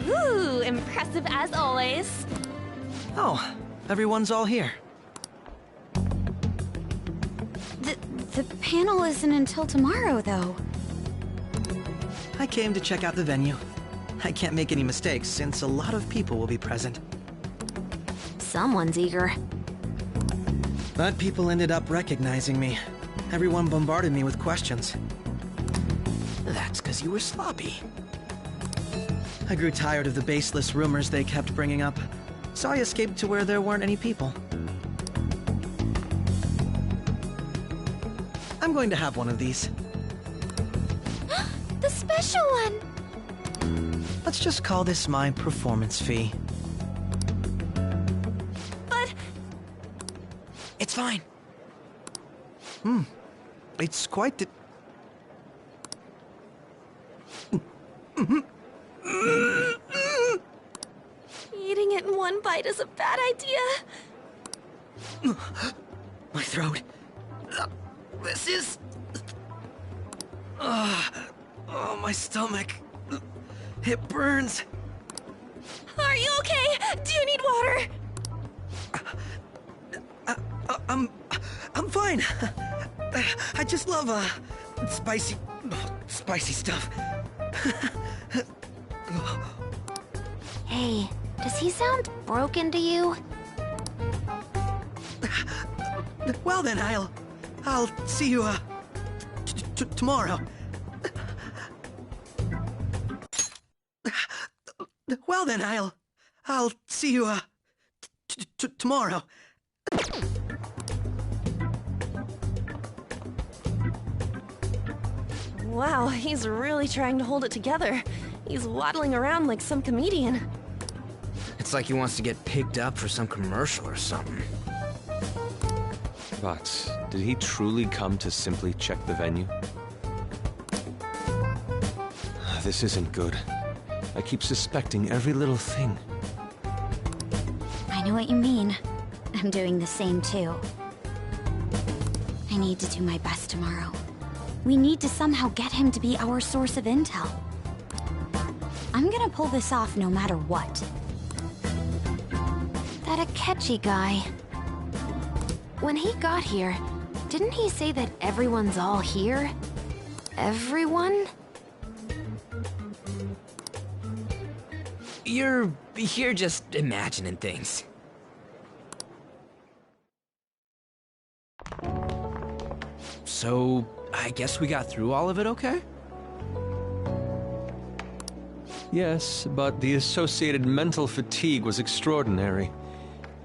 [SPEAKER 17] Ooh, impressive as always.
[SPEAKER 23] Oh, everyone's all here.
[SPEAKER 16] The panel isn't until tomorrow, though.
[SPEAKER 23] I came to check out the venue. I can't make any mistakes since a lot of people will be present.
[SPEAKER 9] Someone's eager.
[SPEAKER 23] But people ended up recognizing me. Everyone bombarded me with questions.
[SPEAKER 11] That's because you were sloppy.
[SPEAKER 23] I grew tired of the baseless rumors they kept bringing up, so I escaped to where there weren't any people. I'm going to have one of these.
[SPEAKER 7] The special one!
[SPEAKER 23] Let's just call this my performance fee.
[SPEAKER 17] But...
[SPEAKER 23] It's fine. It's quite the...
[SPEAKER 17] Eating it in one bite is a bad idea.
[SPEAKER 23] My throat. This is... Oh, my stomach. It burns.
[SPEAKER 17] Are you okay? Do you need water?
[SPEAKER 23] I'm fine. I just love, spicy stuff.
[SPEAKER 9] Hey, does he sound broken to you?
[SPEAKER 23] Well then, I'll see you, tomorrow. Well then, I'll see you, tomorrow.
[SPEAKER 17] Wow, he's really trying to hold it together. He's waddling around like some comedian.
[SPEAKER 14] It's like he wants to get picked up for some commercial or something.
[SPEAKER 4] But did he truly come to simply check the venue? This isn't good. I keep suspecting every little thing.
[SPEAKER 16] I know what you mean. I'm doing the same too. I need to do my best tomorrow. We need to somehow get him to be our source of intel. I'm gonna pull this off no matter what.
[SPEAKER 9] That Akechi guy. When he got here, didn't he say that everyone's all here? Everyone?
[SPEAKER 14] You're just imagining things.
[SPEAKER 8] So, I guess we got through all of it okay?
[SPEAKER 4] Yes, but the associated mental fatigue was extraordinary.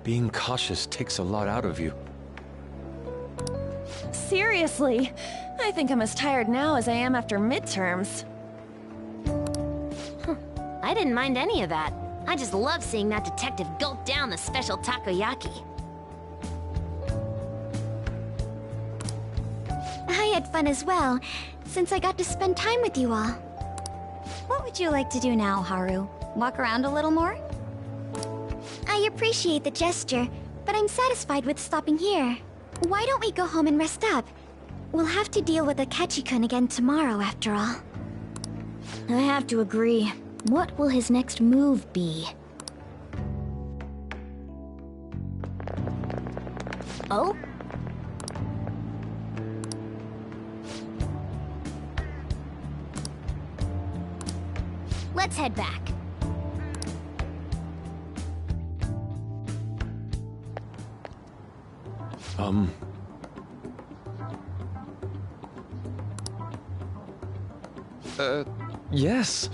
[SPEAKER 4] Being cautious takes a lot out of you.
[SPEAKER 17] Seriously, I think I'm as tired now as I am after midterms.
[SPEAKER 9] I didn't mind any of that. I just love seeing that detective gulp down the special takoyaki.
[SPEAKER 7] I had fun as well, since I got to spend time with you all.
[SPEAKER 16] What would you like to do now, Haru? Walk around a little more?
[SPEAKER 7] I appreciate the gesture, but I'm satisfied with stopping here. Why don't we go home and rest up? We'll have to deal with Akechi-kun again tomorrow, after all.
[SPEAKER 16] I have to agree. What will his next move be?
[SPEAKER 9] Oh? Let's head back.
[SPEAKER 4] Yes.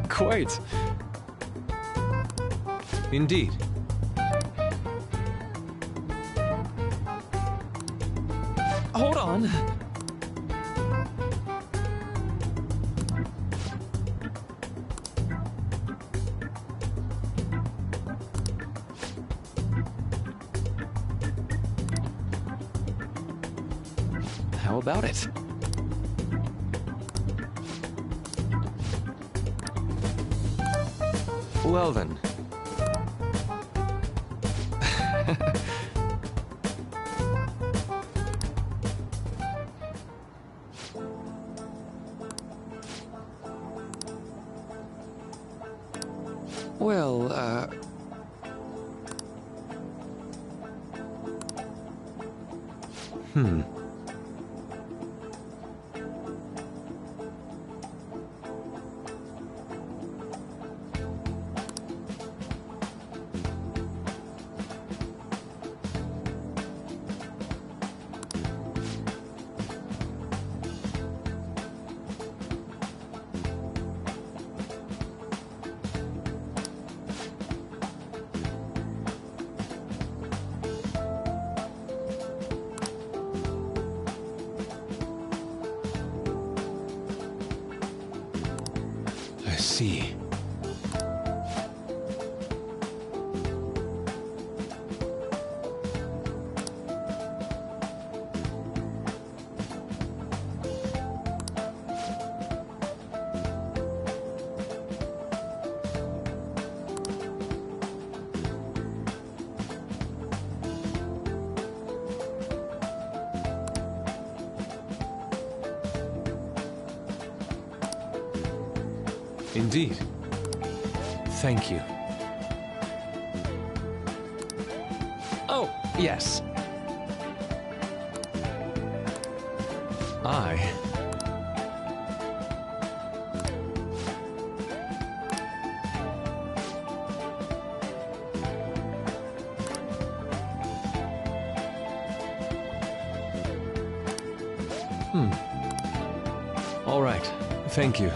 [SPEAKER 4] Quite. Indeed.
[SPEAKER 5] Hold on.
[SPEAKER 4] How about it? Well then. Well, I see. Indeed. Thank you. Oh, yes. All right. Thank you.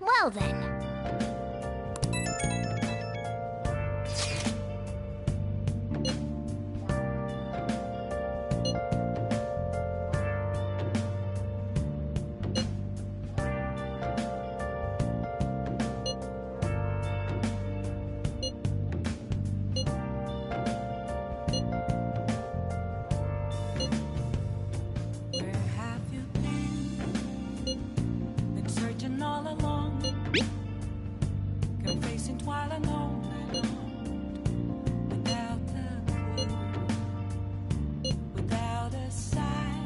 [SPEAKER 9] Well then.
[SPEAKER 2] Where have you been? Been searching all along, confessing while alone, without a clue, without a sign.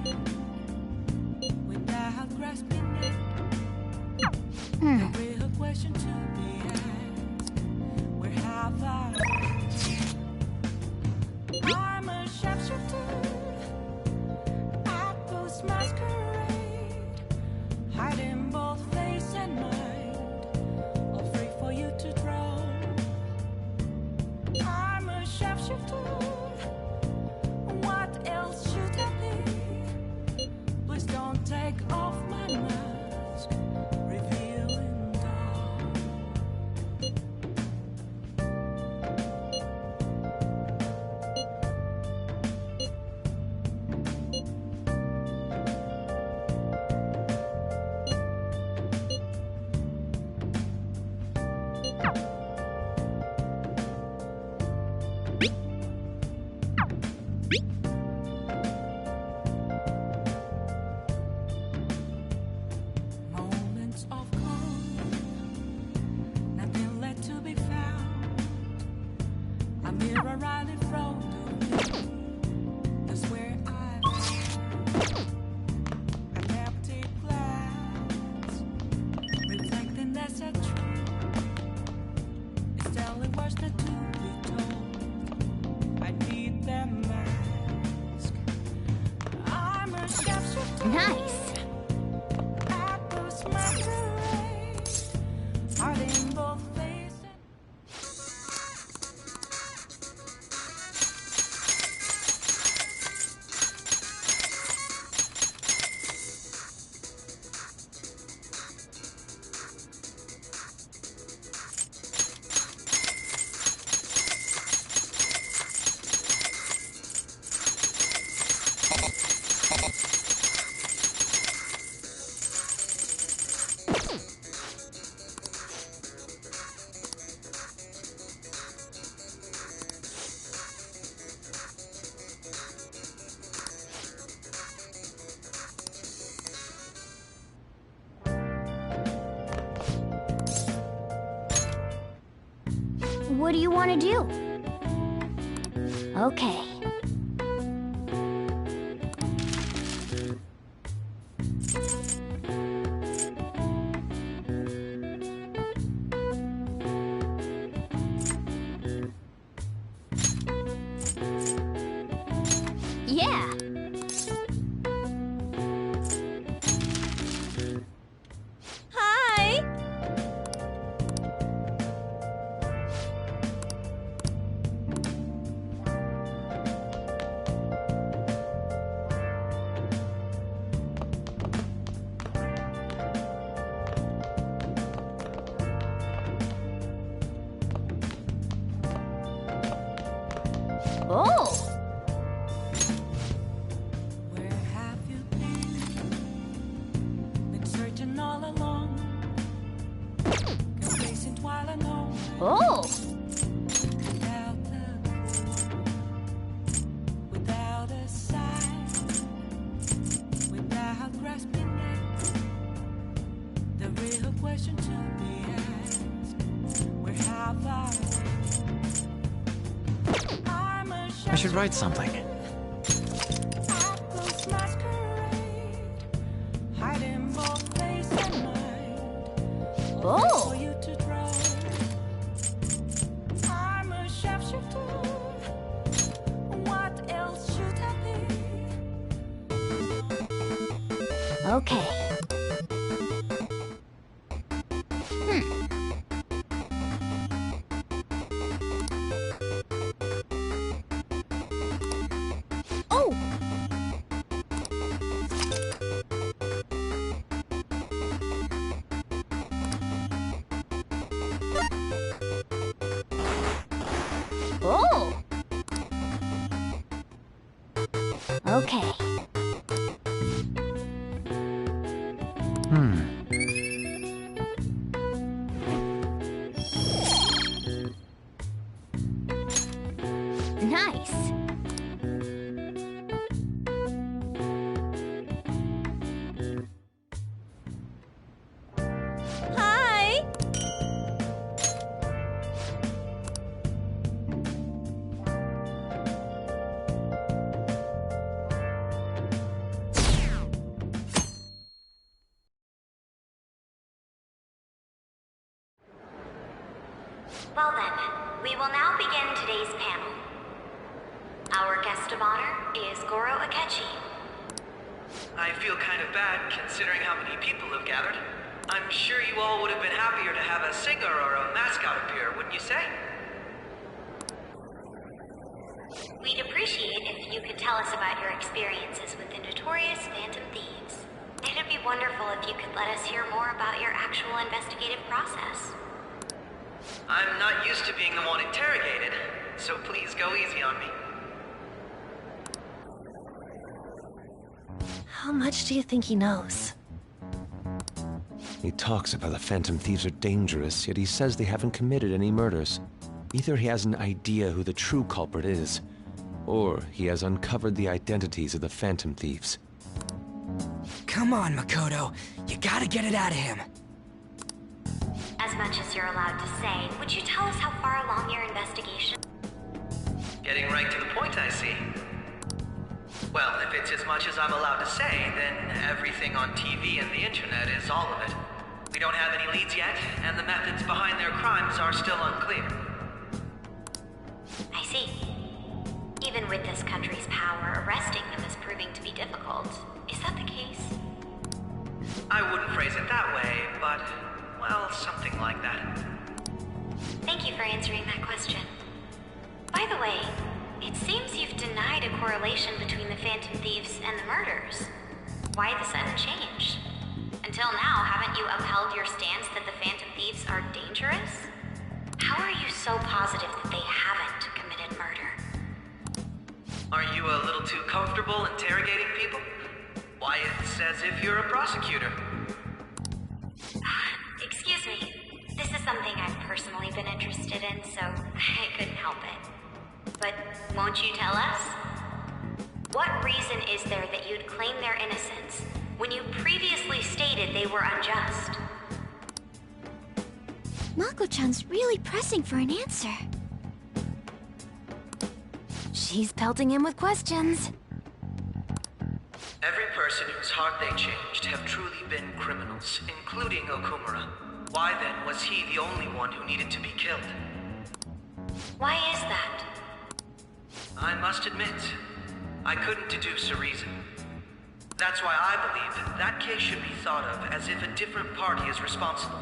[SPEAKER 2] Moments of calm, nothing left to be found. A mirror right in front of me. That's where I found an empty glass, reflecting that's a truth. It's telling what's not to be told. I need that mask. I'm a chef.
[SPEAKER 16] Nice.
[SPEAKER 2] Apples masquerade, heart in both faces.
[SPEAKER 16] What do you want to do? Okay. Yeah. Hi. Oh.
[SPEAKER 2] Where have you been? Been searching all along, complacent while alone.
[SPEAKER 16] Oh.
[SPEAKER 2] Without a clue, without a sign, without grasping it, the real question to be asked: where have I been? I'm a
[SPEAKER 4] I should write something.
[SPEAKER 2] Apples masquerade, hiding both face and mind.
[SPEAKER 16] Oh.
[SPEAKER 2] For you to draw. I'm a sharpshooter. What else should I be?
[SPEAKER 16] Okay. Oh! Oh! Okay. Nice. Hi.
[SPEAKER 9] Well then, we will now begin today's panel. Our guest of honor is Goro Akechi.
[SPEAKER 13] I feel kind of bad considering how many people have gathered. I'm sure you all would have been happier to have a singer or a mascot appear, wouldn't you say?
[SPEAKER 9] We'd appreciate if you could tell us about your experiences with the notorious Phantom Thieves. It'd be wonderful if you could let us hear more about your actual investigative process.
[SPEAKER 13] I'm not used to being the one interrogated, so please go easy on me.
[SPEAKER 17] How much do you think he knows?
[SPEAKER 4] He talks about the Phantom Thieves are dangerous, yet he says they haven't committed any murders. Either he has an idea who the true culprit is, or he has uncovered the identities of the Phantom Thieves.
[SPEAKER 11] Come on, Makoto. You gotta get it out of him.
[SPEAKER 3] As much as you're allowed to say, would you tell us how far along your investigation?
[SPEAKER 13] Getting right to the point, I see. Well, if it's as much as I'm allowed to say, then everything on TV and the internet is all of it. We don't have any leads yet, and the methods behind their crimes are still unclear.
[SPEAKER 3] I see. Even with this country's power, arresting them is proving to be difficult. Is that the case?
[SPEAKER 13] I wouldn't phrase it that way, but, well, something like that.
[SPEAKER 3] Thank you for answering that question. By the way, it seems you've denied a correlation between the Phantom Thieves and the murders. Why the sudden change? Until now, haven't you upheld your stance that the Phantom Thieves are dangerous? How are you so positive that they haven't committed murder?
[SPEAKER 13] Are you a little too comfortable interrogating people? Why, it's as if you're a prosecutor.
[SPEAKER 3] Excuse me. This is something I've personally been interested in, so I couldn't help it. But won't you tell us? What reason is there that you'd claim their innocence when you previously stated they were unjust?
[SPEAKER 7] Mako-chan's really pressing for an answer.
[SPEAKER 9] She's pelting him with questions.
[SPEAKER 13] Every person whose heart they changed have truly been criminals, including Okumura. Why then was he the only one who needed to be killed?
[SPEAKER 3] Why is that?
[SPEAKER 13] I must admit, I couldn't deduce a reason. That's why I believe that case should be thought of as if a different party is responsible.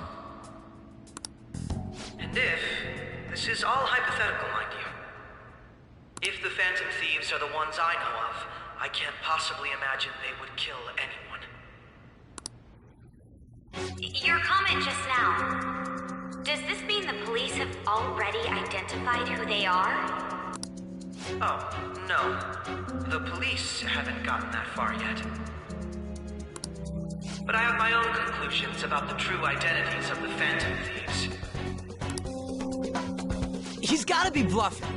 [SPEAKER 13] And this is all hypothetical, mind you. If the Phantom Thieves are the ones I know of, I can't possibly imagine they would kill anyone.
[SPEAKER 3] Your comment just now, does this mean the police have already identified who they are?
[SPEAKER 13] Oh, no. The police haven't gotten that far yet. But I have my own conclusions about the true identities of the Phantom Thieves.
[SPEAKER 11] He's gotta be bluffing.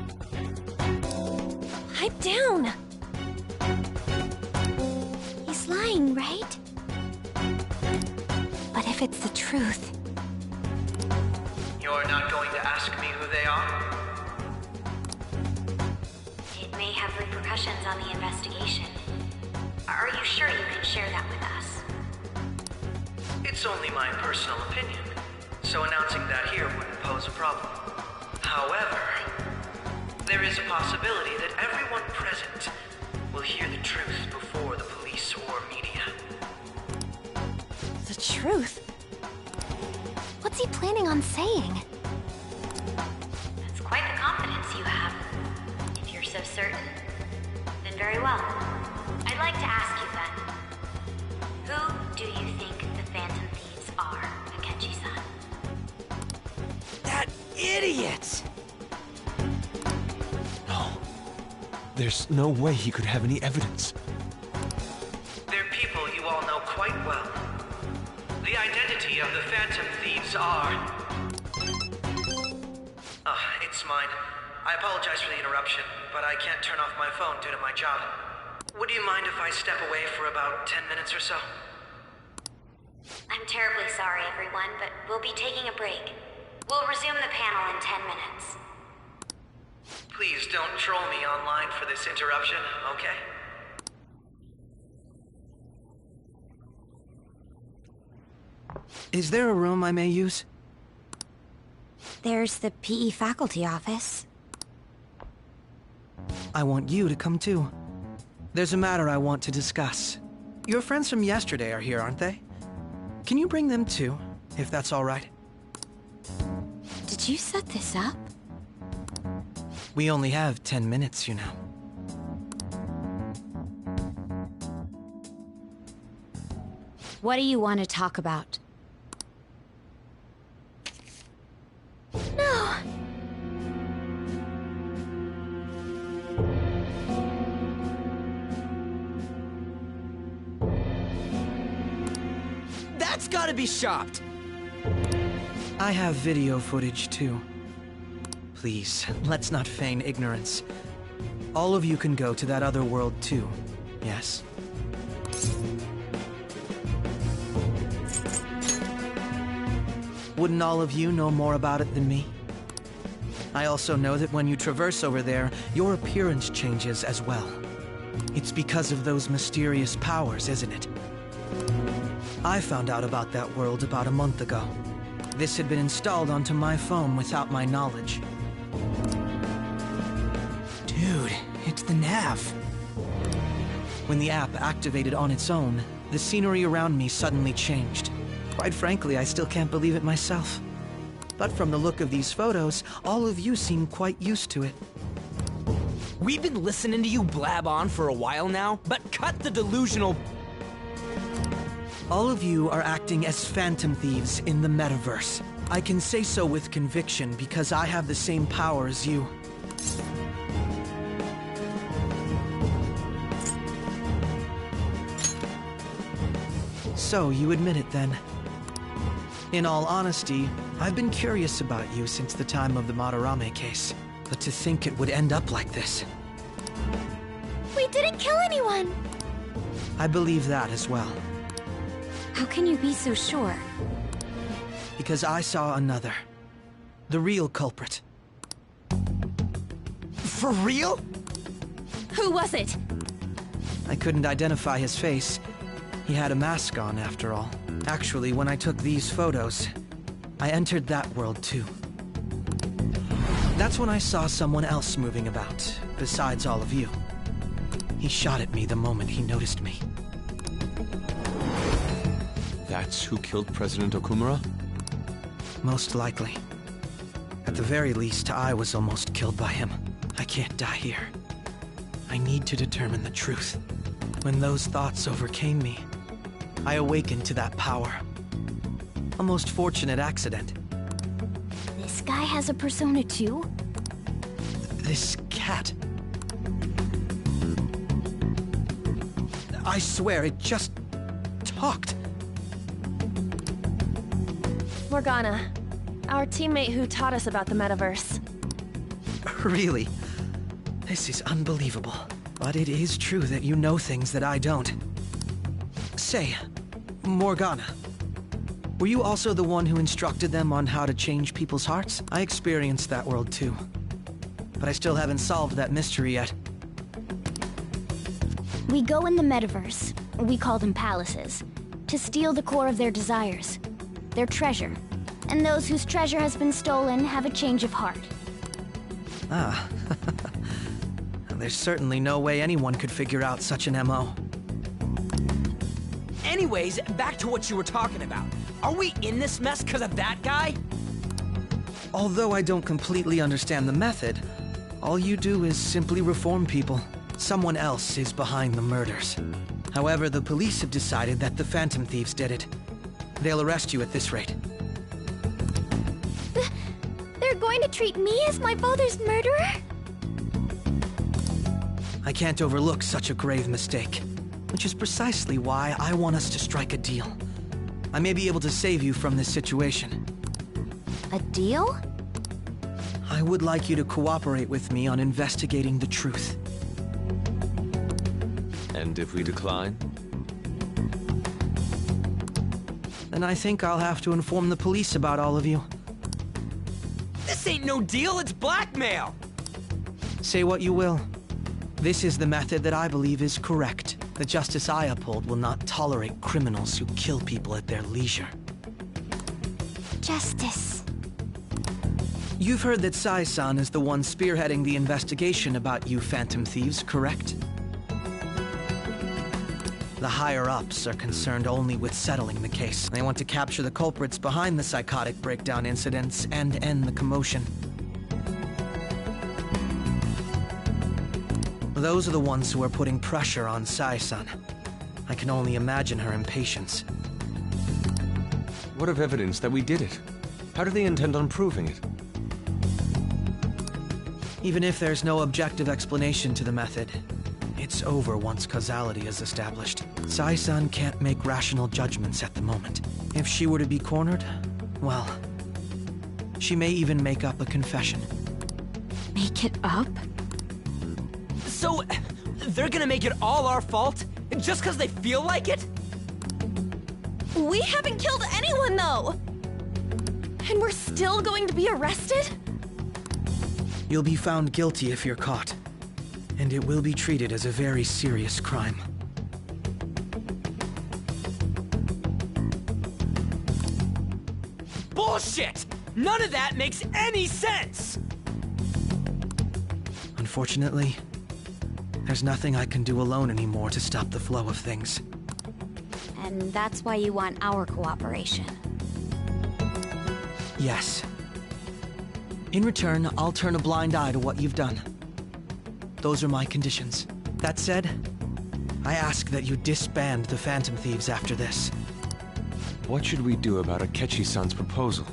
[SPEAKER 17] Pipe down!
[SPEAKER 7] He's lying, right?
[SPEAKER 9] But if it's the truth...
[SPEAKER 13] You're not going to ask me who they are?
[SPEAKER 3] It may have repercussions on the investigation. Are you sure you can share that with us?
[SPEAKER 13] It's only my personal opinion, so announcing that here wouldn't pose a problem. However, there is a possibility that everyone present will hear the truth before the police or media.
[SPEAKER 17] The truth?
[SPEAKER 9] What's he planning on saying?
[SPEAKER 3] That's quite the confidence you have. If you're so certain, then very well. I'd like to ask you then, who do you think the Phantom Thieves are, Akechi-san?
[SPEAKER 11] That idiot!
[SPEAKER 4] No. There's no way he could have any evidence.
[SPEAKER 13] They're people you all know quite well. The identity of the Phantom Thieves are... it's mine. I apologize for the interruption, but I can't turn off my phone due to my job. Would you mind if I step away for about 10 minutes or so?
[SPEAKER 3] I'm terribly sorry, everyone, but we'll be taking a break. We'll resume the panel in 10 minutes.
[SPEAKER 13] Please don't troll me online for this interruption, okay?
[SPEAKER 11] Is there a room I may use?
[SPEAKER 16] There's the PE faculty office.
[SPEAKER 11] I want you to come too. There's a matter I want to discuss. Your friends from yesterday are here, aren't they? Can you bring them too, if that's all right?
[SPEAKER 16] Did you set this up?
[SPEAKER 11] We only have 10 minutes, you know.
[SPEAKER 16] What do you want to talk about?
[SPEAKER 7] No!
[SPEAKER 11] That's gotta be shopped! I have video footage too. Please, let's not feign ignorance. All of you can go to that other world too, yes? Wouldn't all of you know more about it than me? I also know that when you traverse over there, your appearance changes as well. It's because of those mysterious powers, isn't it? I found out about that world about a month ago. This had been installed onto my phone without my knowledge.
[SPEAKER 10] Dude, it's the nav.
[SPEAKER 11] When the app activated on its own, the scenery around me suddenly changed. Quite frankly, I still can't believe it myself. But from the look of these photos, all of you seem quite used to it.
[SPEAKER 10] We've been listening to you blab on for a while now, but cut the delusional...
[SPEAKER 11] All of you are acting as phantom thieves in the metaverse. I can say so with conviction because I have the same power as you. So, you admit it then. In all honesty, I've been curious about you since the time of the Madarame case. But to think it would end up like this.
[SPEAKER 7] We didn't kill anyone!
[SPEAKER 11] I believe that as well.
[SPEAKER 16] How can you be so sure?
[SPEAKER 11] Because I saw another. The real culprit.
[SPEAKER 10] For real?
[SPEAKER 6] Who was it?
[SPEAKER 11] I couldn't identify his face. He had a mask on, after all. Actually, when I took these photos, I entered that world too. That's when I saw someone else moving about, besides all of you. He shot at me the moment he noticed me.
[SPEAKER 4] That's who killed President Okumura?
[SPEAKER 11] Most likely. At the very least, I was almost killed by him. I can't die here. I need to determine the truth. When those thoughts overcame me, I awakened to that power. A most fortunate accident.
[SPEAKER 7] This guy has a persona too?
[SPEAKER 11] This cat. I swear, it just talked.
[SPEAKER 17] Morgana, our teammate who taught us about the metaverse.
[SPEAKER 11] Really? This is unbelievable. But it is true that you know things that I don't. Say, Morgana, were you also the one who instructed them on how to change people's hearts? I experienced that world too. But I still haven't solved that mystery yet.
[SPEAKER 7] We go in the metaverse, we call them palaces, to steal the core of their desires, their treasure. And those whose treasure has been stolen have a change of heart.
[SPEAKER 11] Ah. There's certainly no way anyone could figure out such an MO.
[SPEAKER 10] Anyways, back to what you were talking about. Are we in this mess because of that guy?
[SPEAKER 11] Although I don't completely understand the method, all you do is simply reform people. Someone else is behind the murders. However, the police have decided that the Phantom Thieves did it. They'll arrest you at this rate.
[SPEAKER 7] They're going to treat me as my father's murderer?
[SPEAKER 11] I can't overlook such a grave mistake, which is precisely why I want us to strike a deal. I may be able to save you from this situation.
[SPEAKER 9] A deal?
[SPEAKER 11] I would like you to cooperate with me on investigating the truth.
[SPEAKER 4] And if we decline?
[SPEAKER 11] Then I think I'll have to inform the police about all of you.
[SPEAKER 10] This ain't no deal, it's blackmail!
[SPEAKER 11] Say what you will. This is the method that I believe is correct. The justice I uphold will not tolerate criminals who kill people at their leisure.
[SPEAKER 7] Justice.
[SPEAKER 11] You've heard that Sai-san is the one spearheading the investigation about you Phantom Thieves, correct? The higher-ups are concerned only with settling the case. They want to capture the culprits behind the psychotic breakdown incidents and end the commotion. Those are the ones who are putting pressure on Sai-san. I can only imagine her impatience.
[SPEAKER 4] What of evidence that we did it? How do they intend on proving it?
[SPEAKER 11] Even if there's no objective explanation to the method, it's over once causality is established. Sai-san can't make rational judgments at the moment. If she were to be cornered, well, she may even make up a confession.
[SPEAKER 16] Make it up?
[SPEAKER 10] So, they're gonna make it all our fault? Just because they feel like it?
[SPEAKER 17] We haven't killed anyone, though! And we're still going to be arrested?
[SPEAKER 11] You'll be found guilty if you're caught. And it will be treated as a very serious crime.
[SPEAKER 10] Bullshit! None of that makes any sense!
[SPEAKER 11] Unfortunately, there's nothing I can do alone anymore to stop the flow of things.
[SPEAKER 16] And that's why you want our cooperation.
[SPEAKER 11] Yes. In return, I'll turn a blind eye to what you've done. Those are my conditions. That said, I ask that you disband the Phantom Thieves after this.
[SPEAKER 4] What should we do about Akechi-san's proposal?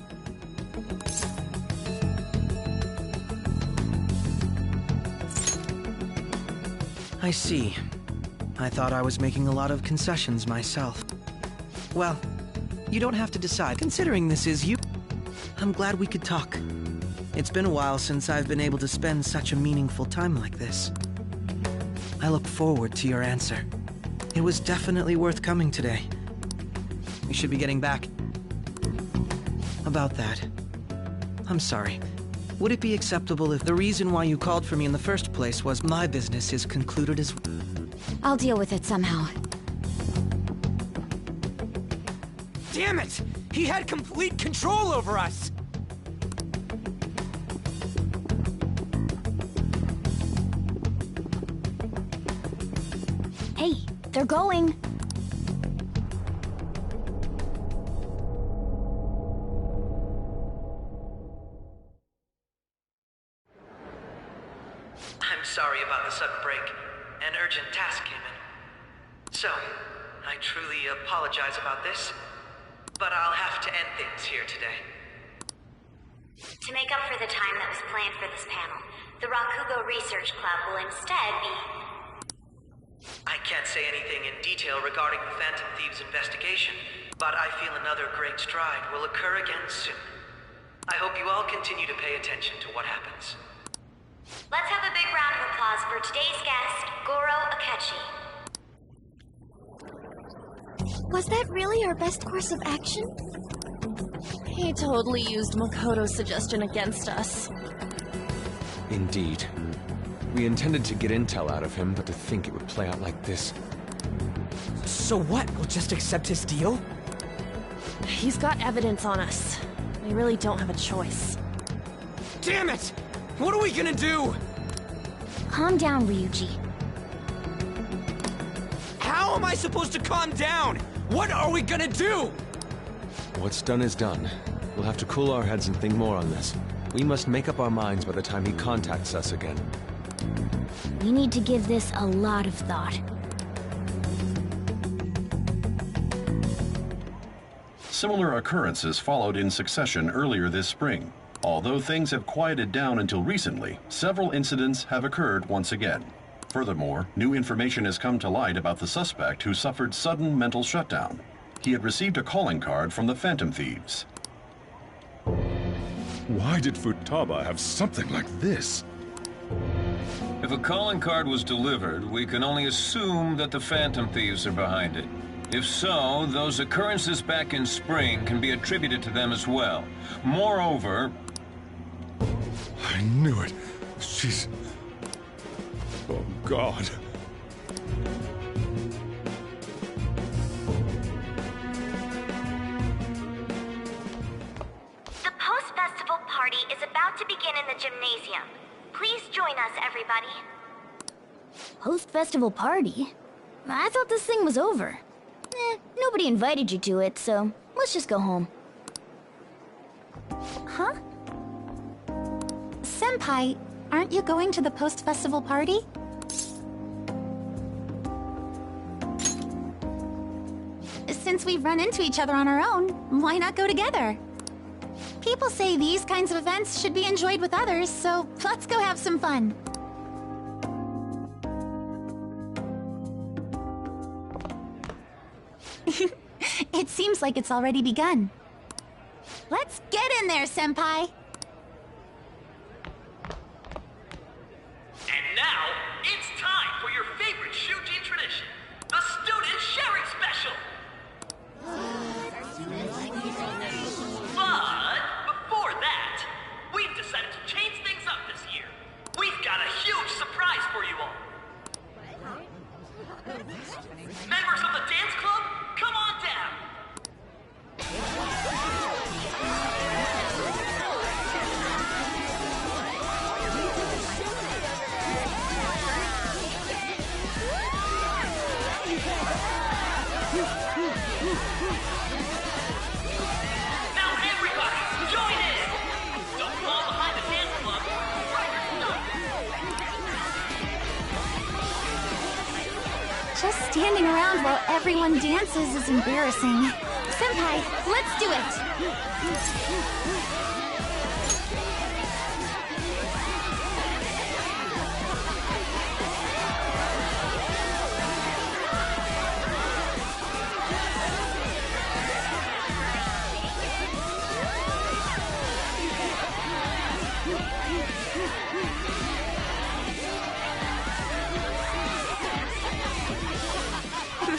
[SPEAKER 11] I see. I thought I was making a lot of concessions myself. Well, you don't have to decide. Considering this is you, I'm glad we could talk. It's been a while since I've been able to spend such a meaningful time like this. I look forward to your answer. It was definitely worth coming today. We should be getting back. About that, I'm sorry. Would it be acceptable if the reason why you called for me in the first place was my business is concluded as...
[SPEAKER 16] I'll deal with it somehow.
[SPEAKER 10] Damn it! He had complete control over us!
[SPEAKER 16] Hey, they're going.
[SPEAKER 13] I'm sorry about the sudden break. An urgent task came in. So, I truly apologize about this, but I'll have to end things here today.
[SPEAKER 3] To make up for the time that was planned for this panel, the Rakugo Research Club will instead be...
[SPEAKER 13] I can't say anything in detail regarding the Phantom Thieves investigation, but I feel another great stride will occur again soon. I hope you all continue to pay attention to what happens.
[SPEAKER 3] Let's have a big round of applause for today's guest, Goro Akechi.
[SPEAKER 7] Was that really our best course of action?
[SPEAKER 17] He totally used Makoto's suggestion against us.
[SPEAKER 4] Indeed. We intended to get intel out of him, but to think it would play out like this.
[SPEAKER 10] So what? We'll just accept his deal?
[SPEAKER 17] He's got evidence on us. We really don't have a choice.
[SPEAKER 10] Damn it! What are we gonna do?
[SPEAKER 16] Calm down, Ryuji.
[SPEAKER 10] How am I supposed to calm down? What are we gonna do?
[SPEAKER 4] What's done is done. We'll have to cool our heads and think more on this. We must make up our minds by the time he contacts us again.
[SPEAKER 16] We need to give this a lot of thought.
[SPEAKER 15] Similar occurrences followed in succession earlier this spring. Although things have quieted down until recently, several incidents have occurred once again. Furthermore, new information has come to light about the suspect who suffered sudden mental shutdown. He had received a calling card from the Phantom Thieves.
[SPEAKER 21] Why did Futaba have something like this?
[SPEAKER 18] If a calling card was delivered, we can only assume that the Phantom Thieves are behind it. If so, those occurrences back in spring can be attributed to them as well. Moreover...
[SPEAKER 21] I knew it. She's... Oh, God.
[SPEAKER 3] The post-festival party is about to begin in the gymnasium. Please join us, everybody.
[SPEAKER 16] Post-festival party? I thought this thing was over. Nobody invited you to it, so let's just go home.
[SPEAKER 19] Huh? Senpai, aren't you going to the post-festival party? Since we've run into each other on our own, why not go together? People say these kinds of events should be enjoyed with others, so let's go have some fun. It seems like it's already begun. Let's get in there, Senpai!
[SPEAKER 13] And now, it's time!
[SPEAKER 19] Just standing around while everyone dances is embarrassing. Senpai, let's do it!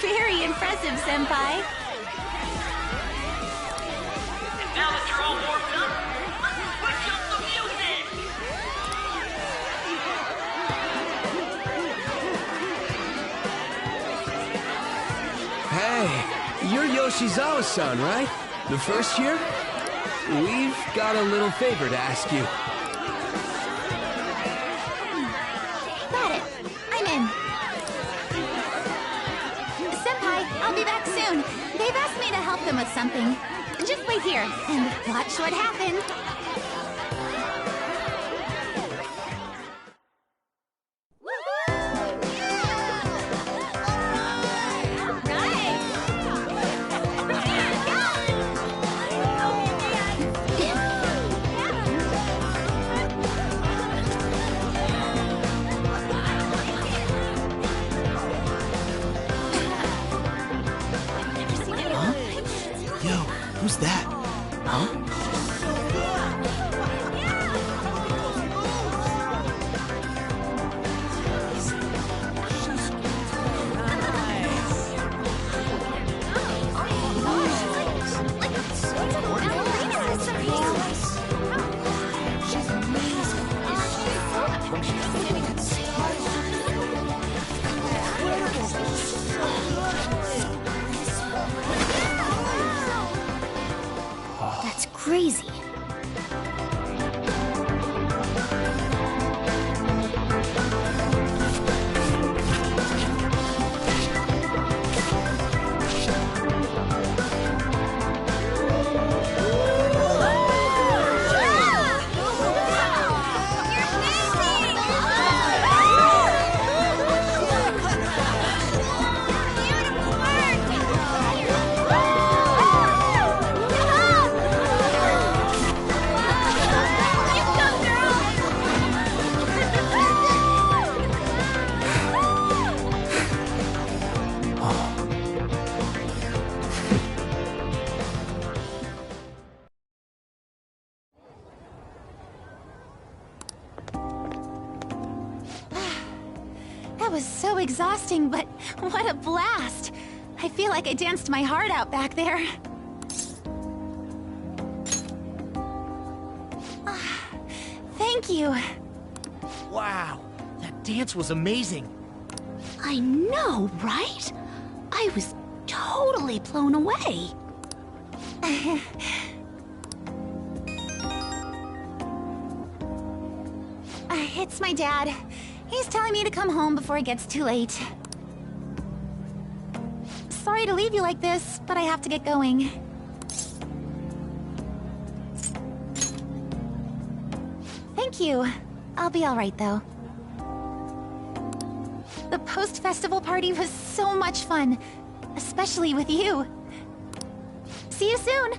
[SPEAKER 19] Very impressive, Senpai.
[SPEAKER 13] Now that you're all warmed up, let's switch up the music!
[SPEAKER 1] Hey, you're Yoshizawa-san, right? The first year? We've got a little favor to ask you.
[SPEAKER 19] Got it. I'm in. Senpai, I'll be back soon. They've asked me to help them with something. Just wait here and watch what happens.
[SPEAKER 11] Who's that? Huh?
[SPEAKER 7] That's crazy.
[SPEAKER 19] That was so exhausting, but what a blast! I feel like I danced my heart out back there. Thank you.
[SPEAKER 10] Wow, that dance was amazing.
[SPEAKER 16] I know, right? I was totally blown away.
[SPEAKER 19] It's my dad. He's telling me to come home before it gets too late. Sorry to leave you like this, but I have to get going. Thank you. I'll be all right, though. The post-festival party was so much fun, especially with you. See you soon!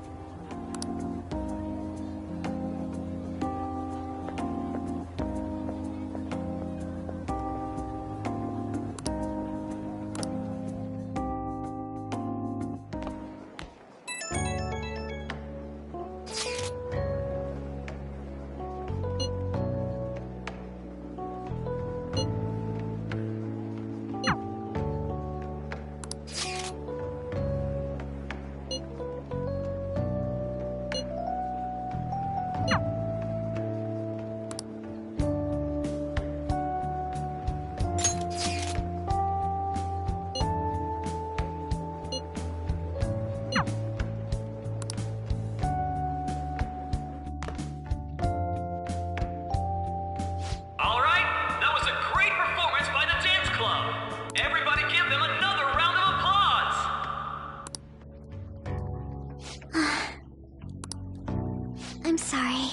[SPEAKER 7] I'm sorry.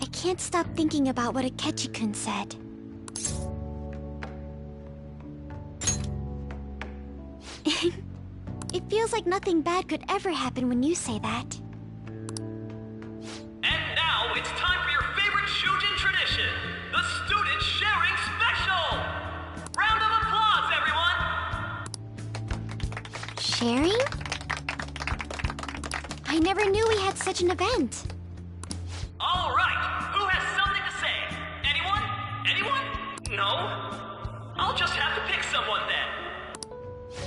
[SPEAKER 7] I can't stop thinking about what Akechi-kun said. It feels like nothing bad could ever happen when you say that.
[SPEAKER 13] And now it's time for your favorite Shujin tradition, the Student Sharing Special! Round of applause, everyone!
[SPEAKER 7] Sharing? I never knew we had such an event.
[SPEAKER 13] All right, who has something to say? Anyone? Anyone? No? I'll just have to pick someone then.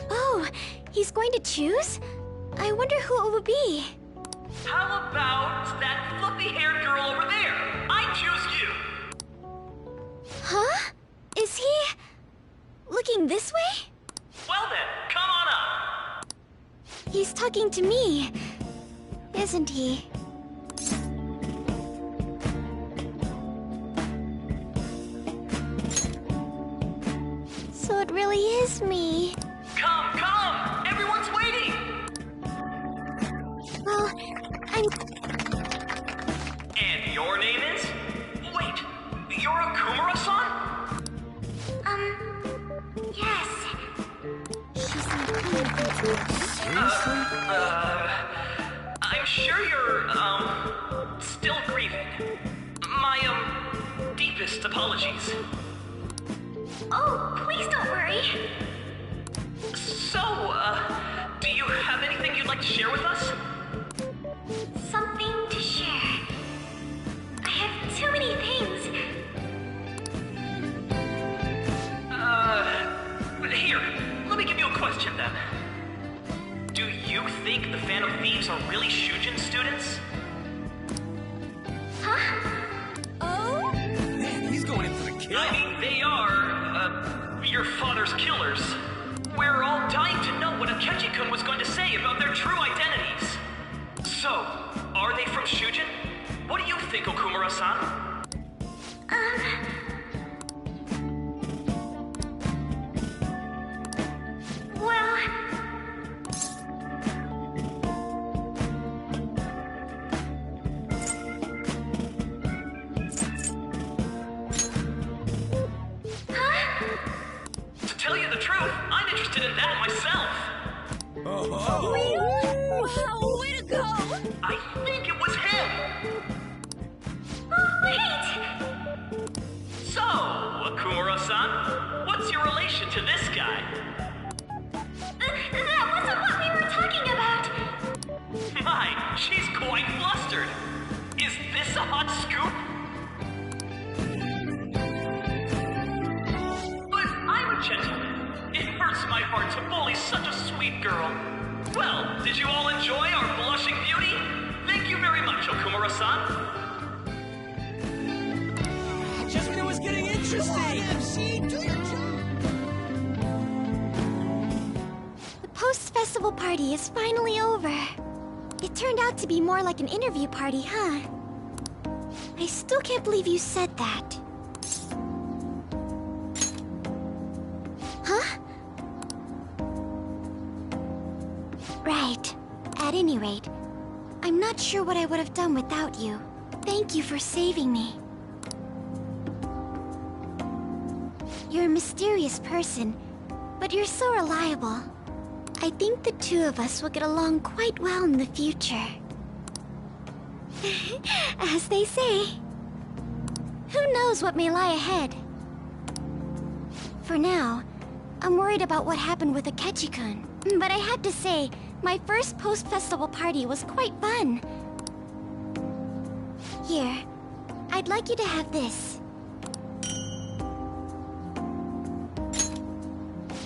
[SPEAKER 7] Oh, he's going to choose? I wonder who it would be.
[SPEAKER 13] How about that fluffy-haired girl over there? I choose you.
[SPEAKER 7] Huh? Is he... looking this way?
[SPEAKER 13] Well then, come on up.
[SPEAKER 7] He's talking to me, isn't he? So it really is me.
[SPEAKER 13] Come, come! Everyone's waiting!
[SPEAKER 7] Well, I'm...
[SPEAKER 13] And your name is? Wait, you're Okumura-san?
[SPEAKER 3] Yes.
[SPEAKER 7] She's not playing
[SPEAKER 13] Seriously? I'm sure you're, still grieving. My, deepest apologies.
[SPEAKER 3] Oh, please don't worry.
[SPEAKER 13] So, do you have anything you'd like to share with us?
[SPEAKER 3] Something to share. I have too many things.
[SPEAKER 13] Here, let me give you a question then. Do you think the Phantom Thieves are really Shujin students?
[SPEAKER 3] Huh?
[SPEAKER 10] Oh? Man, he's going in for the kill.
[SPEAKER 13] I mean, they are, your father's killers. We're all dying to know what Akechi-kun was going to say about their true identities. So, are they from Shujin? What do you think, Okumura-san?
[SPEAKER 3] Well...
[SPEAKER 13] To tell you the truth, I'm interested in that myself.
[SPEAKER 3] Really? Wow, way to go!
[SPEAKER 13] I think it was him.
[SPEAKER 3] Oh, wait!
[SPEAKER 13] So, Okumura-san, what's your relation to this guy?
[SPEAKER 3] That wasn't what we were talking about!
[SPEAKER 13] My, she's quite flustered. Is this a hot scoop? But I'm a gentleman. It hurts my heart to bully such a sweet girl. Well, did you all enjoy our blushing beauty? Thank you very much, Okumura-san.
[SPEAKER 10] Just when it was getting interesting! MC, do your job!
[SPEAKER 7] The post-festival party is finally over. It turned out to be more like an interview party, huh? I still can't believe you said that. Huh? Right. At any rate, I'm not sure what I would have done without you. Thank you for saving me. You're a mysterious person, but you're so reliable. I think the two of us will get along quite well in the future. As they say. Who knows what may lie ahead? For now, I'm worried about what happened with Akechi-kun. But I have to say, my first post-festival party was quite fun. Here, I'd like you to have this.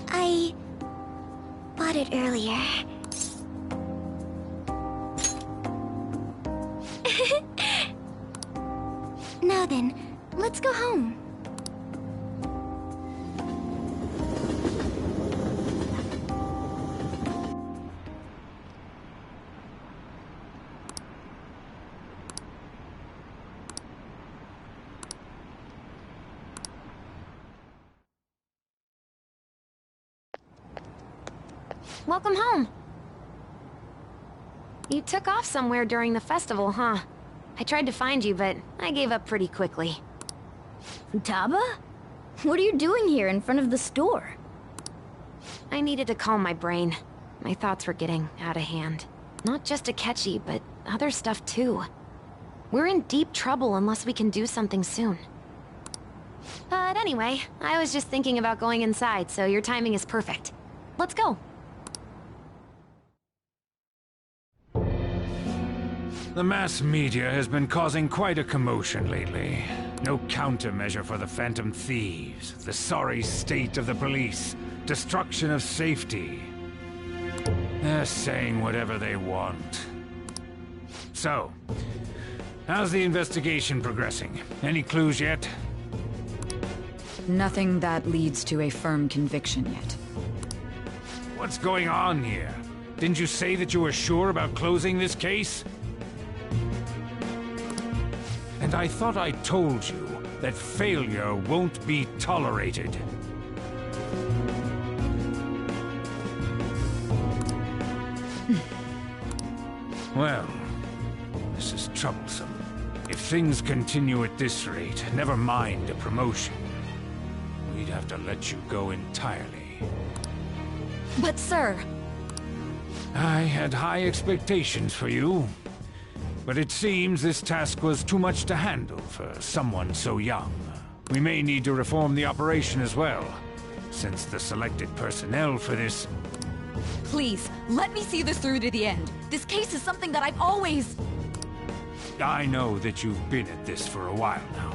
[SPEAKER 7] I bought it earlier. Now then, let's go home.
[SPEAKER 9] Welcome home. You took off somewhere during the festival, huh? I tried to find you, but I gave up pretty quickly.
[SPEAKER 16] Taba? What are you doing here in front of the store?
[SPEAKER 9] I needed to calm my brain. My thoughts were getting out of hand. Not just Akechi, but other stuff too. We're in deep trouble unless we can do something soon. But anyway, I was just thinking about going inside, so your timing is perfect. Let's go.
[SPEAKER 12] The mass media has been causing quite a commotion lately. No countermeasure for the Phantom Thieves, the sorry state of the police, destruction of safety. They're saying whatever they want. So, how's the investigation progressing? Any clues yet?
[SPEAKER 20] Nothing that leads to a firm conviction yet.
[SPEAKER 12] What's going on here? Didn't you say that you were sure about closing this case? And I thought I told you that failure won't be tolerated. Well, this is troublesome. If things continue at this rate, never mind a promotion. We'd have to let you go entirely.
[SPEAKER 20] But sir...
[SPEAKER 12] I had high expectations for you. But it seems this task was too much to handle for someone so young. We may need to reform the operation as well, since the selected personnel for this...
[SPEAKER 20] Please, let me see this through to the end. This case is something that I've always...
[SPEAKER 12] I know that you've been at this for a while now.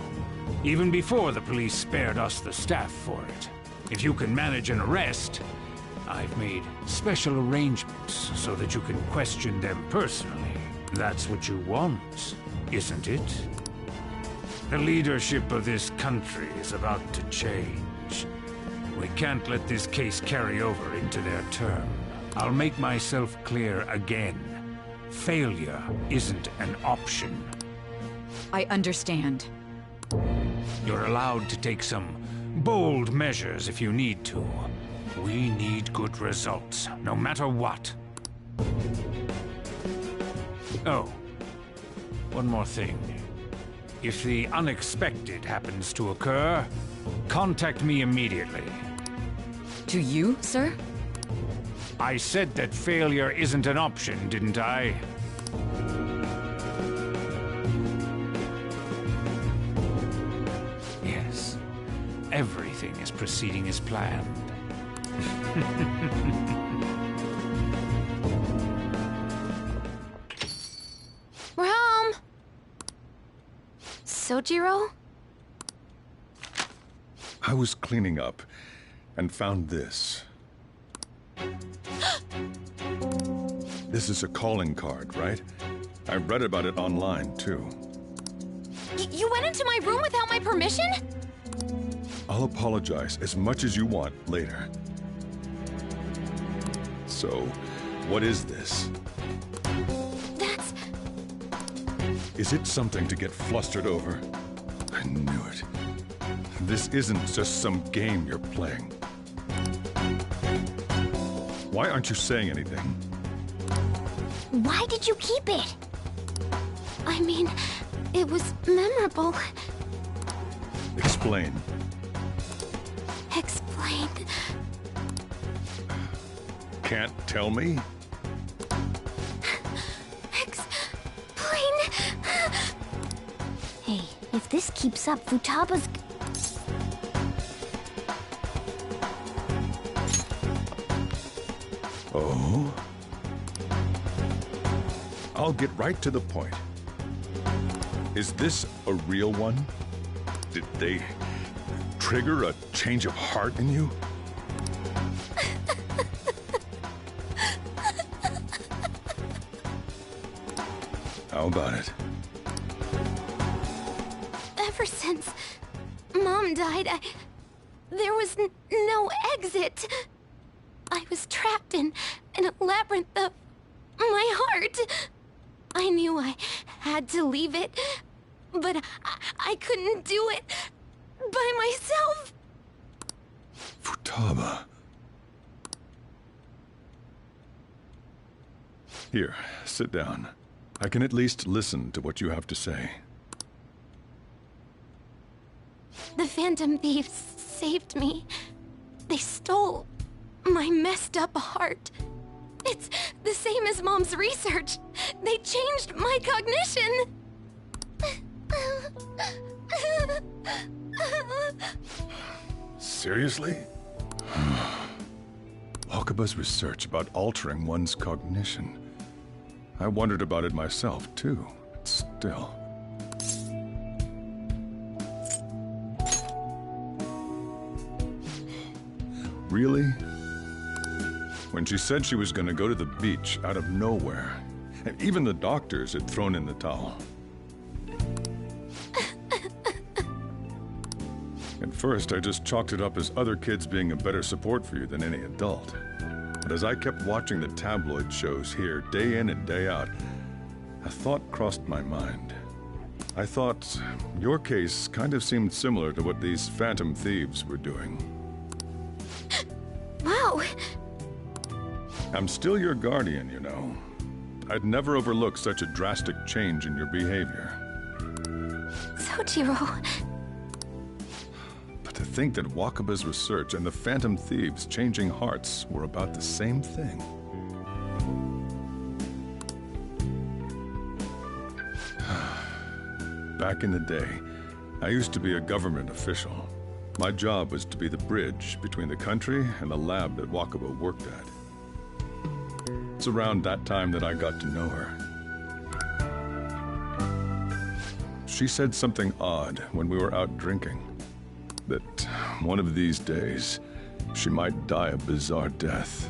[SPEAKER 12] Even before the police spared us the staff for it. If you can manage an arrest, I've made special arrangements so that you can question them personally. That's what you want, isn't it? The leadership of this country is about to change. We can't let this case carry over into their term. I'll make myself clear again. Failure isn't an option.
[SPEAKER 20] I understand.
[SPEAKER 12] You're allowed to take some bold measures if you need to. We need good results, no matter what. Oh, one more thing. If the unexpected happens to occur, contact me immediately.
[SPEAKER 20] To you, sir?
[SPEAKER 12] I said that failure isn't an option, didn't I? Yes. Everything is proceeding as planned.
[SPEAKER 9] We're home! Sojiro?
[SPEAKER 21] I was cleaning up and found this. This is a calling card, right? I read about it online, too.
[SPEAKER 9] You went into my room without my permission?
[SPEAKER 21] I'll apologize as much as you want later. So, what is this?
[SPEAKER 9] That's...
[SPEAKER 21] Is it something to get flustered over? I knew it. This isn't just some game you're playing. Why aren't you saying anything?
[SPEAKER 7] Why did you keep it? I mean, it was memorable.
[SPEAKER 21] Explain.
[SPEAKER 7] Explain.
[SPEAKER 21] Can't tell me?
[SPEAKER 7] Explain. Hey, if this keeps up, Futaba's...
[SPEAKER 21] Oh? I'll get right to the point. Is this a real one? Did they trigger a change of heart in you? How about it?
[SPEAKER 7] Ever since Mom died, there was no exit. I was trapped in a labyrinth of my heart. I knew I had to leave it, but I couldn't do it by myself.
[SPEAKER 21] Futaba. Here, sit down. I can at least listen to what you have to say.
[SPEAKER 7] The Phantom Thieves saved me. They stole
[SPEAKER 17] My messed up heart. It's the same as Mom's research. They changed my cognition.
[SPEAKER 21] Seriously? Wakaba's research about altering one's cognition. I wondered about it myself, too. But still. Really? When she said she was going to go to the beach out of nowhere, and even the doctors had thrown in the towel. At first, I just chalked it up as other kids being a better support for you than any adult. But as I kept watching the tabloid shows here day in and day out, a thought crossed my mind. I thought your case kind of seemed similar to what these phantom thieves were doing.
[SPEAKER 17] Wow.
[SPEAKER 21] I'm still your guardian, you know. I'd never overlook such a drastic change in your behavior.
[SPEAKER 17] Sojiro.
[SPEAKER 21] But to think that Wakaba's research and the phantom thieves changing hearts were about the same thing. Back in the day, I used to be a government official. My job was to be the bridge between the country and the lab that Wakaba worked at. It's around that time that I got to know her. She said something odd when we were out drinking. That one of these days, she might die a bizarre death.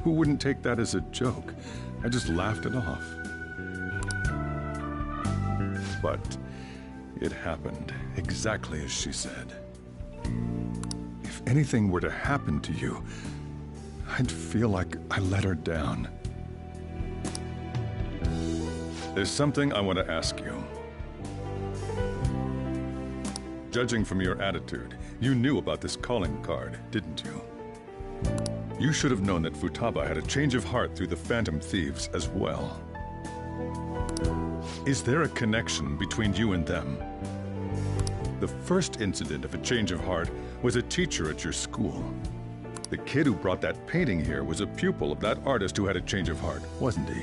[SPEAKER 21] Who wouldn't take that as a joke? I just laughed it off. But it happened exactly as she said. If anything were to happen to you, I'd feel like I let her down. There's something I want to ask you. Judging from your attitude, you knew about this calling card, didn't you? You should have known that Futaba had a change of heart through the Phantom Thieves as well. Is there a connection between you and them? The first incident of a change of heart was a teacher at your school. The kid who brought that painting here was a pupil of that artist who had a change of heart, wasn't he?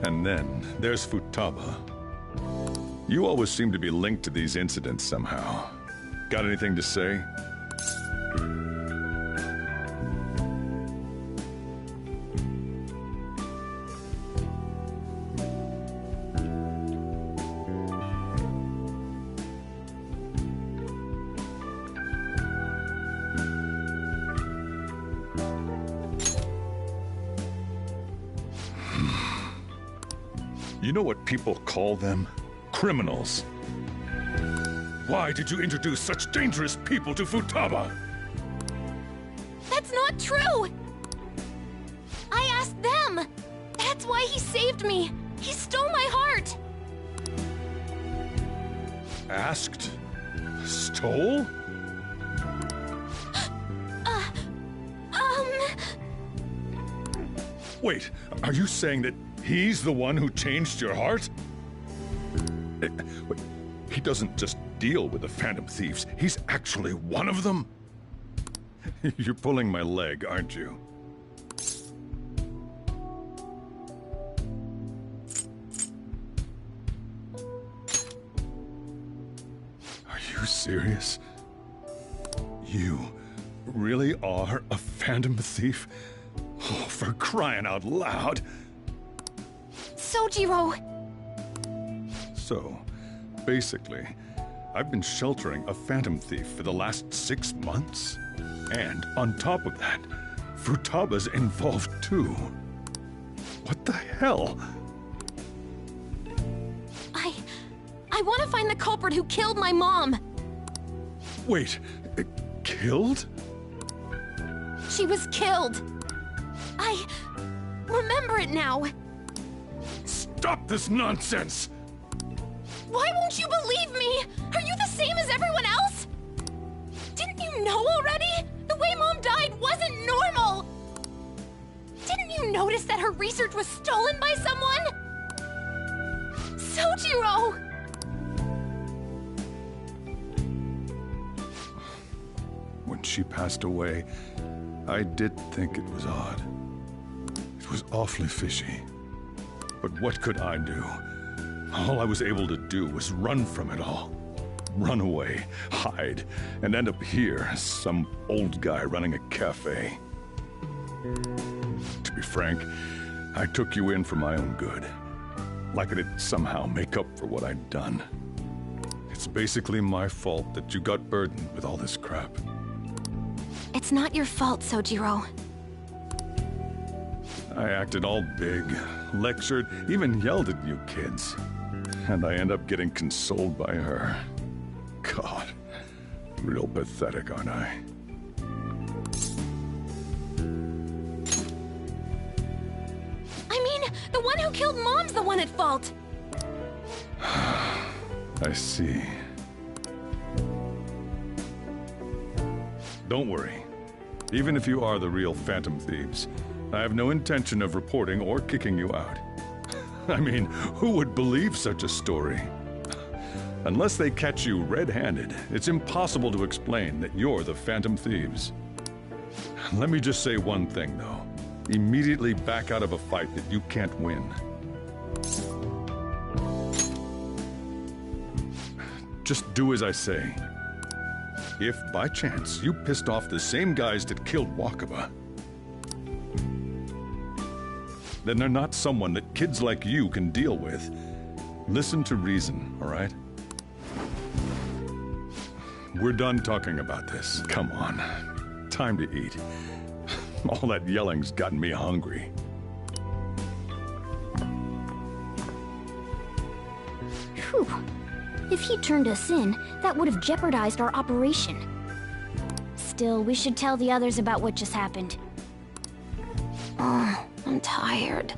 [SPEAKER 21] And then there's Futaba. You always seem to be linked to these incidents somehow. Got anything to say? You know what people call them? Criminals. Why did you introduce such dangerous people to Futaba?
[SPEAKER 17] That's not true! I asked them! That's why he saved me! He stole my heart!
[SPEAKER 21] Asked? Stole? Wait, are you saying that he's the one who changed your heart? He doesn't just deal with the Phantom Thieves. He's actually one of them? You're pulling my leg, aren't you? Are you serious? You really are a Phantom Thief? Oh, for crying out loud!
[SPEAKER 17] Sojiro!
[SPEAKER 21] So, basically, I've been sheltering a Phantom Thief for the last 6 months. And on top of that, Futaba's involved too. What the hell?
[SPEAKER 17] I want to find the culprit who killed my mom!
[SPEAKER 21] Wait, killed?
[SPEAKER 17] She was killed! I remember it now!
[SPEAKER 21] Stop this nonsense!
[SPEAKER 17] Why won't you believe me? Are you the same as everyone else? Didn't you know already? The way Mom died wasn't normal! Didn't you notice that her research was stolen by someone? Sojiro!
[SPEAKER 21] When she passed away, I did think it was odd. It was awfully fishy. But what could I do? All I was able to do was run from it all. Run away, hide, and end up here as some old guy running a cafe. To be frank, I took you in for my own good. Like it'd somehow make up for what I'd done. It's basically my fault that you got burdened with all this crap.
[SPEAKER 9] It's not your fault, Sojiro.
[SPEAKER 21] I acted all big, lectured, even yelled at you kids. And I end up getting consoled by her. God, real pathetic, aren't I?
[SPEAKER 17] I mean, the one who killed Mom's the one at fault.
[SPEAKER 21] I see. Don't worry. Even if you are the real Phantom Thieves, I have no intention of reporting or kicking you out. I mean, who would believe such a story? Unless they catch you red-handed, it's impossible to explain that you're the Phantom Thieves. Let me just say one thing, though. Immediately back out of a fight that you can't win. Just do as I say. If, by chance, you pissed off the same guys that killed Wakaba, then they're not someone that kids like you can deal with. Listen to reason, all right? We're done talking about this. Come on. Time to eat. All that yelling's gotten me hungry.
[SPEAKER 7] Phew. If he turned us in, that would have jeopardized our operation. Still, we should tell the others about what just happened.
[SPEAKER 9] Oh, I'm tired.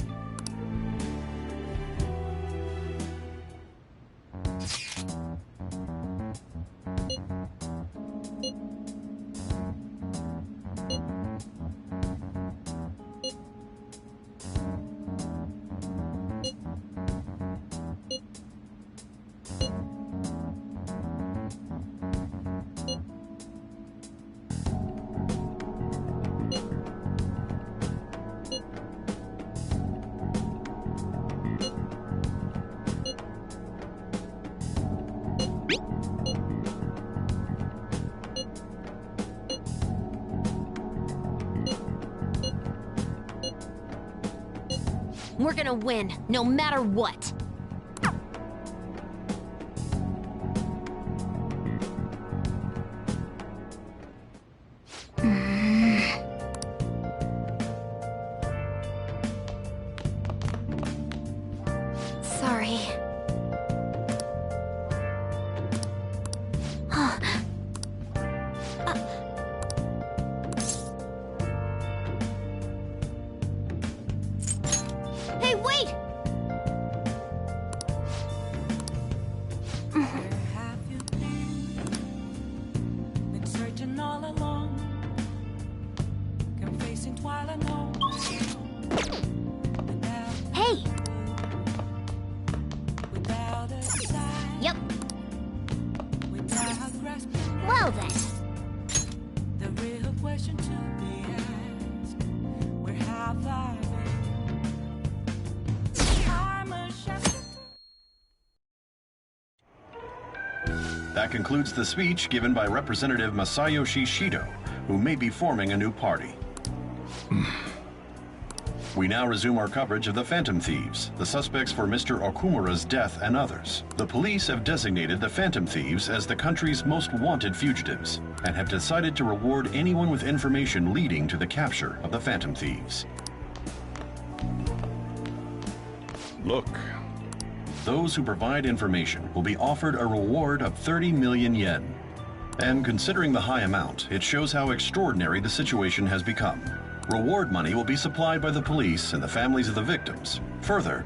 [SPEAKER 9] We're gonna win, no matter what.
[SPEAKER 7] Sorry. Hey, wait!
[SPEAKER 2] Where have you been searching all along, confessing while alone.
[SPEAKER 7] Hey!
[SPEAKER 2] Without a sign,
[SPEAKER 7] Yep.
[SPEAKER 2] without grasping.
[SPEAKER 7] Well then.
[SPEAKER 2] The real question to be asked: where have I been? I'm a shepherd.
[SPEAKER 15] That concludes the speech given by Representative Masayoshi Shido, who may be forming a new party. We now resume our coverage of the Phantom Thieves, the suspects for Mr. Okumura's death and others. The police have designated the Phantom Thieves as the country's most wanted fugitives, and have decided to reward anyone with information leading to the capture of the Phantom Thieves.
[SPEAKER 21] Look.
[SPEAKER 15] Those who provide information will be offered a reward of 30 million yen. And considering the high amount, it shows how extraordinary the situation has become. Reward money will be supplied by the police and the families of the victims. Further,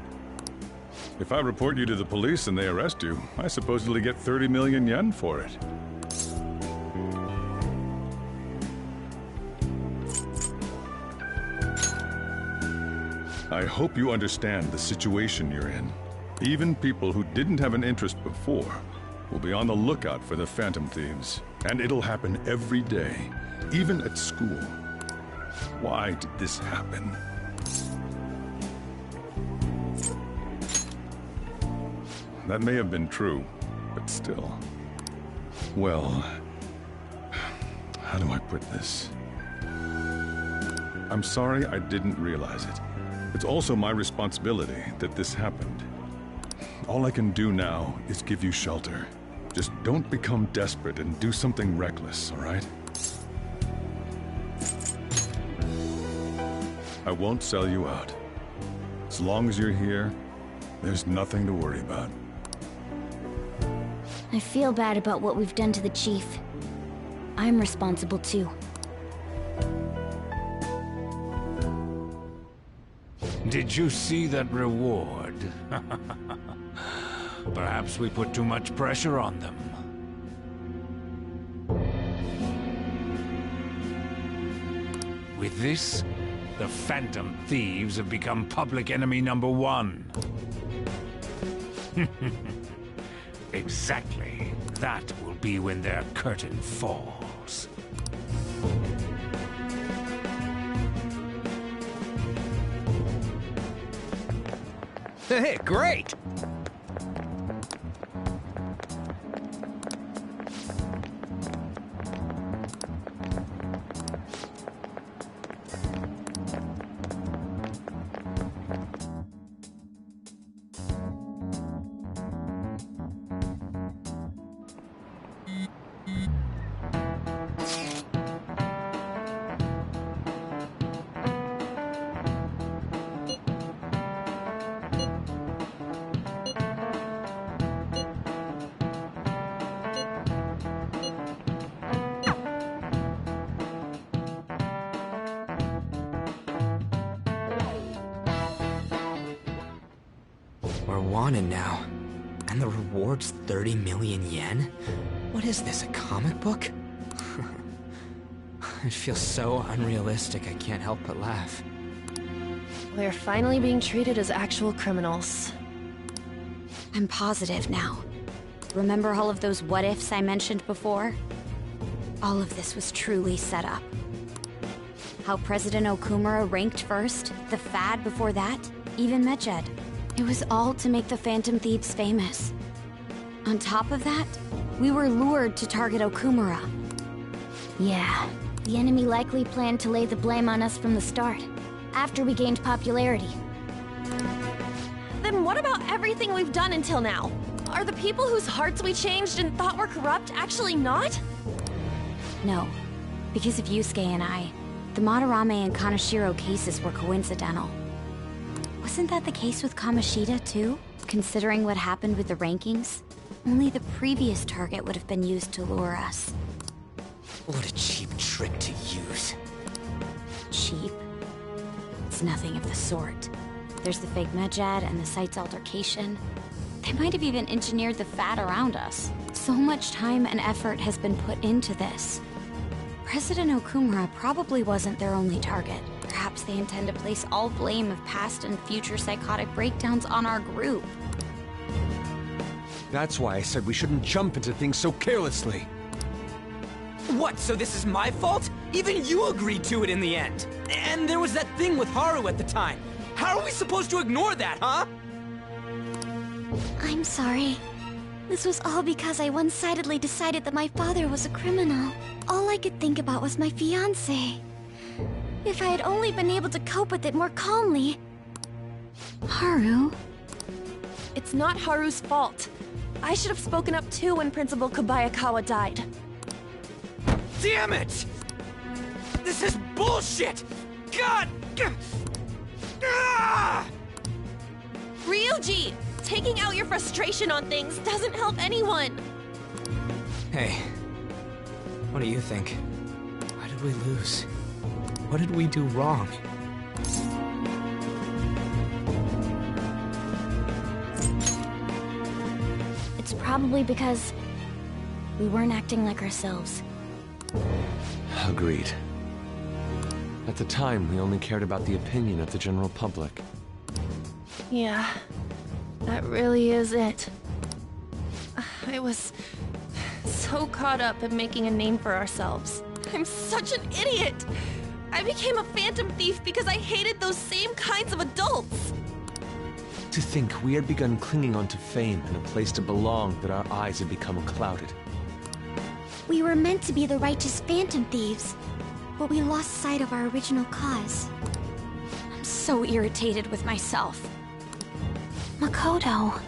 [SPEAKER 21] If I report you to the police and they arrest you, I supposedly get 30 million yen for it. I hope you understand the situation you're in. Even people who didn't have an interest before will be on the lookout for the Phantom Thieves. And it'll happen every day, even at school. Why did this happen? That may have been true, but still. Well, how do I put this? I'm sorry I didn't realize it. It's also my responsibility that this happened. All I can do now is give you shelter. Just don't become desperate and do something reckless, all right? I won't sell you out. As long as you're here, there's nothing to worry about.
[SPEAKER 16] I feel bad about what we've done to the chief. I'm responsible too.
[SPEAKER 12] Did you see that reward? Perhaps we put too much pressure on them. With this, the Phantom Thieves have become public enemy #1. Exactly. That will be when their curtain falls.
[SPEAKER 1] Hey, great!
[SPEAKER 10] We're wanted now. And the reward's 30 million yen? What is this, a comic book? It feels so unrealistic I can't help but laugh.
[SPEAKER 14] We're finally being treated as actual criminals.
[SPEAKER 16] I'm positive now. Remember all of those what-ifs I mentioned before? All of this was truly set up. How President Okumura ranked first, the Fad before that, even Medjed. It was all to make the Phantom Thieves famous. On top of that, we were lured to target Okumura. Yeah, the enemy likely planned to lay the blame on us from the start, after we gained popularity.
[SPEAKER 14] Then what about everything we've done until now? Are the people whose hearts we changed and thought were corrupt actually not?
[SPEAKER 16] No, because of Yusuke and I, the Madarame and Kaneshiro cases were coincidental. Wasn't that the case with Kamoshida, too? Considering what happened with the rankings, only the previous target would have been used to lure us.
[SPEAKER 10] What a cheap trick to use.
[SPEAKER 16] Cheap? It's nothing of the sort. There's the fake Medjed and the site's altercation. They might have even engineered the Fad around us. So much time and effort has been put into this. President Okumura probably wasn't their only target. Perhaps they intend to place all blame of past and future psychotic breakdowns on our group.
[SPEAKER 1] That's why I said we shouldn't jump into things so carelessly.
[SPEAKER 10] What, so this is my fault? Even you agreed to it in the end. And there was that thing with Haru at the time. How are we supposed to ignore that, huh?
[SPEAKER 7] I'm sorry. This was all because I one-sidedly decided that my father was a criminal. All I could think about was my fiancé. If I had only been able to cope with it more calmly.
[SPEAKER 16] Haru?
[SPEAKER 14] It's not Haru's fault. I should have spoken up too when Principal Kobayakawa died.
[SPEAKER 10] Damn it! This is bullshit! God!
[SPEAKER 14] Ryuji! Taking out your frustration on things doesn't help anyone!
[SPEAKER 10] Hey, what do you think? Why did we lose? What did we do wrong?
[SPEAKER 16] It's probably because we weren't acting like ourselves.
[SPEAKER 4] Agreed. At the time, we only cared about the opinion of the general public.
[SPEAKER 14] Yeah, that really is it. I was so caught up in making a name for ourselves. I'm such an idiot! I became a phantom thief because I hated those same kinds of adults.
[SPEAKER 4] To think we had begun clinging onto fame and a place to belong that our eyes had become clouded.
[SPEAKER 7] We were meant to be the righteous phantom thieves, but we lost sight of our original cause.
[SPEAKER 16] I'm so irritated with myself.
[SPEAKER 7] Makoto.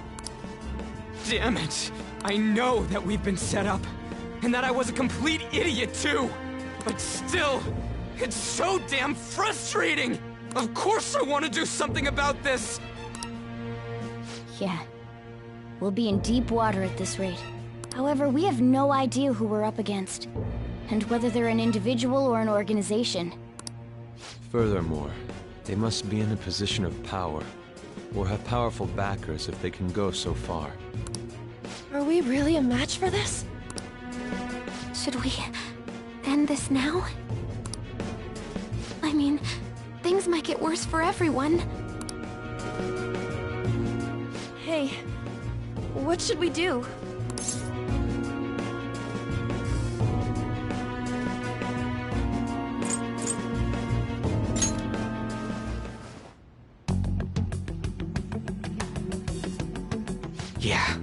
[SPEAKER 10] Damn it! I know that we've been set up, and that I was a complete idiot too! But still, it's so damn frustrating! Of course I want to do something about this!
[SPEAKER 16] Yeah. We'll be in deep water at this rate. However, we have no idea who we're up against, and whether they're an individual or an organization.
[SPEAKER 4] Furthermore, they must be in a position of power, or have powerful backers if they can go so far.
[SPEAKER 14] Are we really a match for this?
[SPEAKER 7] Should we end this now? I mean, things might get worse for everyone.
[SPEAKER 14] Hey, what should we do?
[SPEAKER 10] Yeah.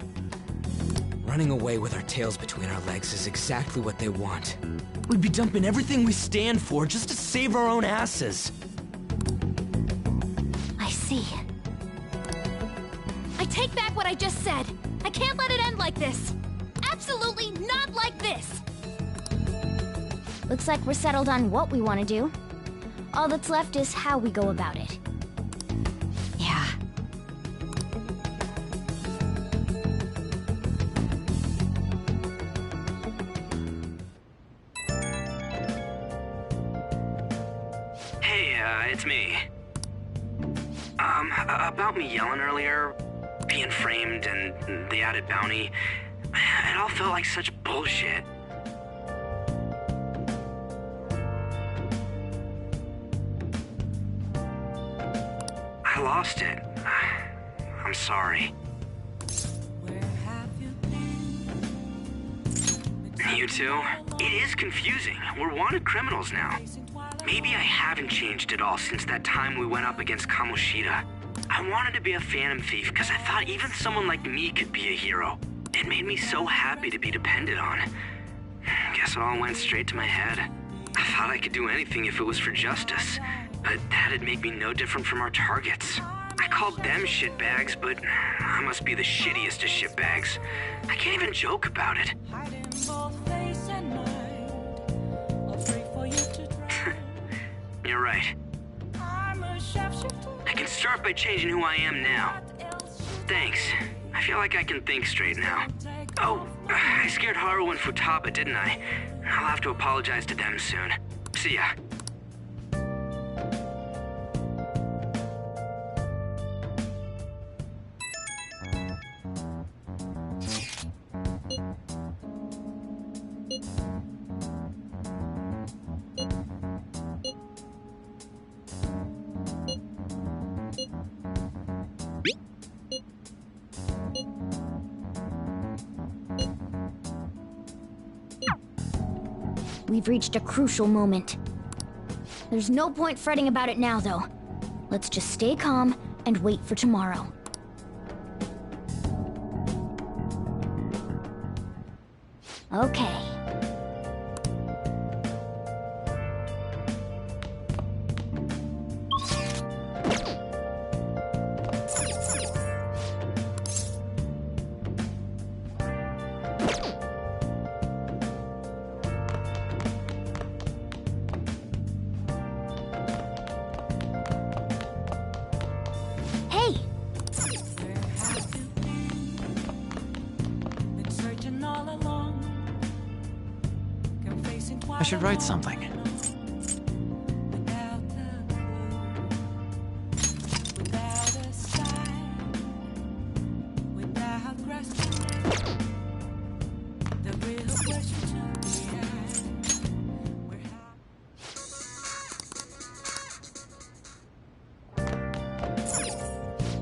[SPEAKER 10] Running away with our tails between our legs is exactly what they want. We'd be dumping everything we stand for just to save our own asses.
[SPEAKER 16] I see.
[SPEAKER 17] I take back what I just said. I can't let it end like this. Absolutely not like this.
[SPEAKER 16] Looks like we're settled on what we want to do. All that's left is how we go about it.
[SPEAKER 17] Yeah.
[SPEAKER 13] Hey, it's me. About me yelling earlier, being framed, and the added bounty, it all felt like such bullshit. I lost it. I'm sorry. You two? It is confusing. We're wanted criminals now. Maybe I haven't changed at all since that time we went up against Kamoshida. I wanted to be a phantom thief because I thought even someone like me could be a hero. It made me so happy to be depended on. Guess it all went straight to my head. I thought I could do anything if it was for justice, but that'd make me no different from our targets. I called them shitbags, but I must be the shittiest of shitbags. I can't even joke about it. You're right. I can start by changing who I am now. Thanks. I feel like I can think straight now. Oh, I scared Haru and Futaba, didn't I? I'll have to apologize to them soon. See ya.
[SPEAKER 16] We've reached a crucial moment. There's no point fretting about it now, though. Let's just stay calm and wait for tomorrow. Okay.
[SPEAKER 8] I should write something.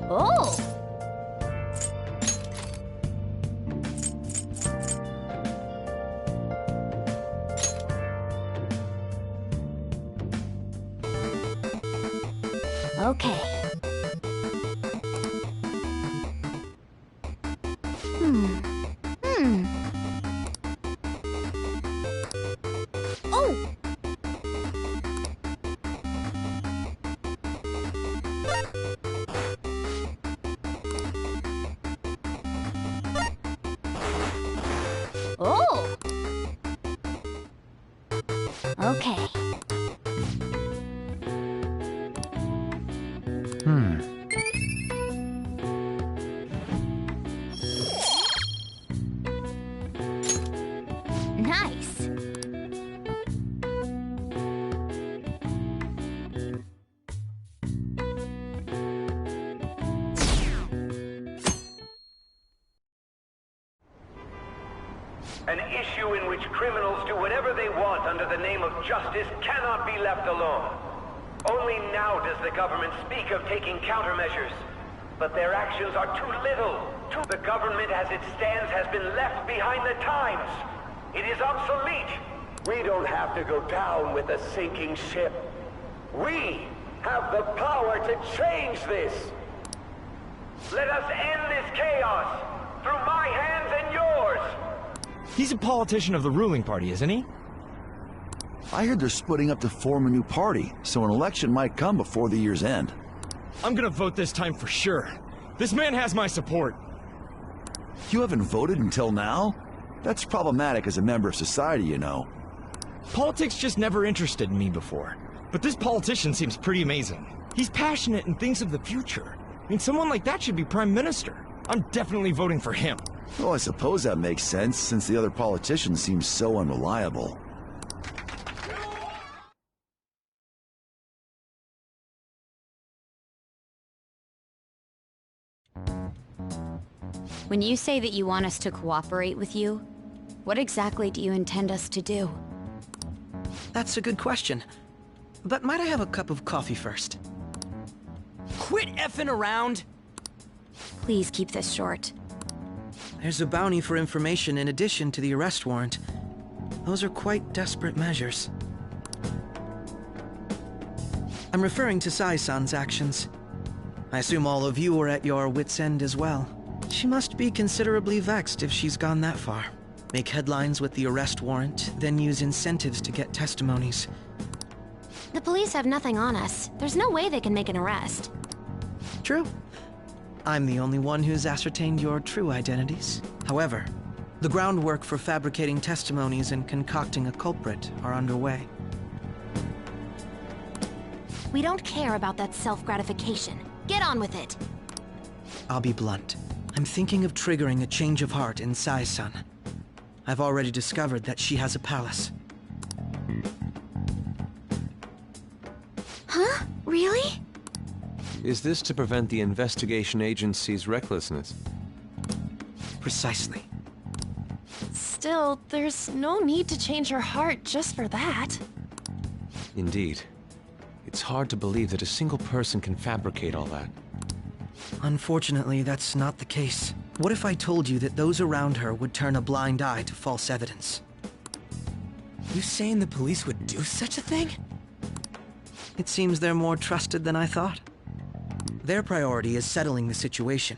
[SPEAKER 16] Oh! Okay. Oh! Oh! Okay. Nice.
[SPEAKER 5] An issue in which criminals do whatever they want under the name of justice cannot be left alone. Only now does the government speak of taking countermeasures. But their actions are too little. The government as it stands has been left behind the times. It is obsolete. We don't have to go down with a sinking ship. We have the power to change this. Let us end this chaos through my hands and yours.
[SPEAKER 22] He's a politician of the ruling party, isn't he?
[SPEAKER 23] I heard they're splitting up to form a new party, so an election might come before the year's end.
[SPEAKER 22] I'm gonna vote this time for sure. This man has my support.
[SPEAKER 23] You haven't voted until now? That's problematic as a member of society, you know.
[SPEAKER 22] Politics just never interested me before. But this politician seems pretty amazing. He's passionate and thinks of the future. I mean, someone like that should be prime minister. I'm definitely voting for him.
[SPEAKER 23] Well, I suppose that makes sense, since the other politician seems so unreliable.
[SPEAKER 16] When you say that you want us to cooperate with you, what exactly do you intend us to do?
[SPEAKER 11] That's a good question. But might I have a cup of coffee first?
[SPEAKER 10] Quit effing around!
[SPEAKER 16] Please keep this short.
[SPEAKER 11] There's a bounty for information in addition to the arrest warrant. Those are quite desperate measures. I'm referring to Sai-san's actions. I assume all of you are at your wits' end as well. She must be considerably vexed if she's gone that far. Make headlines with the arrest warrant, then use incentives to get testimonies.
[SPEAKER 9] The police have nothing on us. There's no way they can make an arrest.
[SPEAKER 11] True. I'm the only one who's ascertained your true identities. However, the groundwork for fabricating testimonies and concocting a culprit are underway.
[SPEAKER 9] We don't care about that self-gratification. Get on with it.
[SPEAKER 11] I'll be blunt. I'm thinking of triggering a change of heart in Sai-san. I've already discovered that she has a palace.
[SPEAKER 7] Huh? Really?
[SPEAKER 4] Is this to prevent the investigation agency's recklessness?
[SPEAKER 11] Precisely.
[SPEAKER 14] Still, there's no need to change her heart just for that.
[SPEAKER 4] Indeed. It's hard to believe that a single person can fabricate all that.
[SPEAKER 11] Unfortunately, that's not the case. What if I told you that those around her would turn a blind eye to false evidence?
[SPEAKER 10] You saying the police would do such a thing?
[SPEAKER 11] It seems they're more trusted than I thought. Their priority is settling the situation.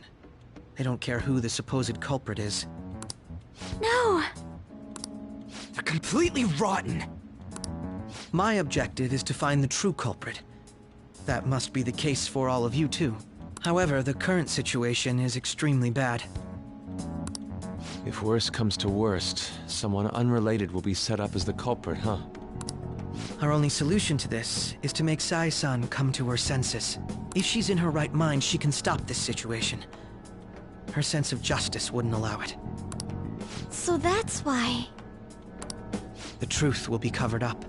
[SPEAKER 11] They don't care who the supposed culprit is.
[SPEAKER 7] No!
[SPEAKER 10] They're completely rotten!
[SPEAKER 11] My objective is to find the true culprit. That must be the case for all of you, too. However, the current situation is extremely bad.
[SPEAKER 4] If worst comes to worst, someone unrelated will be set up as the culprit, huh?
[SPEAKER 11] Our only solution to this is to make Sai-san come to her senses. If she's in her right mind, she can stop this situation. Her sense of justice wouldn't allow it.
[SPEAKER 7] So that's why...
[SPEAKER 11] The truth will be covered up,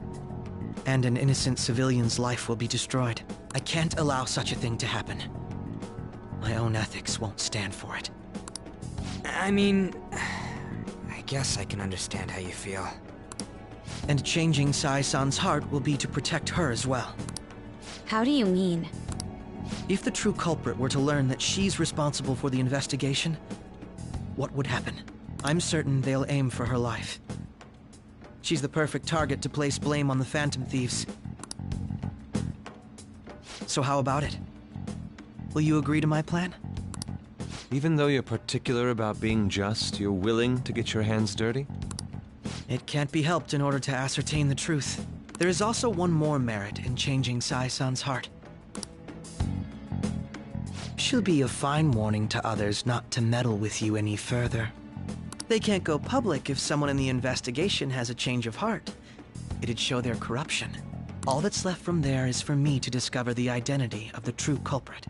[SPEAKER 11] and an innocent civilian's life will be destroyed. I can't allow such a thing to happen. My own ethics won't stand for it.
[SPEAKER 10] I mean, I guess I can understand how you feel.
[SPEAKER 11] And changing Sai-san's heart will be to protect her as well.
[SPEAKER 16] How do you mean?
[SPEAKER 11] If the true culprit were to learn that she's responsible for the investigation, what would happen? I'm certain they'll aim for her life. She's the perfect target to place blame on the Phantom Thieves. So how about it? Will you agree to my plan?
[SPEAKER 4] Even though you're particular about being just, you're willing to get your hands dirty?
[SPEAKER 11] It can't be helped in order to ascertain the truth. There is also one more merit in changing Sai-san's heart. She'll be a fine warning to others not to meddle with you any further. They can't go public if someone in the investigation has a change of heart. It'd show their corruption. All that's left from there is for me to discover the identity of the true culprit.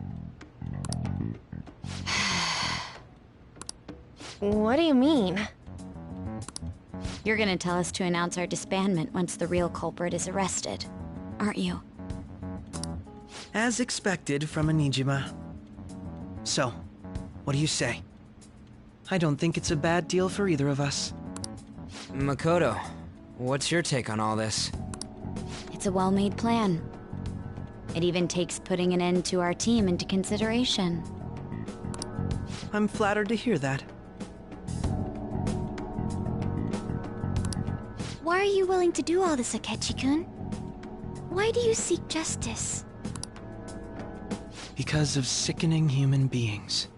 [SPEAKER 14] What do you mean?
[SPEAKER 16] You're gonna tell us to announce our disbandment once the real culprit is arrested, aren't you?
[SPEAKER 11] As expected from a Nijima. So, what do you say? I don't think it's a bad deal for either of us.
[SPEAKER 10] Makoto, what's your take on all this?
[SPEAKER 16] It's a well-made plan. It even takes putting an end to our team into consideration.
[SPEAKER 11] I'm flattered to hear that.
[SPEAKER 7] Why are you willing to do all this, Akechi-kun? Why do you seek justice?
[SPEAKER 11] Because of sickening human beings.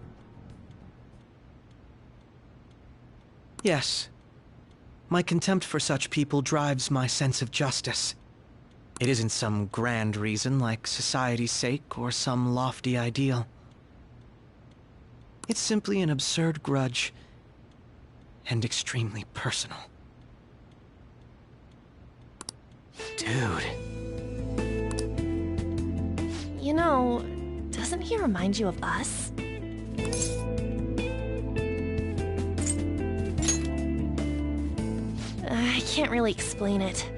[SPEAKER 11] Yes. My contempt for such people drives my sense of justice. It isn't some grand reason like society's sake or some lofty ideal. It's simply an absurd grudge and extremely personal.
[SPEAKER 10] Dude.
[SPEAKER 14] You know, doesn't he remind you of us? I can't really explain it,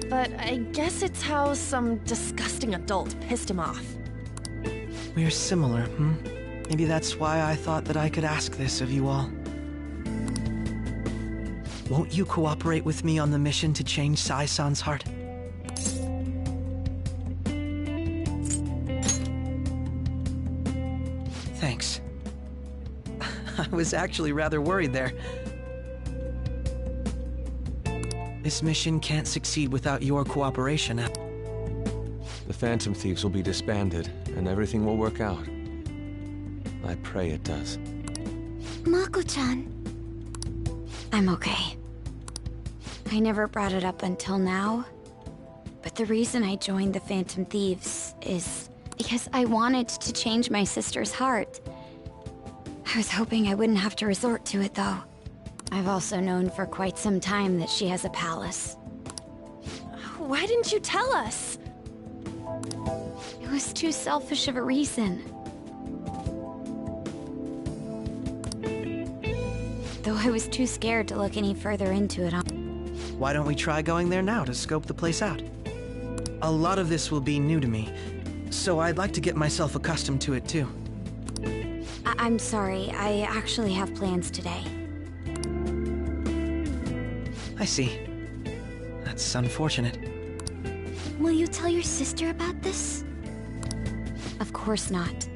[SPEAKER 14] but I guess it's how some disgusting adult pissed him off.
[SPEAKER 11] We're similar, Maybe that's why I thought that I could ask this of you all. Won't you cooperate with me on the mission to change Sai-san's heart? Thanks. I was actually rather worried there. This mission can't succeed without your cooperation.
[SPEAKER 4] The Phantom Thieves will be disbanded, and everything will work out. I pray it does.
[SPEAKER 7] Mako-chan.
[SPEAKER 16] I'm okay. I never brought it up until now, but the reason I joined the Phantom Thieves is because I wanted to change my sister's heart. I was hoping I wouldn't have to resort to it, though. I've also known for quite some time that she has a palace.
[SPEAKER 14] Why didn't you tell us?
[SPEAKER 16] It was too selfish of a reason. Though I was too scared to look any further into it.
[SPEAKER 11] Why don't we try going there now to scope the place out? A lot of this will be new to me, so I'd like to get myself accustomed to it too.
[SPEAKER 16] I'm sorry, I actually have plans today.
[SPEAKER 11] I see. That's unfortunate.
[SPEAKER 7] Will you tell your sister about this?
[SPEAKER 16] Of course not.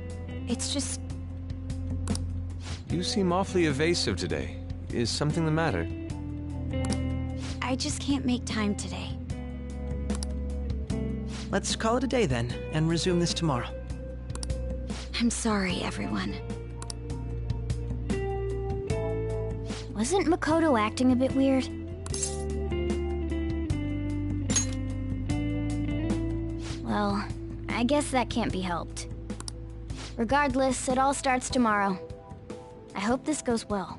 [SPEAKER 16] It's just...
[SPEAKER 4] You seem awfully evasive today. Is something the matter?
[SPEAKER 16] I just can't make time today.
[SPEAKER 11] Let's call it a day then, and resume this tomorrow.
[SPEAKER 16] I'm sorry, everyone.
[SPEAKER 7] Wasn't Makoto acting a bit weird? Well, I guess that can't be helped. Regardless, it all starts tomorrow. I hope this goes well.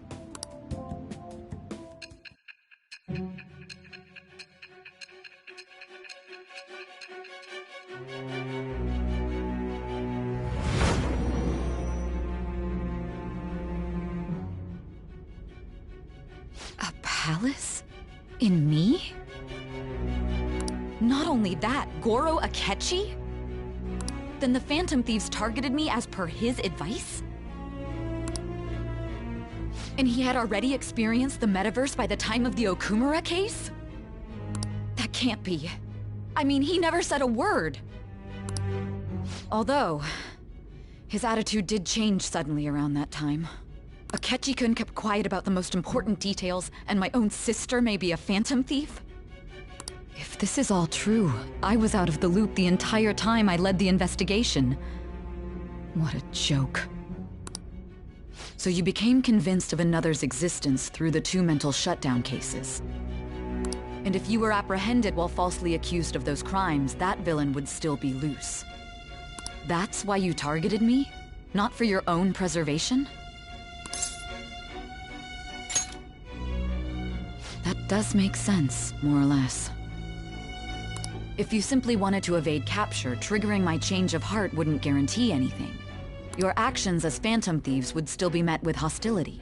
[SPEAKER 20] A palace? In me? Not only that, Goro Akechi? Then the Phantom Thieves targeted me as per his advice? And he had already experienced the metaverse by the time of the Okumura case? That can't be. I mean, he never said a word. Although, his attitude did change suddenly around that time. Akechi-kun kept quiet about the most important details, and my own sister may be a Phantom Thief? If this is all true, I was out of the loop the entire time I led the investigation. What a joke. So you became convinced of another's existence through the 2 mental shutdown cases. And if you were apprehended while falsely accused of those crimes, that villain would still be loose. That's why you targeted me? Not for your own preservation? That does make sense, more or less. If you simply wanted to evade capture, triggering my change of heart wouldn't guarantee anything. Your actions as Phantom Thieves would still be met with hostility.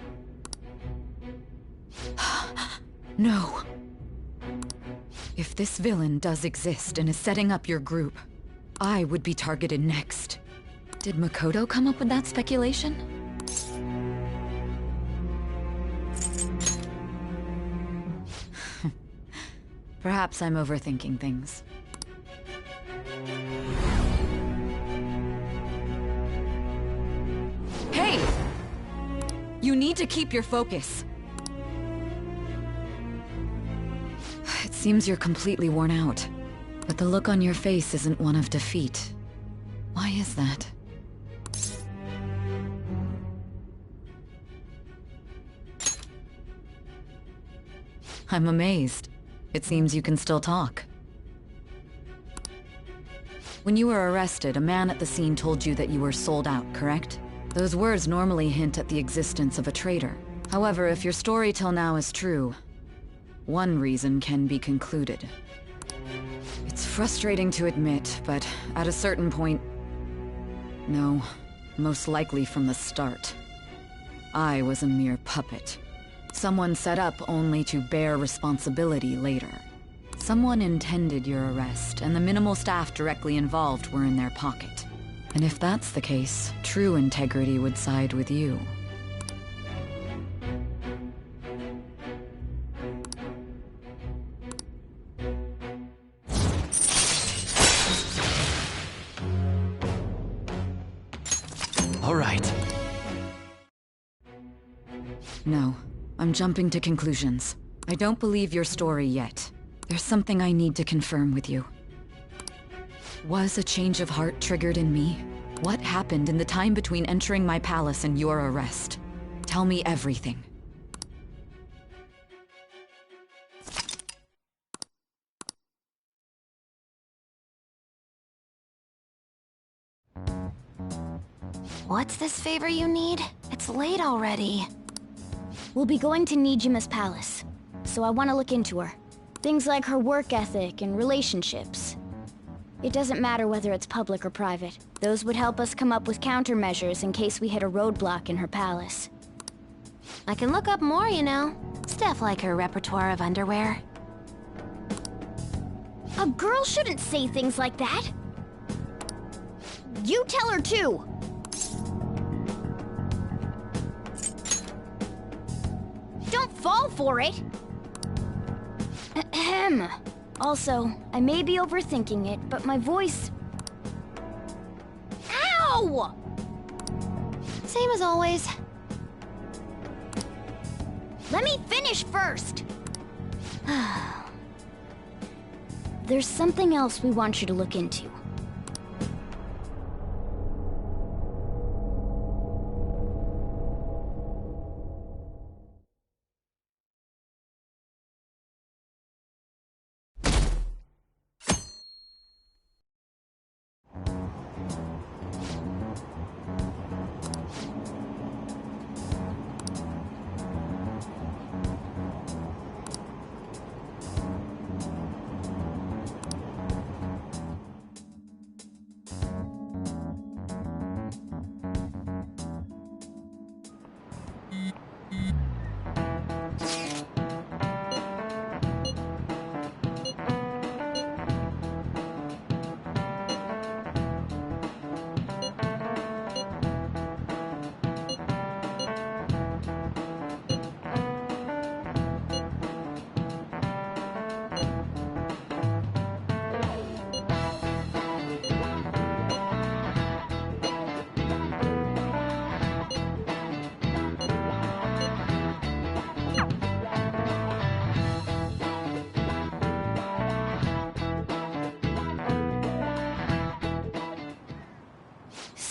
[SPEAKER 20] No. If this villain does exist and is setting up your group, I would be targeted next. Did Makoto come up with that speculation? Perhaps I'm overthinking things. Hey! You need to keep your focus. It seems you're completely worn out, but the look on your face isn't one of defeat. Why is that? I'm amazed. It seems you can still talk. When you were arrested, a man at the scene told you that you were sold out, correct? Those words normally hint at the existence of a traitor. However, if your story till now is true, one reason can be concluded. It's frustrating to admit, but at a certain point... No, most likely from the start. I was a mere puppet. Someone set up only to bear responsibility later. Someone intended your arrest, and the minimal staff directly involved were in their pocket. And if that's the case, true integrity would side with you.
[SPEAKER 8] All right.
[SPEAKER 20] No, I'm jumping to conclusions. I don't believe your story yet. There's something I need to confirm with you. Was a change of heart triggered in me? What happened in the time between entering my palace and your arrest? Tell me everything.
[SPEAKER 9] What's this favor you need? It's late already.
[SPEAKER 7] We'll be going to Nijima's palace, so I want to look into her. Things like her work ethic and relationships. It doesn't matter whether it's public or private. Those would help us come up with countermeasures in case we hit a roadblock in her palace.
[SPEAKER 9] I can look up more, you know. Stuff like her repertoire of underwear.
[SPEAKER 7] A girl shouldn't say things like that. You tell her too. Don't fall for it. Ahem. Also, I may be overthinking it, but my voice... Ow!
[SPEAKER 9] Same as always.
[SPEAKER 7] Let me finish first! There's something else we want you to look into.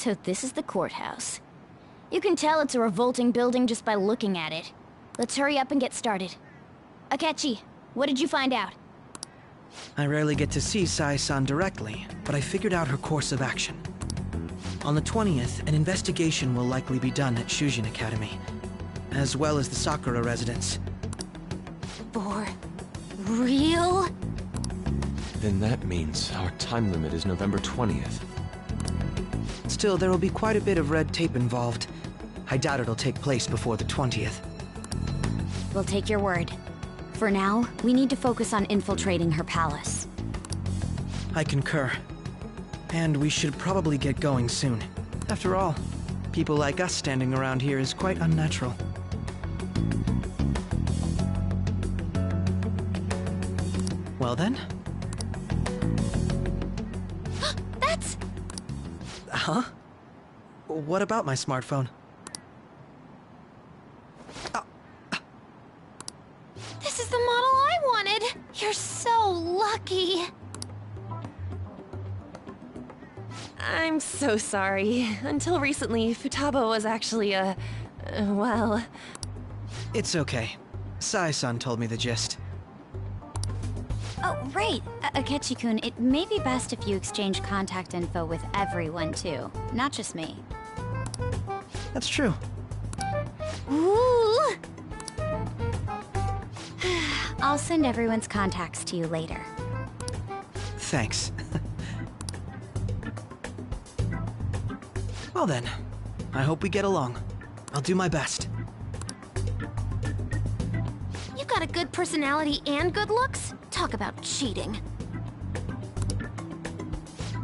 [SPEAKER 6] So this is the courthouse. You can tell it's a revolting building just by looking at it. Let's hurry up and get started. Akechi, what did you find out?
[SPEAKER 11] I rarely get to see Sae-san directly, but I figured out her course of action. On the 20th, an investigation will likely be done at Shujin Academy, as well as the Sakura residence.
[SPEAKER 6] For real?
[SPEAKER 4] Then that means our time limit is November 20th.
[SPEAKER 11] Still, there will be quite a bit of red tape involved. I doubt it'll take place before the 20th.
[SPEAKER 16] We'll take your word. For now, we need to focus on infiltrating her palace.
[SPEAKER 11] I concur. And we should probably get going soon. After all, people like us standing around here is quite unnatural. Well then?
[SPEAKER 6] That's...
[SPEAKER 11] Huh? What about my smartphone?
[SPEAKER 6] This is the model I wanted! You're so lucky!
[SPEAKER 14] I'm so sorry. Until recently, Futaba was actually well...
[SPEAKER 11] It's okay. Sae-san told me the gist.
[SPEAKER 16] Oh, right. Akechi-kun, it may be best if you exchange contact info with everyone, too. Not just me.
[SPEAKER 11] That's true.
[SPEAKER 16] Ooh! I'll send everyone's contacts to you later.
[SPEAKER 11] Thanks. Well then, I hope we get along. I'll do my best.
[SPEAKER 6] You got a good personality and good looks? Talk about cheating.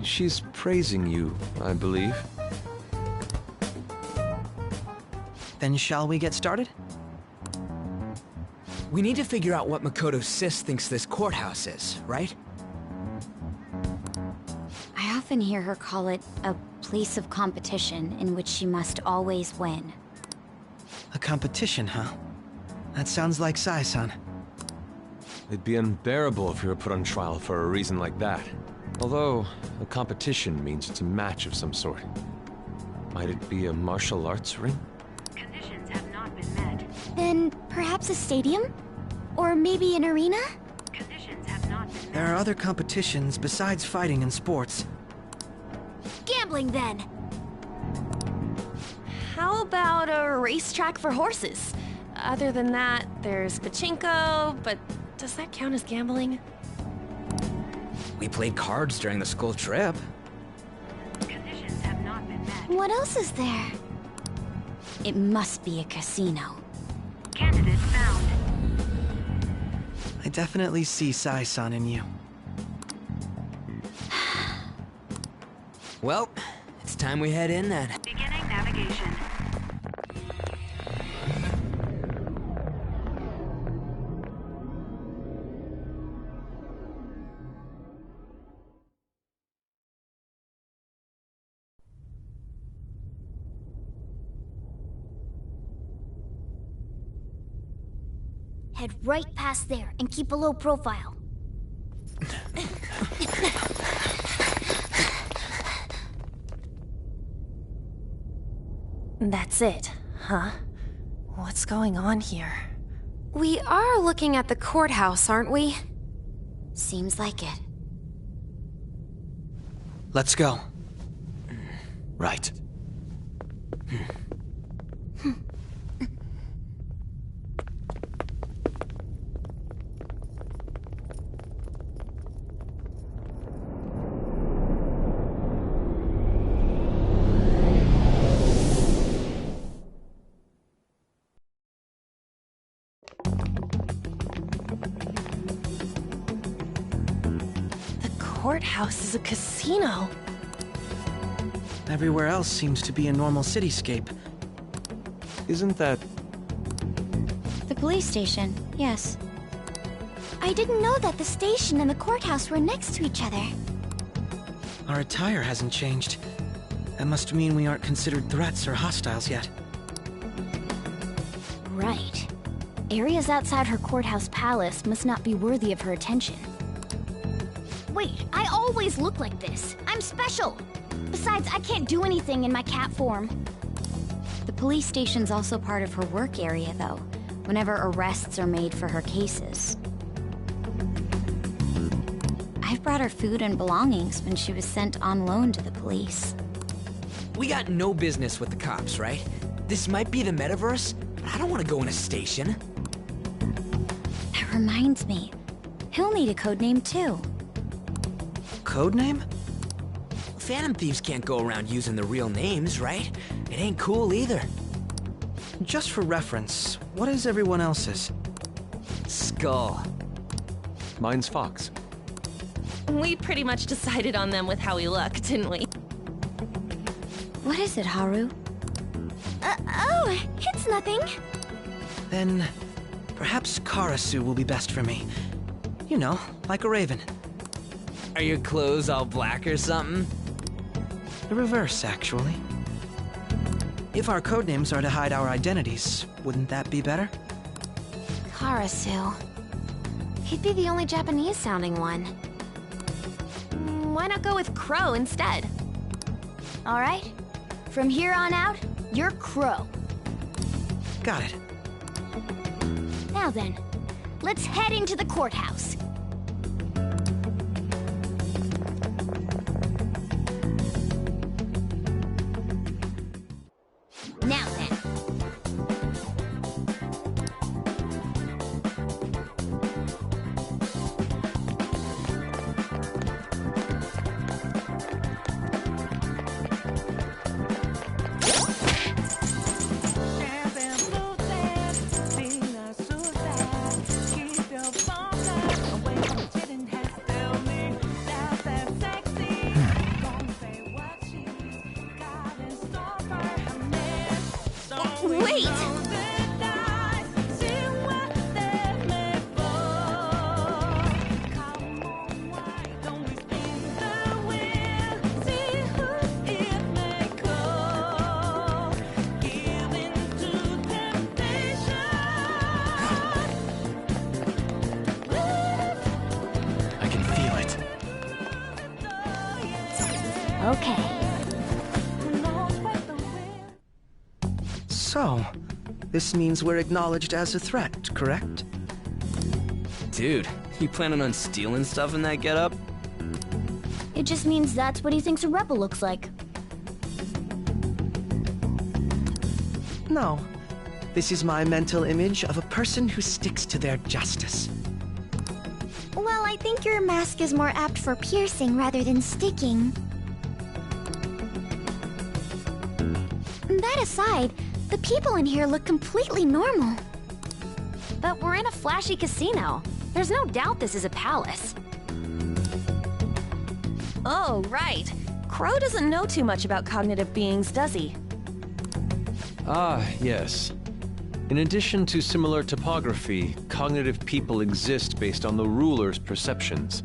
[SPEAKER 4] She's praising you, I believe.
[SPEAKER 11] Then shall we get started?
[SPEAKER 1] We need to figure out what Makoto Sis thinks this courthouse is, right?
[SPEAKER 16] I often hear her call it a place of competition in which she must always win.
[SPEAKER 11] A competition, huh? That sounds like Sae-san.
[SPEAKER 4] It'd be unbearable if we were put on trial for a reason like that. Although, a competition means it's a match of some sort. Might it be a martial arts ring?
[SPEAKER 3] Conditions have not been met.
[SPEAKER 7] Then perhaps a stadium? Or maybe an arena?
[SPEAKER 3] Conditions have not been met.
[SPEAKER 11] There are other competitions besides fighting and sports.
[SPEAKER 6] Gambling, then!
[SPEAKER 14] How about a racetrack for horses? Other than that, there's pachinko, but does that count as gambling?
[SPEAKER 1] We played cards during the school trip.
[SPEAKER 3] Conditions have not been met.
[SPEAKER 7] What else is there?
[SPEAKER 16] It must be a casino.
[SPEAKER 3] Candidate found.
[SPEAKER 11] I definitely see Sae-san in you.
[SPEAKER 1] Well, it's time we head in then.
[SPEAKER 3] Beginning navigation.
[SPEAKER 7] Head right past there and keep a low profile.
[SPEAKER 14] That's it, huh? What's going on here?
[SPEAKER 9] We are looking at the courthouse, aren't we?
[SPEAKER 16] Seems like it.
[SPEAKER 11] Let's go.
[SPEAKER 1] Right.
[SPEAKER 14] Courthouse is a casino.
[SPEAKER 11] Everywhere else seems to be a normal cityscape.
[SPEAKER 4] Isn't that...
[SPEAKER 16] The police station, yes.
[SPEAKER 7] I didn't know that the station and the courthouse were next to each other.
[SPEAKER 11] Our attire hasn't changed. That must mean we aren't considered threats or hostiles yet.
[SPEAKER 7] Right. Areas outside her courthouse palace must not be worthy of her attention. Wait, I always look like this. I'm special.
[SPEAKER 6] Besides, I can't do anything in my cat form.
[SPEAKER 16] The police station's also part of her work area, though, whenever arrests are made for her cases. I've brought her food and belongings when she was sent on loan to the police.
[SPEAKER 1] We got no business with the cops, right? This might be the metaverse, but I don't want to go in a station.
[SPEAKER 16] That reminds me. He'll need a codename, too.
[SPEAKER 11] Codename?
[SPEAKER 1] Phantom thieves can't go around using their real names, right? It ain't cool either.
[SPEAKER 11] Just for reference, what is everyone else's?
[SPEAKER 1] Skull.
[SPEAKER 4] Mine's Fox.
[SPEAKER 14] We pretty much decided on them with how we look, didn't we?
[SPEAKER 16] What is it, Haru?
[SPEAKER 7] Oh, it's nothing.
[SPEAKER 11] Then, perhaps Karasu will be best for me. You know, like a raven.
[SPEAKER 1] Are your clothes all black or something?
[SPEAKER 11] The reverse, actually. If our codenames are to hide our identities, wouldn't that be better?
[SPEAKER 9] Karasu. He'd be the only Japanese-sounding one.
[SPEAKER 14] Why not go with Crow instead?
[SPEAKER 6] All right. From here on out, you're Crow.
[SPEAKER 11] Got it.
[SPEAKER 6] Now then, let's head into the courthouse. Now then. Okay.
[SPEAKER 11] So, this means we're acknowledged as a threat, correct?
[SPEAKER 1] Dude, you planning on stealing stuff in that getup?
[SPEAKER 6] It just means that's what he thinks a rebel looks like.
[SPEAKER 11] No. This is my mental image of a person who sticks to their justice.
[SPEAKER 7] Well, I think your mask is more apt for piercing rather than sticking. That aside, the people in here look completely normal.
[SPEAKER 9] But we're in a flashy casino. There's no doubt this is a palace.
[SPEAKER 14] Oh, right. Crow doesn't know too much about cognitive beings, does he?
[SPEAKER 4] Ah, yes. In addition to similar topography, cognitive people exist based on the ruler's perceptions.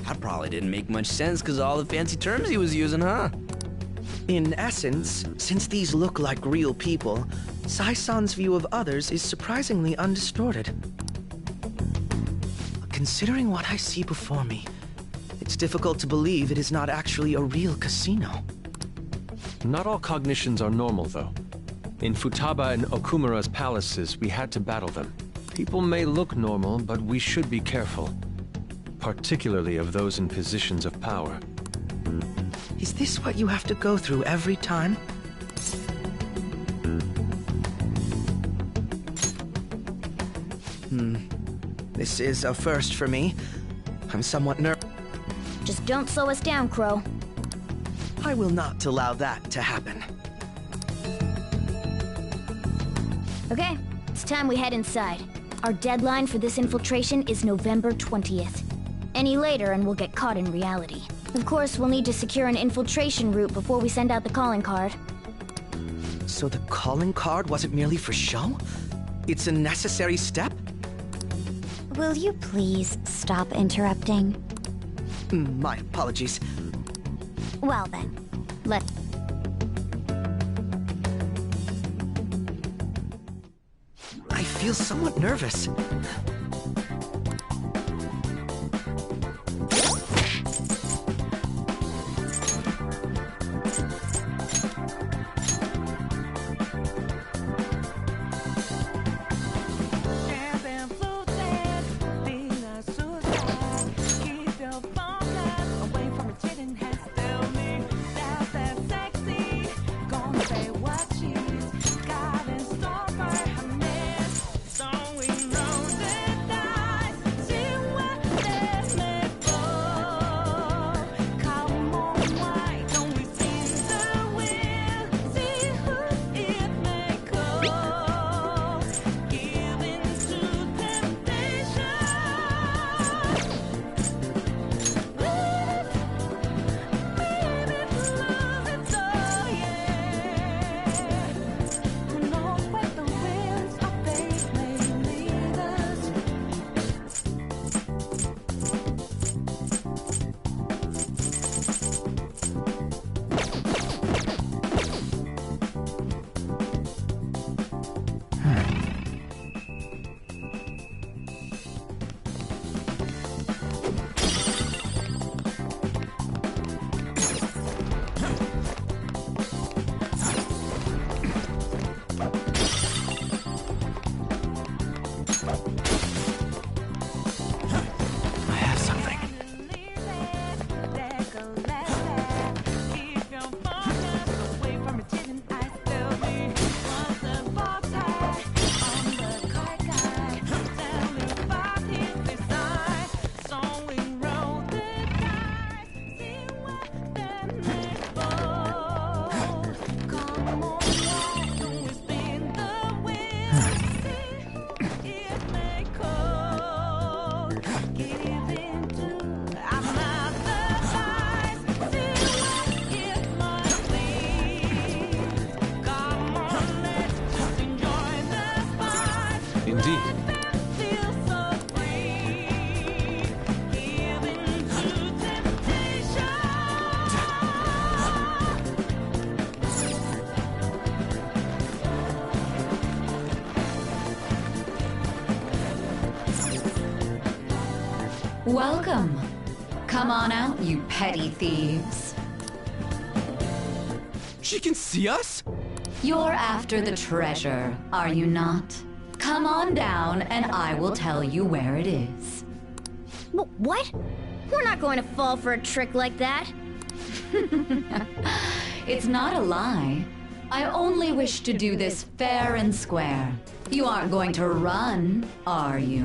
[SPEAKER 1] That probably didn't make much sense because of all the fancy terms he was using, huh?
[SPEAKER 11] In essence, since these look like real people, Sai-san's view of others is surprisingly undistorted. Considering what I see before me, it's difficult to believe it is not actually a real casino.
[SPEAKER 4] Not all cognitions are normal, though. In Futaba and Okumura's palaces, we had to battle them. People may look normal, but we should be careful. Particularly of those in positions of power.
[SPEAKER 11] Is this what you have to go through every time? This is a first for me. I'm somewhat nervous.
[SPEAKER 6] Just don't slow us down, Crow.
[SPEAKER 11] I will not allow that to happen.
[SPEAKER 6] Okay, it's time we head inside. Our deadline for this infiltration is November 20th. Any later and we'll get caught in reality. Of course, we'll need to secure an infiltration route before we send out the calling card.
[SPEAKER 11] So the calling card wasn't merely for show? It's a necessary step?
[SPEAKER 16] Will you please stop interrupting?
[SPEAKER 11] My apologies.
[SPEAKER 16] Well then, let's...
[SPEAKER 11] I feel somewhat nervous.
[SPEAKER 20] Welcome. Come on out, you petty thieves.
[SPEAKER 1] She can see us?
[SPEAKER 20] You're after the treasure, are you not? Come on down and I will tell you where it is.
[SPEAKER 6] What? We're not going to fall for a trick like that.
[SPEAKER 20] It's not a lie. I only wish to do this fair and square. You aren't going to run, are you?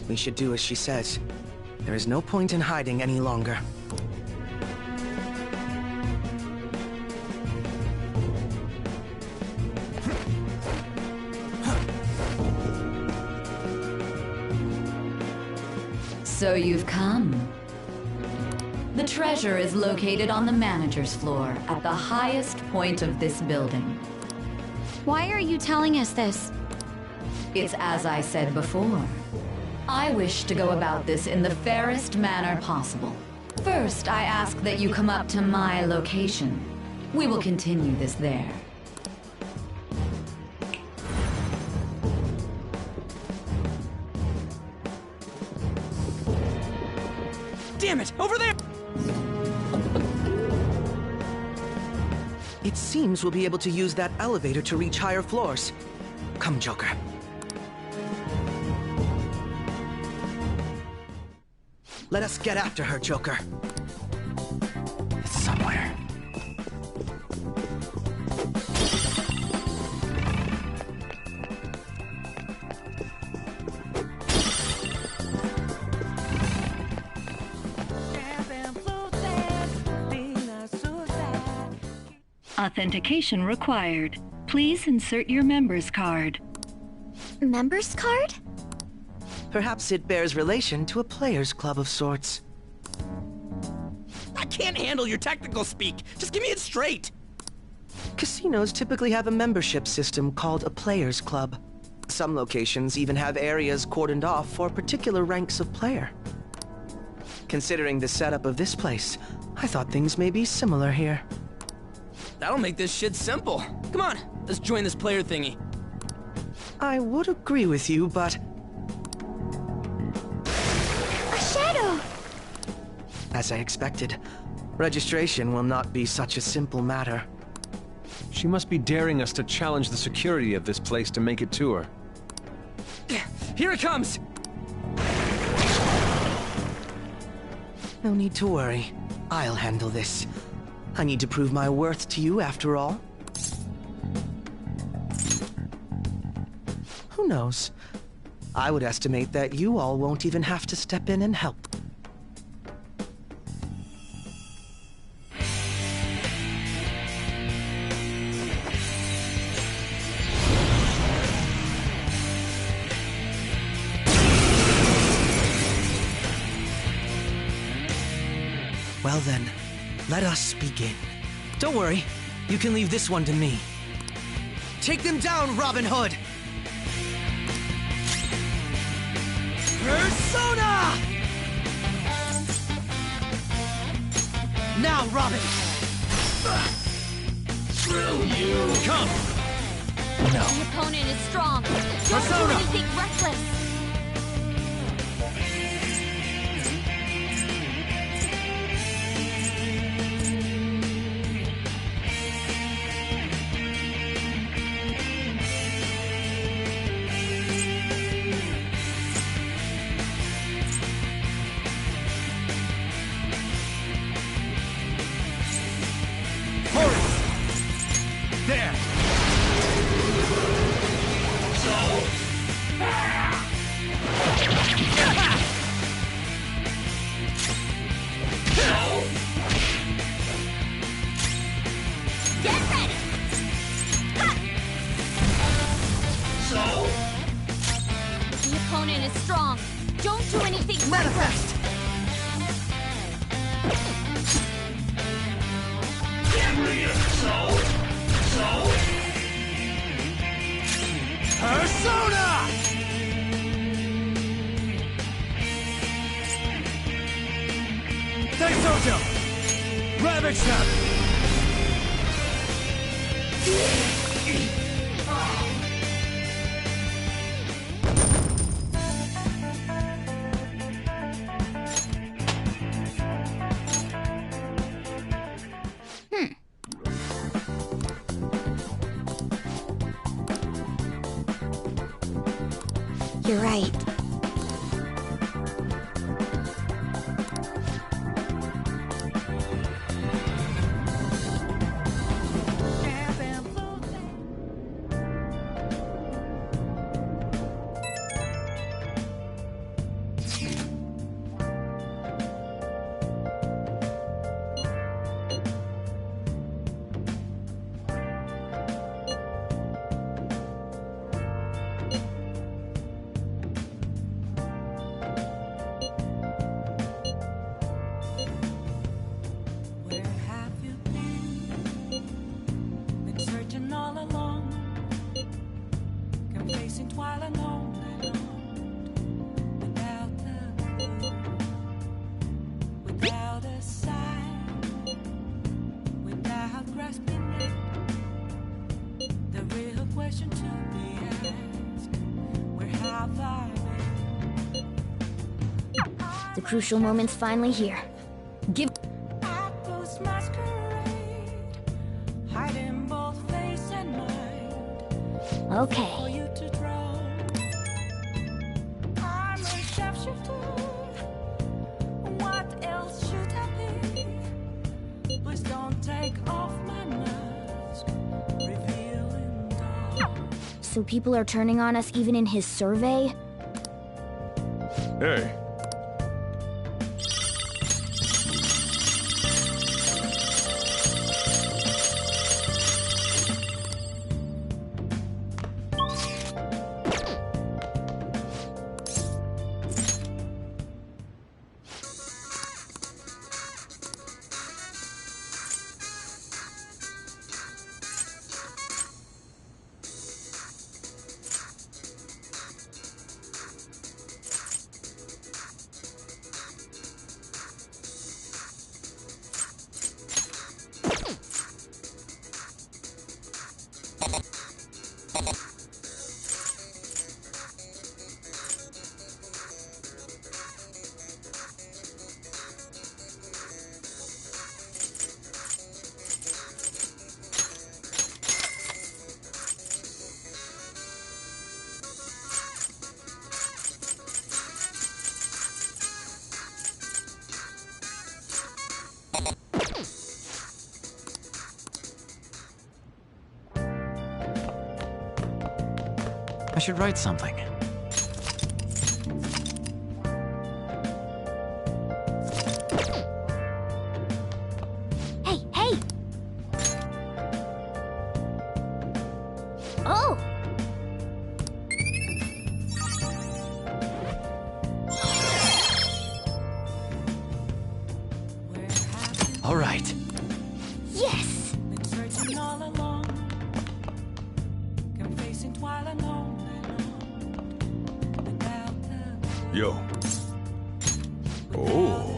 [SPEAKER 11] We should do as she says. There is no point in hiding any longer.
[SPEAKER 20] So you've come. The treasure is located on the manager's floor at the highest point of this building.
[SPEAKER 16] Why are you telling us this?
[SPEAKER 20] It's as I said before. I wish to go about this in the fairest manner possible. First, I ask that you come up to my location. We will continue this there.
[SPEAKER 1] Damn it! Over there!
[SPEAKER 11] It seems we'll be able to use that elevator to reach higher floors. Come, Joker. Let us get after her, Joker. It's somewhere.
[SPEAKER 2] Authentication required. Please insert your member's card.
[SPEAKER 7] Member's card?
[SPEAKER 11] Perhaps it bears relation to a players' club of sorts.
[SPEAKER 1] I can't handle your technical speak. Just give me it straight.
[SPEAKER 11] Casinos typically have a membership system called a players' club. Some locations even have areas cordoned off for particular ranks of player. Considering the setup of this place, I thought things may be similar here.
[SPEAKER 1] That'll make this shit simple. Come on, let's join this player thingy.
[SPEAKER 11] I would agree with you, but...
[SPEAKER 7] A shadow!
[SPEAKER 11] As I expected, registration will not be such a simple matter.
[SPEAKER 4] She must be daring us to challenge the security of this place to make it to her.
[SPEAKER 1] Here it comes!
[SPEAKER 11] No need to worry. I'll handle this. I need to prove my worth to you, after all. Who knows? I would estimate that you all won't even have to step in and help. Well then, let us begin. Don't worry, you can leave this one to me. Take them down, Robin Hood! Persona! Now, Robin!
[SPEAKER 1] Screw you! Come!
[SPEAKER 6] No. The opponent is strong. Don't
[SPEAKER 1] Persona!
[SPEAKER 6] do anything reckless.
[SPEAKER 1] There!
[SPEAKER 6] Get ready! The opponent is strong. Don't do anything reckless.
[SPEAKER 1] Persona! Thanks, Ojo! Ravage them!
[SPEAKER 7] You're right.
[SPEAKER 6] The crucial moment's finally here. Give. Okay. So people are turning on us even in his survey?
[SPEAKER 21] Hey.
[SPEAKER 8] I should write something.
[SPEAKER 6] Hey, hey! Oh!
[SPEAKER 8] All right.
[SPEAKER 6] Yes!
[SPEAKER 21] Yo. Oh.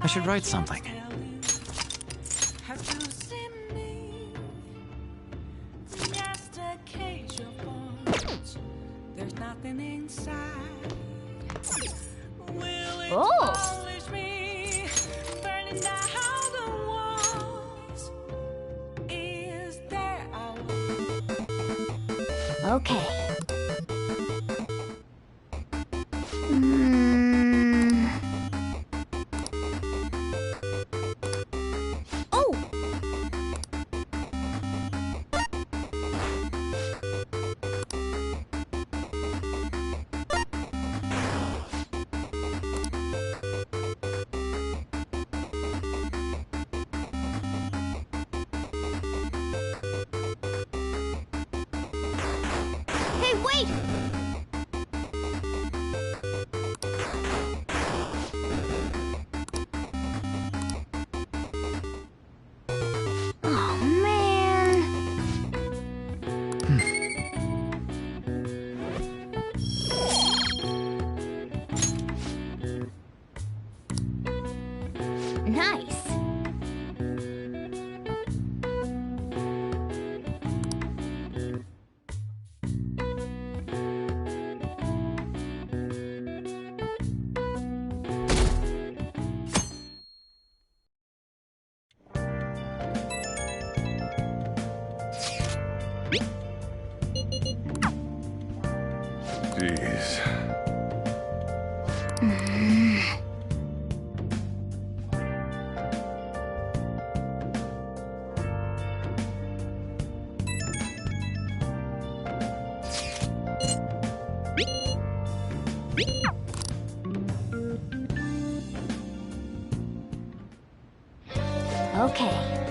[SPEAKER 8] I should write something.
[SPEAKER 6] Oh! Okay. Oh! Hey, wait! Oh, man. Nice.
[SPEAKER 21] Jeez.
[SPEAKER 6] Okay.